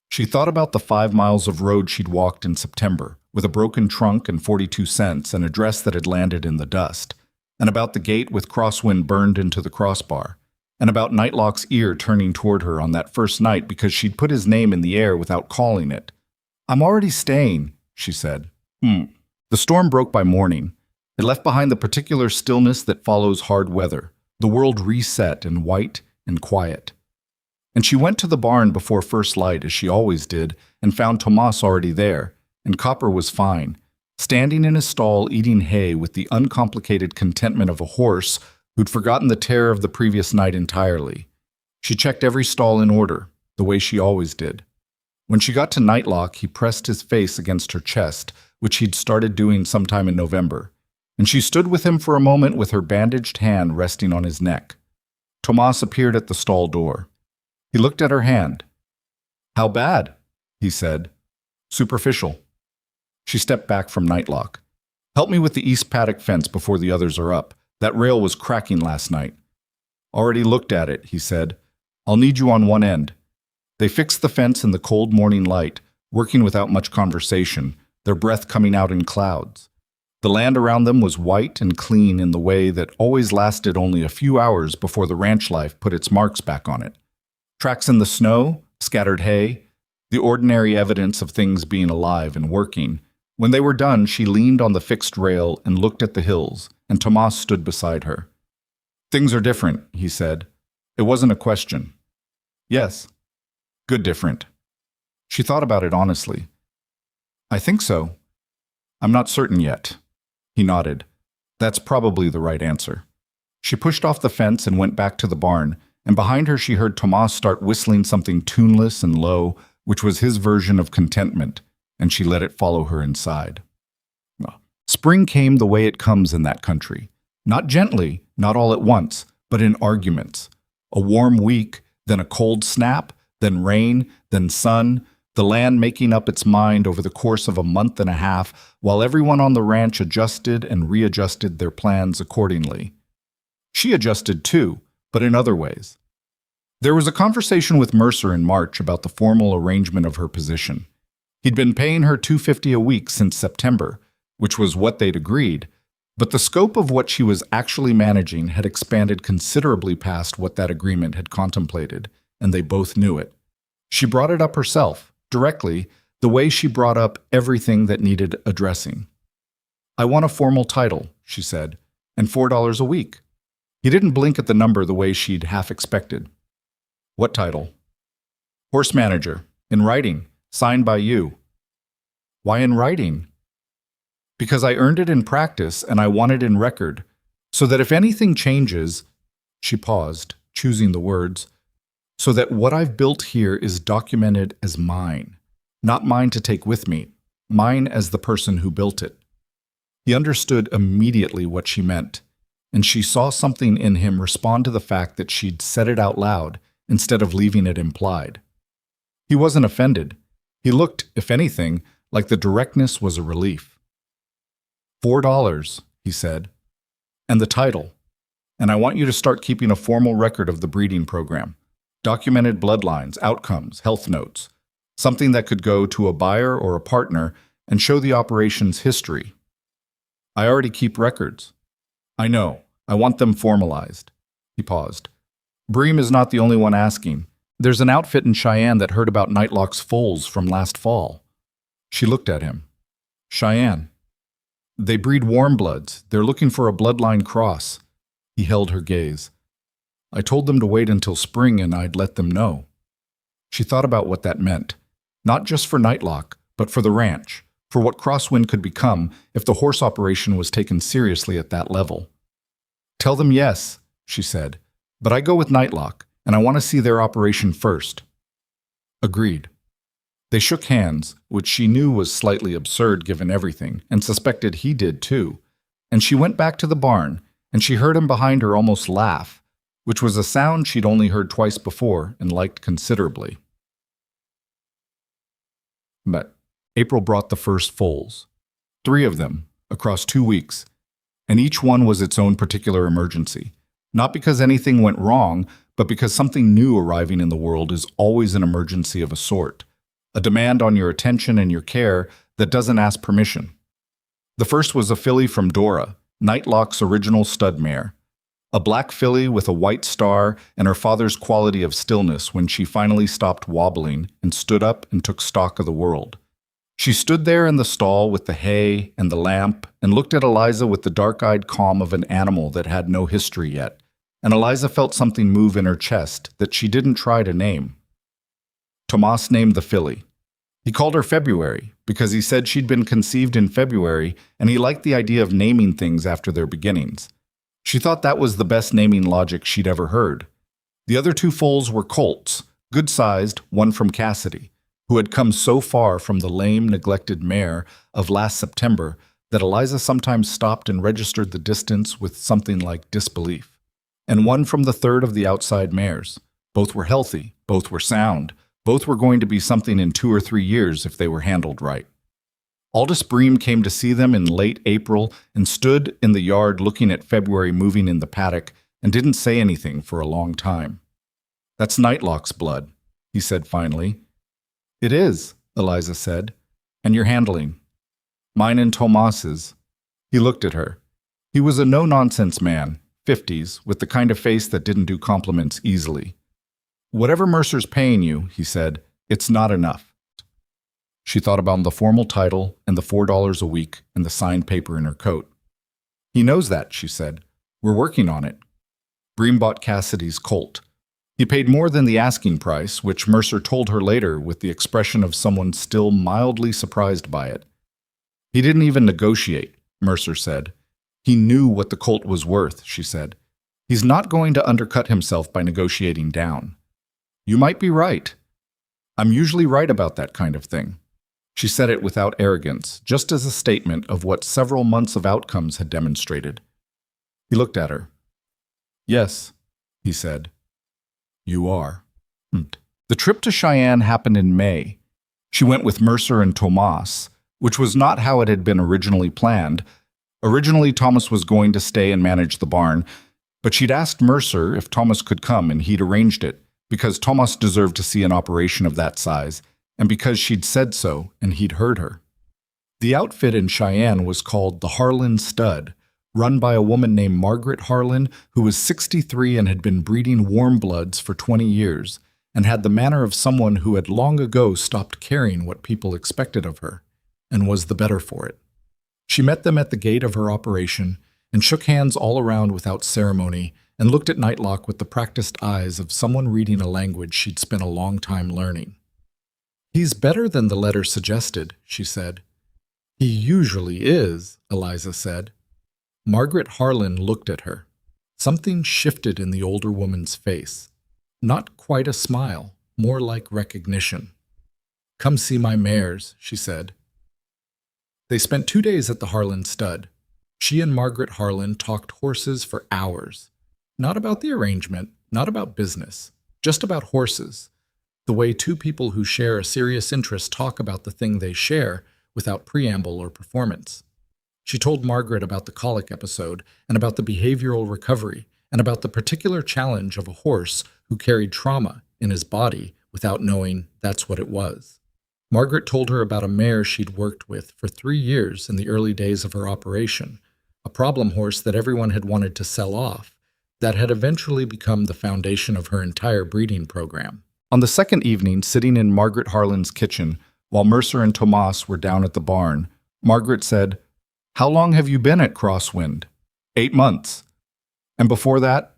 She thought about the 5 miles of road she'd walked in September, with a broken trunk and 42 cents and a dress that had landed in the dust, and about the gate with crosswind burned into the crossbar, and about Nightlock's ear turning toward her on that first night because she'd put his name in the air without calling it. "I'm already staying," she said. The storm broke by morning. It left behind the particular stillness that follows hard weather, the world reset and white and quiet. And she went to the barn before first light, as she always did, and found Tomas already there, and Copper was fine, standing in his stall eating hay with the uncomplicated contentment of a horse who'd forgotten the terror of the previous night entirely. She checked every stall in order, the way she always did. When she got to Nightlock, he pressed his face against her chest, which he'd started doing sometime in November, and she stood with him for a moment with her bandaged hand resting on his neck. Tomas appeared at the stall door. He looked at her hand. "How bad?" he said. "Superficial." She stepped back from Nightlock. "Help me with the east paddock fence before the others are up. That rail was cracking last night." "Already looked at it," he said. "I'll need you on one end." They fixed the fence in the cold morning light, working without much conversation, their breath coming out in clouds. The land around them was white and clean in the way that always lasted only a few hours before the ranch life put its marks back on it. Tracks in the snow, scattered hay, the ordinary evidence of things being alive and working. When they were done, she leaned on the fixed rail and looked at the hills, and Tomas stood beside her. "Things are different," he said. It wasn't a question. "Yes." "Good different." She thought about it honestly. "I think so. I'm not certain yet." He nodded. "That's probably the right answer." She pushed off the fence and went back to the barn, and behind her she heard Tomas start whistling something tuneless and low, which was his version of contentment, and she let it follow her inside. Spring came the way it comes in that country. Not gently, not all at once, but in arguments. A warm week, then a cold snap, then rain, then sun, the land making up its mind over the course of a month and a half, while everyone on the ranch adjusted and readjusted their plans accordingly. She adjusted too, but in other ways. There was a conversation with Mercer in March about the formal arrangement of her position. He'd been paying her $250 a week since September, which was what they'd agreed, but the scope of what she was actually managing had expanded considerably past what that agreement had contemplated, and they both knew it. She brought it up herself, directly, the way she brought up everything that needed addressing. "I want a formal title," she said, "and $4 a week." He didn't blink at the number the way she'd half expected. "What title?" "Horse manager, in writing, signed by you." "Why in writing?" "Because I earned it in practice and I want it in record, so that if anything changes," she paused, choosing the words, "so that what I've built here is documented as mine, not mine to take with me, mine as the person who built it." He understood immediately what she meant, and she saw something in him respond to the fact that she'd said it out loud instead of leaving it implied. He wasn't offended. He looked, if anything, like the directness was a relief. $4, he said. And the title. And I want you to start keeping a formal record of the breeding program. Documented bloodlines, outcomes, health notes. Something that could go to a buyer or a partner and show the operation's history. I already keep records. I know. I want them formalized. He paused. Bream is not the only one asking. There's an outfit in Cheyenne that heard about Nightlock's foals from last fall. She looked at him. Cheyenne. They breed warm bloods. They're looking for a bloodline cross. He held her gaze. I told them to wait until spring and I'd let them know. She thought about what that meant. Not just for Nightlock, but for the ranch, for what Crosswind could become if the horse operation was taken seriously at that level. Tell them yes, she said, but I go with Nightlock, and I want to see their operation first. Agreed. They shook hands, which she knew was slightly absurd given everything, and suspected he did too, and she went back to the barn, and she heard him behind her almost laugh, which was a sound she'd only heard twice before and liked considerably. But April brought the first foals. 3 of them, across 2 weeks, and each one was its own particular emergency. Not because anything went wrong, but because something new arriving in the world is always an emergency of a sort. A demand on your attention and your care that doesn't ask permission. The first was a filly from Dora, Nightlock's original stud mare. A black filly with a white star and her father's quality of stillness when she finally stopped wobbling and stood up and took stock of the world. She stood there in the stall with the hay and the lamp and looked at Eliza with the dark-eyed calm of an animal that had no history yet, and Eliza felt something move in her chest that she didn't try to name. Tomas named the filly. He called her February because he said she'd been conceived in February and he liked the idea of naming things after their beginnings. She thought that was the best naming logic she'd ever heard. The other 2 foals were colts, good-sized, one from Cassidy, who had come so far from the lame, neglected mare of last September that Eliza sometimes stopped and registered the distance with something like disbelief. And one from the third of the outside mares. Both were healthy, both were sound, both were going to be something in 2 or 3 years if they were handled right. Aldous Bream came to see them in late April and stood in the yard looking at February moving in the paddock and didn't say anything for a long time. That's Nightlock's blood, he said finally. It is, Eliza said, and you're handling. Mine and Tomas's. He looked at her. He was a no-nonsense man, 50s, with the kind of face that didn't do compliments easily. Whatever Mercer's paying you, he said, it's not enough. She thought about the formal title and the $4 a week and the signed paper in her coat. He knows that, she said. We're working on it. Bream bought Cassidy's colt. He paid more than the asking price, which Mercer told her later with the expression of someone still mildly surprised by it. He didn't even negotiate, Mercer said. He knew what the colt was worth, she said. He's not going to undercut himself by negotiating down. You might be right. I'm usually right about that kind of thing. She said it without arrogance, just as a statement of what several months of outcomes had demonstrated. He looked at her. Yes, he said. You are. The trip to Cheyenne happened in May. She went with Mercer and Tomas, which was not how it had been originally planned. Originally, Thomas was going to stay and manage the barn, but she'd asked Mercer if Thomas could come and he'd arranged it, because Thomas deserved to see an operation of that size, and because she'd said so and he'd heard her. The outfit in Cheyenne was called the Harlan Stud, run by a woman named Margaret Harlan, who was 63 and had been breeding warm bloods for 20 years, and had the manner of someone who had long ago stopped caring what people expected of her, and was the better for it. She met them at the gate of her operation, and shook hands all around without ceremony, and looked at Nightlock with the practiced eyes of someone reading a language she'd spent a long time learning. He's better than the letter suggested, she said. He usually is, Eliza said. Margaret Harlan looked at her. Something shifted in the older woman's face. Not quite a smile, more like recognition. Come see my mares, she said. They spent 2 days at the Harlan stud. She and Margaret Harlan talked horses for hours. Not about the arrangement, not about business, just about horses. The way two people who share a serious interest talk about the thing they share, without preamble or performance. She told Margaret about the colic episode and about the behavioral recovery and about the particular challenge of a horse who carried trauma in his body without knowing that's what it was. Margaret told her about a mare she'd worked with for 3 years in the early days of her operation, a problem horse that everyone had wanted to sell off, that had eventually become the foundation of her entire breeding program. On the second evening, sitting in Margaret Harlan's kitchen, while Mercer and Tomas were down at the barn, Margaret said, "How long have you been at Crosswind?" 8 months. And before that?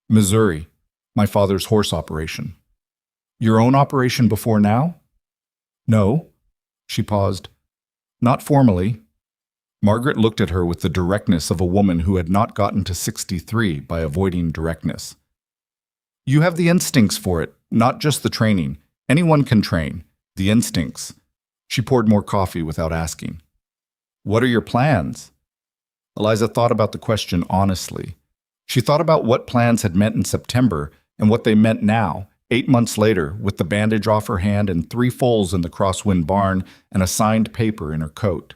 Missouri, my father's horse operation. Your own operation before now? No. She paused. Not formally. Margaret looked at her with the directness of a woman who had not gotten to 63 by avoiding directness. You have the instincts for it, not just the training. Anyone can train. The instincts. She poured more coffee without asking. What are your plans? Eliza thought about the question honestly. She thought about what plans had meant in September and what they meant now, 8 months later, with the bandage off her hand and 3 foals in the Crosswind barn and a signed paper in her coat.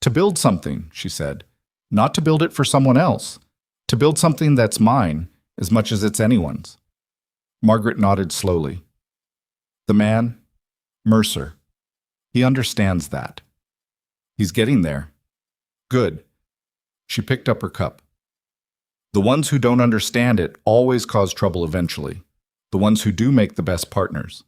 To build something, she said. Not to build it for someone else. To build something that's mine, as much as it's anyone's. Margaret nodded slowly. The man? Mercer. He understands that. He's getting there. Good. She picked up her cup. The ones who don't understand it always cause trouble eventually. The ones who do make the best partners.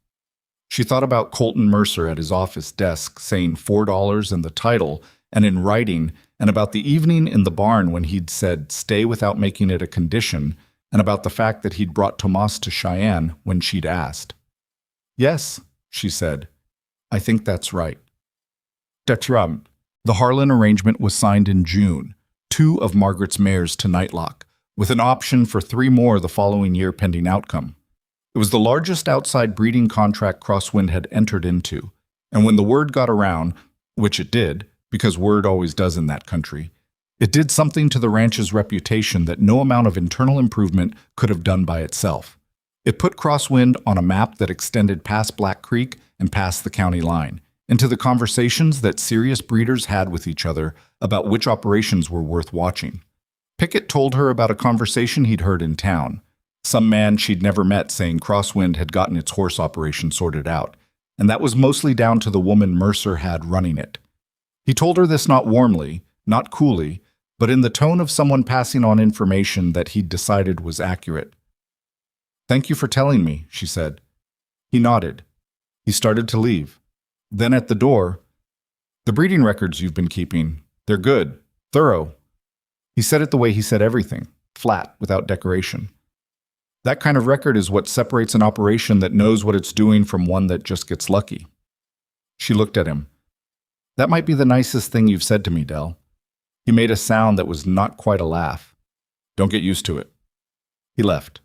She thought about Colton Mercer at his office desk saying $4 in the title and in writing, and about the evening in the barn when he'd said stay without making it a condition, and about the fact that he'd brought Tomas to Cheyenne when she'd asked. Yes, she said. I think that's right. Detram. The Harlan arrangement was signed in June, 2 of Margaret's mares to Nightlock, with an option for 3 more the following year pending outcome. It was the largest outside breeding contract Crosswind had entered into, and when the word got around, which it did, because word always does in that country, it did something to the ranch's reputation that no amount of internal improvement could have done by itself. It put Crosswind on a map that extended past Black Creek and past the county line, into the conversations that serious breeders had with each other about which operations were worth watching. Pickett told her about a conversation he'd heard in town, some man she'd never met saying Crosswind had gotten its horse operation sorted out, and that was mostly down to the woman Mercer had running it. He told her this not warmly, not coolly, but in the tone of someone passing on information that he'd decided was accurate. Thank you for telling me, she said. He nodded. He started to leave. Then at the door, the breeding records you've been keeping, they're good, thorough. He said it the way he said everything, flat, without decoration. That kind of record is what separates an operation that knows what it's doing from one that just gets lucky. She looked at him. That might be the nicest thing you've said to me, Del. He made a sound that was not quite a laugh. Don't get used to it. He left.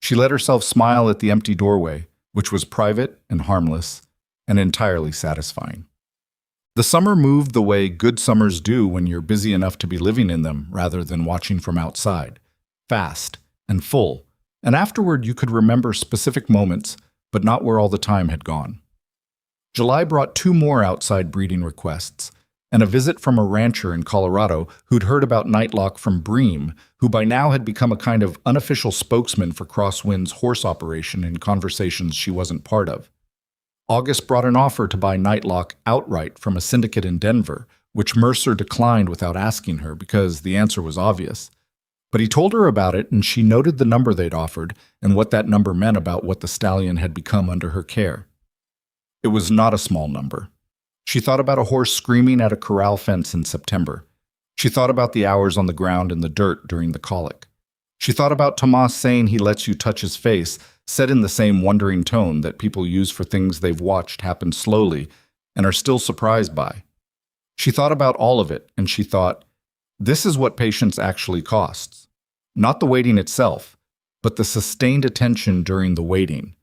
She let herself smile at the empty doorway, which was private and harmless, and entirely satisfying. The summer moved the way good summers do when you're busy enough to be living in them rather than watching from outside. Fast and full, and afterward you could remember specific moments, but not where all the time had gone. July brought 2 more outside breeding requests, and a visit from a rancher in Colorado who'd heard about Nightlock from Bream, who by now had become a kind of unofficial spokesman for Crosswind's horse operation in conversations she wasn't part of. August brought an offer to buy Nightlock outright from a syndicate in Denver, which Mercer declined without asking her because the answer was obvious. But he told her about it, and she noted the number they'd offered and what that number meant about what the stallion had become under her care. It was not a small number. She thought about a horse screaming at a corral fence in September. She thought about the hours on the ground in the dirt during the colic. She thought about Tomas saying he lets you touch his face, said in the same wondering tone that people use for things they've watched happen slowly and are still surprised by. She thought about all of it, and she thought, this is what patience actually costs. Not the waiting itself, but the sustained attention during the waiting.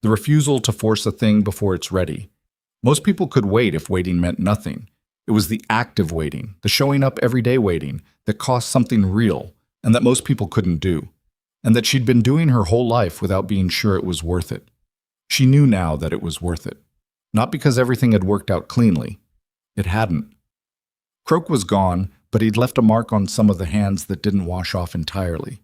The refusal to force a thing before it's ready. Most people could wait if waiting meant nothing. It was the active waiting, the showing up everyday waiting, that cost something real, and that most people couldn't do, and that she'd been doing her whole life without being sure it was worth it. She knew now that it was worth it. Not because everything had worked out cleanly. It hadn't. Croak was gone, but he'd left a mark on some of the hands that didn't wash off entirely.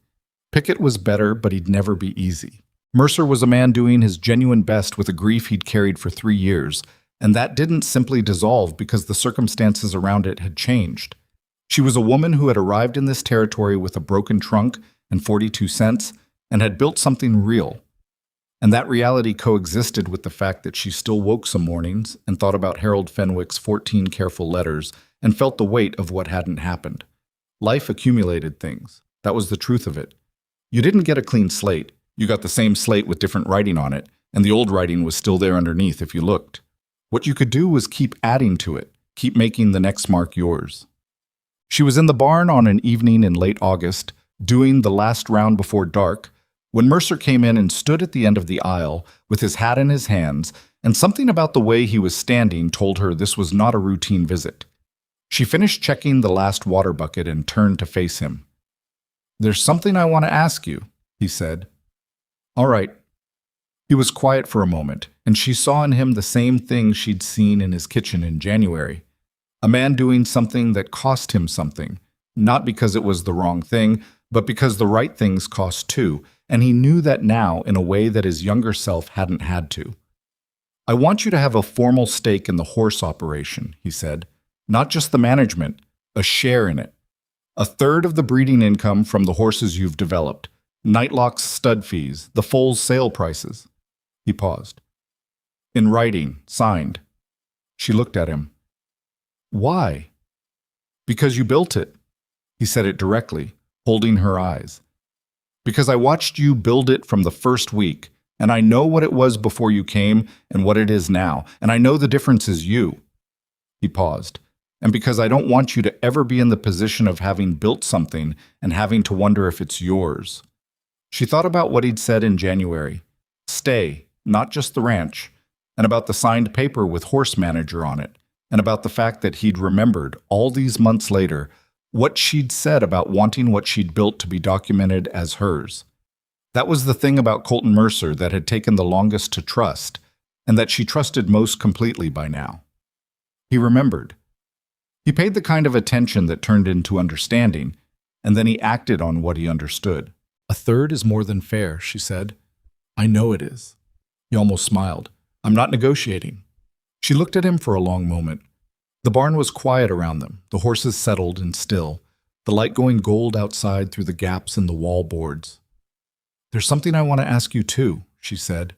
Pickett was better, but he'd never be easy. Mercer was a man doing his genuine best with a grief he'd carried for 3 years, and that didn't simply dissolve because the circumstances around it had changed. She was a woman who had arrived in this territory with a broken trunk and 42 cents and had built something real. And that reality coexisted with the fact that she still woke some mornings and thought about Harold Fenwick's 14 careful letters and felt the weight of what hadn't happened. Life accumulated things. That was the truth of it. You didn't get a clean slate. You got the same slate with different writing on it, and the old writing was still there underneath if you looked. What you could do was keep adding to it, keep making the next mark yours. She was in the barn on an evening in late August, doing the last round before dark, when Mercer came in and stood at the end of the aisle with his hat in his hands, and something about the way he was standing told her this was not a routine visit. She finished checking the last water bucket and turned to face him. "There's something I want to ask you," he said. "All right." He was quiet for a moment, and she saw in him the same thing she'd seen in his kitchen in January. A man doing something that cost him something, not because it was the wrong thing, but because the right things cost too, and he knew that now in a way that his younger self hadn't had to. "I want you to have a formal stake in the horse operation," he said. "Not just the management, a share in it. A third of the breeding income from the horses you've developed, Nightlock's stud fees, the foal's sale prices." He paused. "In writing, signed." She looked at him. "Why?" "Because you built it." He said it directly, holding her eyes. "Because I watched you build it from the first week, and I know what it was before you came and what it is now, and I know the difference is you." He paused. "And because I don't want you to ever be in the position of having built something and having to wonder if it's yours." She thought about what he'd said in January. Stay, not just the ranch, and about the signed paper with horse manager on it, and about the fact that he'd remembered, all these months later, what she'd said about wanting what she'd built to be documented as hers. That was the thing about Colton Mercer that had taken the longest to trust, and that she trusted most completely by now. He remembered. He paid the kind of attention that turned into understanding, and then he acted on what he understood. "A third is more than fair," she said. "I know it is." He almost smiled. "I'm not negotiating." She looked at him for a long moment. The barn was quiet around them, the horses settled and still, the light going gold outside through the gaps in the wall boards. "There's something I want to ask you too," she said.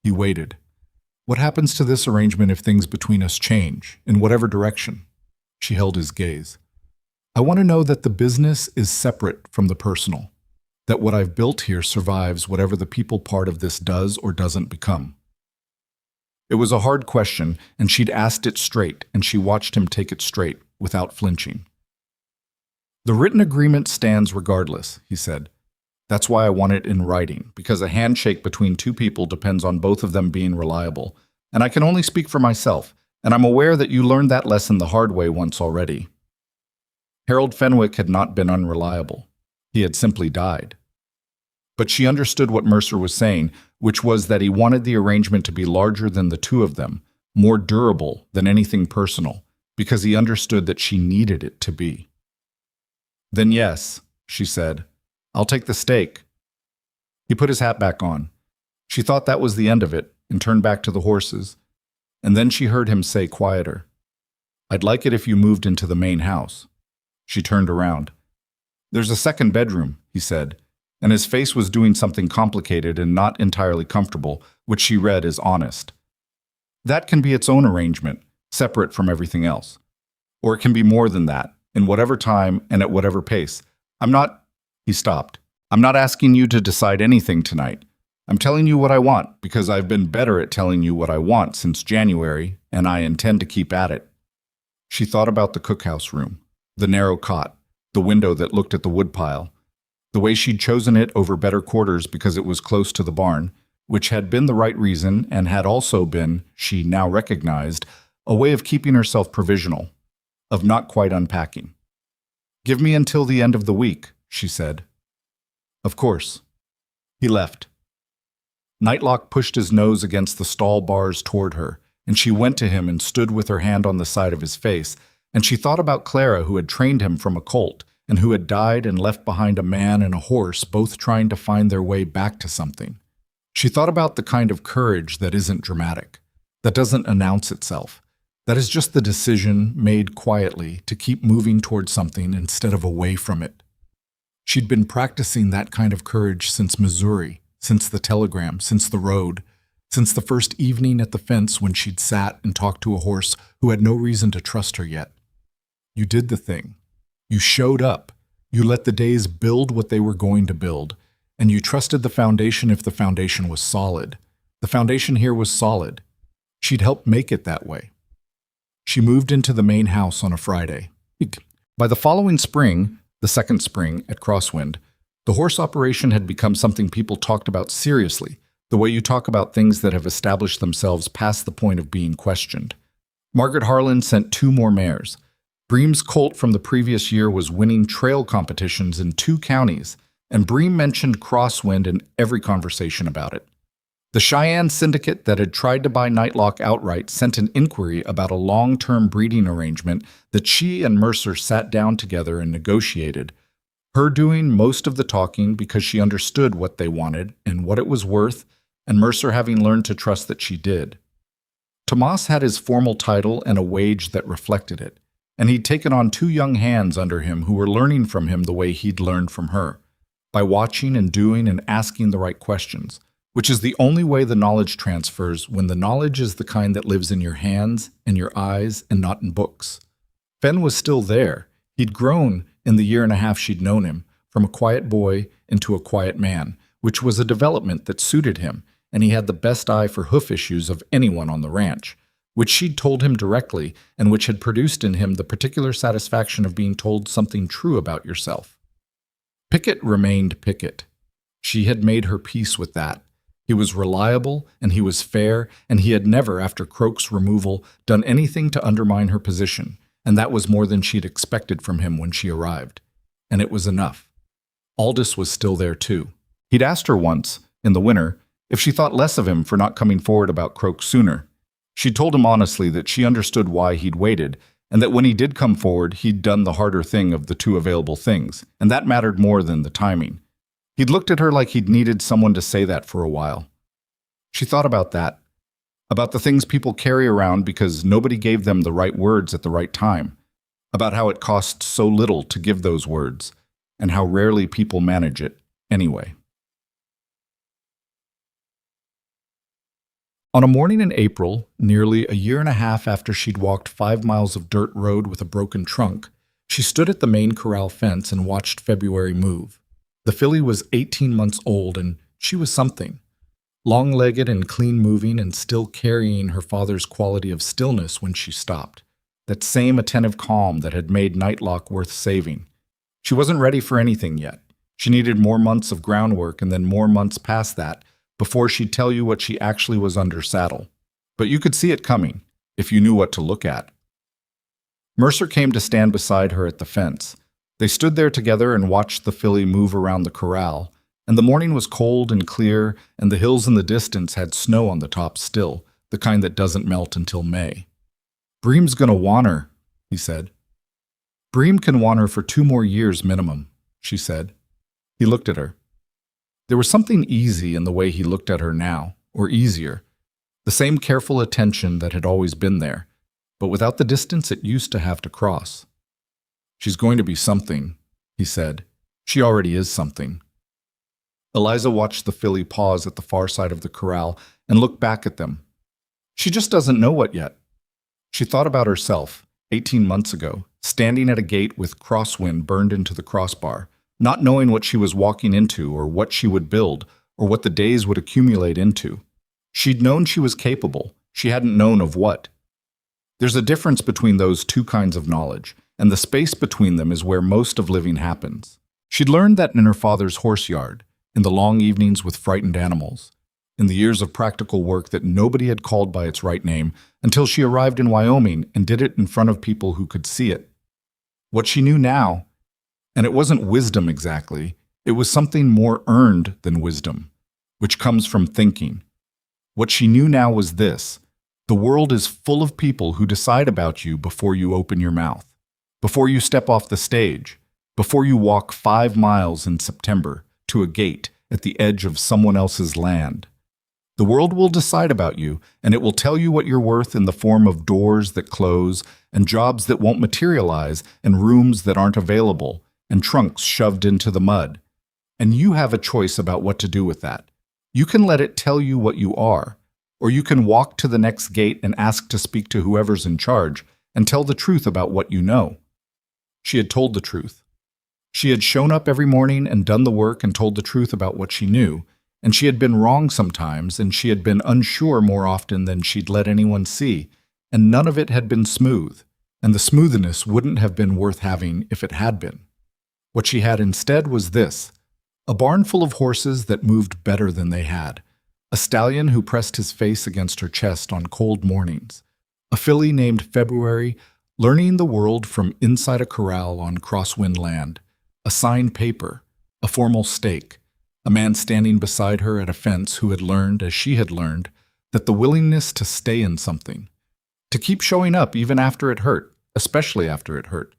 He waited. "What happens to this arrangement if things between us change, in whatever direction?" She held his gaze. "I want to know that the business is separate from the personal, that what I've built here survives whatever the people part of this does or doesn't become." It was a hard question, and she'd asked it straight, and she watched him take it straight, without flinching. "The written agreement stands regardless," he said. "That's why I want it in writing, because a handshake between two people depends on both of them being reliable. And I can only speak for myself, and I'm aware that you learned that lesson the hard way once already." Harold Fenwick had not been unreliable. He had simply died. But she understood what Mercer was saying, which was that he wanted the arrangement to be larger than the two of them, more durable than anything personal, because he understood that she needed it to be. "Then yes," she said. "I'll take the stake." He put his hat back on. She thought that was the end of it, and turned back to the horses. And then she heard him say quieter, "I'd like it if you moved into the main house." She turned around. "There's a second bedroom," he said, and his face was doing something complicated and not entirely comfortable, which she read as honest. "That can be its own arrangement, separate from everything else. Or it can be more than that, in whatever time and at whatever pace. I'm not—" He stopped. "I'm not asking you to decide anything tonight. I'm telling you what I want, because I've been better at telling you what I want since January, and I intend to keep at it." She thought about the cookhouse room, the narrow cot, the window that looked at the woodpile, the way she'd chosen it over better quarters because it was close to the barn, which had been the right reason and had also been, she now recognized, a way of keeping herself provisional, of not quite unpacking. "Give me until the end of the week," she said. "Of course." He left. Nightlock pushed his nose against the stall bars toward her, and she went to him and stood with her hand on the side of his face, and she thought about Clara, who had trained him from a colt, and who had died and left behind a man and a horse, both trying to find their way back to something. She thought about the kind of courage that isn't dramatic, that doesn't announce itself, that is just the decision made quietly to keep moving towards something instead of away from it. She'd been practicing that kind of courage since Missouri, since the telegram, since the road, since the first evening at the fence when she'd sat and talked to a horse who had no reason to trust her yet. You did the thing. You showed up. You let the days build what they were going to build, and you trusted the foundation if the foundation was solid. The foundation here was solid. She'd helped make it that way. She moved into the main house on a Friday. By the following spring, the second spring at Crosswind, the horse operation had become something people talked about seriously, the way you talk about things that have established themselves past the point of being questioned. Margaret Harlan sent 2 more mares. Bream's colt from the previous year was winning trail competitions in 2 counties, and Bream mentioned Crosswind in every conversation about it. The Cheyenne syndicate that had tried to buy Nightlock outright sent an inquiry about a long-term breeding arrangement that she and Mercer sat down together and negotiated, her doing most of the talking because she understood what they wanted and what it was worth, and Mercer having learned to trust that she did. Tomas had his formal title and a wage that reflected it, and he'd taken on 2 young hands under him who were learning from him the way he'd learned from her, by watching and doing and asking the right questions, which is the only way the knowledge transfers when the knowledge is the kind that lives in your hands and your eyes and not in books. Fenn was still there. He'd grown in the year and a half she'd known him, from a quiet boy into a quiet man, which was a development that suited him, and he had the best eye for hoof issues of anyone on the ranch, which she'd told him directly and which had produced in him the particular satisfaction of being told something true about yourself. Pickett remained Pickett. She had made her peace with that. He was reliable, and he was fair, and he had never, after Croak's removal, done anything to undermine her position, and that was more than she'd expected from him when she arrived. And it was enough. Aldous was still there, too. He'd asked her once, in the winter, if she thought less of him for not coming forward about Croak sooner. She told him honestly that she understood why he'd waited, and that when he did come forward, he'd done the harder thing of the 2 available things, and that mattered more than the timing. He'd looked at her like he'd needed someone to say that for a while. She thought about that, about the things people carry around because nobody gave them the right words at the right time, about how it costs so little to give those words, and how rarely people manage it anyway. On a morning in April, nearly a year and a half after she'd walked 5 miles of dirt road with a broken trunk, she stood at the main corral fence and watched February move. The filly was 18 months old, and she was something. Long-legged and clean-moving and still carrying her father's quality of stillness when she stopped. That same attentive calm that had made Nightlock worth saving. She wasn't ready for anything yet. She needed more months of groundwork and then more months past that before she'd tell you what she actually was under saddle. But you could see it coming, if you knew what to look at. Mercer came to stand beside her at the fence. They stood there together and watched the filly move around the corral, and the morning was cold and clear, and the hills in the distance had snow on the top still, the kind that doesn't melt until May. "Bream's gonna want her," he said. "Bream can want her for 2 more years minimum," she said. He looked at her. There was something easy in the way he looked at her now, or easier. The same careful attention that had always been there, but without the distance it used to have to cross. "She's going to be something," he said. "She already is something." Eliza watched the filly pause at the far side of the corral and look back at them. She just doesn't know what yet. She thought about herself, 18 months ago, standing at a gate with crosswind burned into the crossbar, not knowing what she was walking into or what she would build or what the days would accumulate into. She'd known she was capable. She hadn't known of what. There's a difference between those 2 kinds of knowledge, and the space between them is where most of living happens. She'd learned that in her father's horse yard, in the long evenings with frightened animals, in the years of practical work that nobody had called by its right name until she arrived in Wyoming and did it in front of people who could see it. What she knew now, and it wasn't wisdom exactly, it was something more earned than wisdom, which comes from thinking. What she knew now was this: The world is full of people who decide about you before you open your mouth, before you step off the stage, before you walk 5 miles in September to a gate at the edge of someone else's land. The world will decide about you, and it will tell you what you're worth in the form of doors that close, and jobs that won't materialize, and rooms that aren't available, and trunks shoved into the mud. And you have a choice about what to do with that. You can let it tell you what you are, or you can walk to the next gate and ask to speak to whoever's in charge and tell the truth about what you know. She had told the truth. She had shown up every morning and done the work and told the truth about what she knew, and she had been wrong sometimes, and she had been unsure more often than she'd let anyone see, and none of it had been smooth, and the smoothness wouldn't have been worth having if it had been. What she had instead was this: a barn full of horses that moved better than they had, a stallion who pressed his face against her chest on cold mornings, a filly named February learning the world from inside a corral on crosswind land, a signed paper, a formal stake, a man standing beside her at a fence who had learned, as she had learned, that the willingness to stay in something, to keep showing up even after it hurt, especially after it hurt,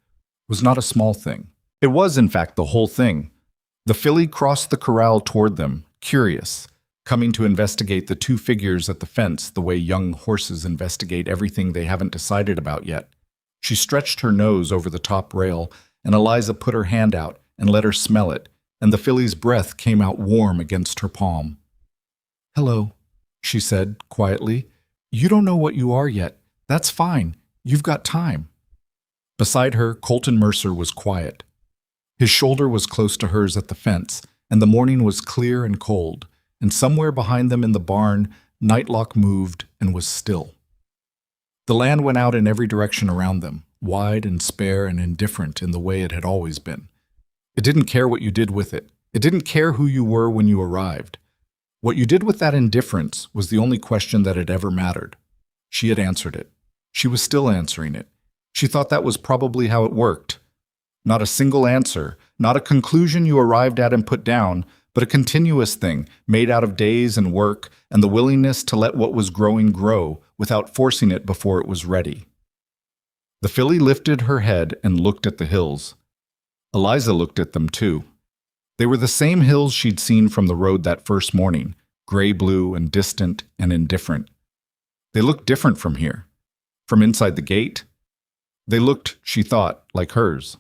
was not a small thing. It was, in fact, the whole thing. The filly crossed the corral toward them, curious, coming to investigate the two figures at the fence the way young horses investigate everything they haven't decided about yet. She stretched her nose over the top rail, and Eliza put her hand out and let her smell it, and the filly's breath came out warm against her palm. "Hello," she said quietly. "You don't know what you are yet. That's fine. You've got time." Beside her, Colton Mercer was quiet. His shoulder was close to hers at the fence, and the morning was clear and cold, and somewhere behind them in the barn, Nightlock moved and was still. The land went out in every direction around them, wide and spare and indifferent in the way it had always been. It didn't care what you did with it. It didn't care who you were when you arrived. What you did with that indifference was the only question that had ever mattered. She had answered it. She was still answering it. She thought that was probably how it worked. Not a single answer, not a conclusion you arrived at and put down, but a continuous thing made out of days and work and the willingness to let what was growing grow without forcing it before it was ready. The filly lifted her head and looked at the hills. Eliza looked at them too. They were the same hills she'd seen from the road that first morning, gray-blue and distant and indifferent. They looked different from here. From inside the gate, they looked, she thought, like hers.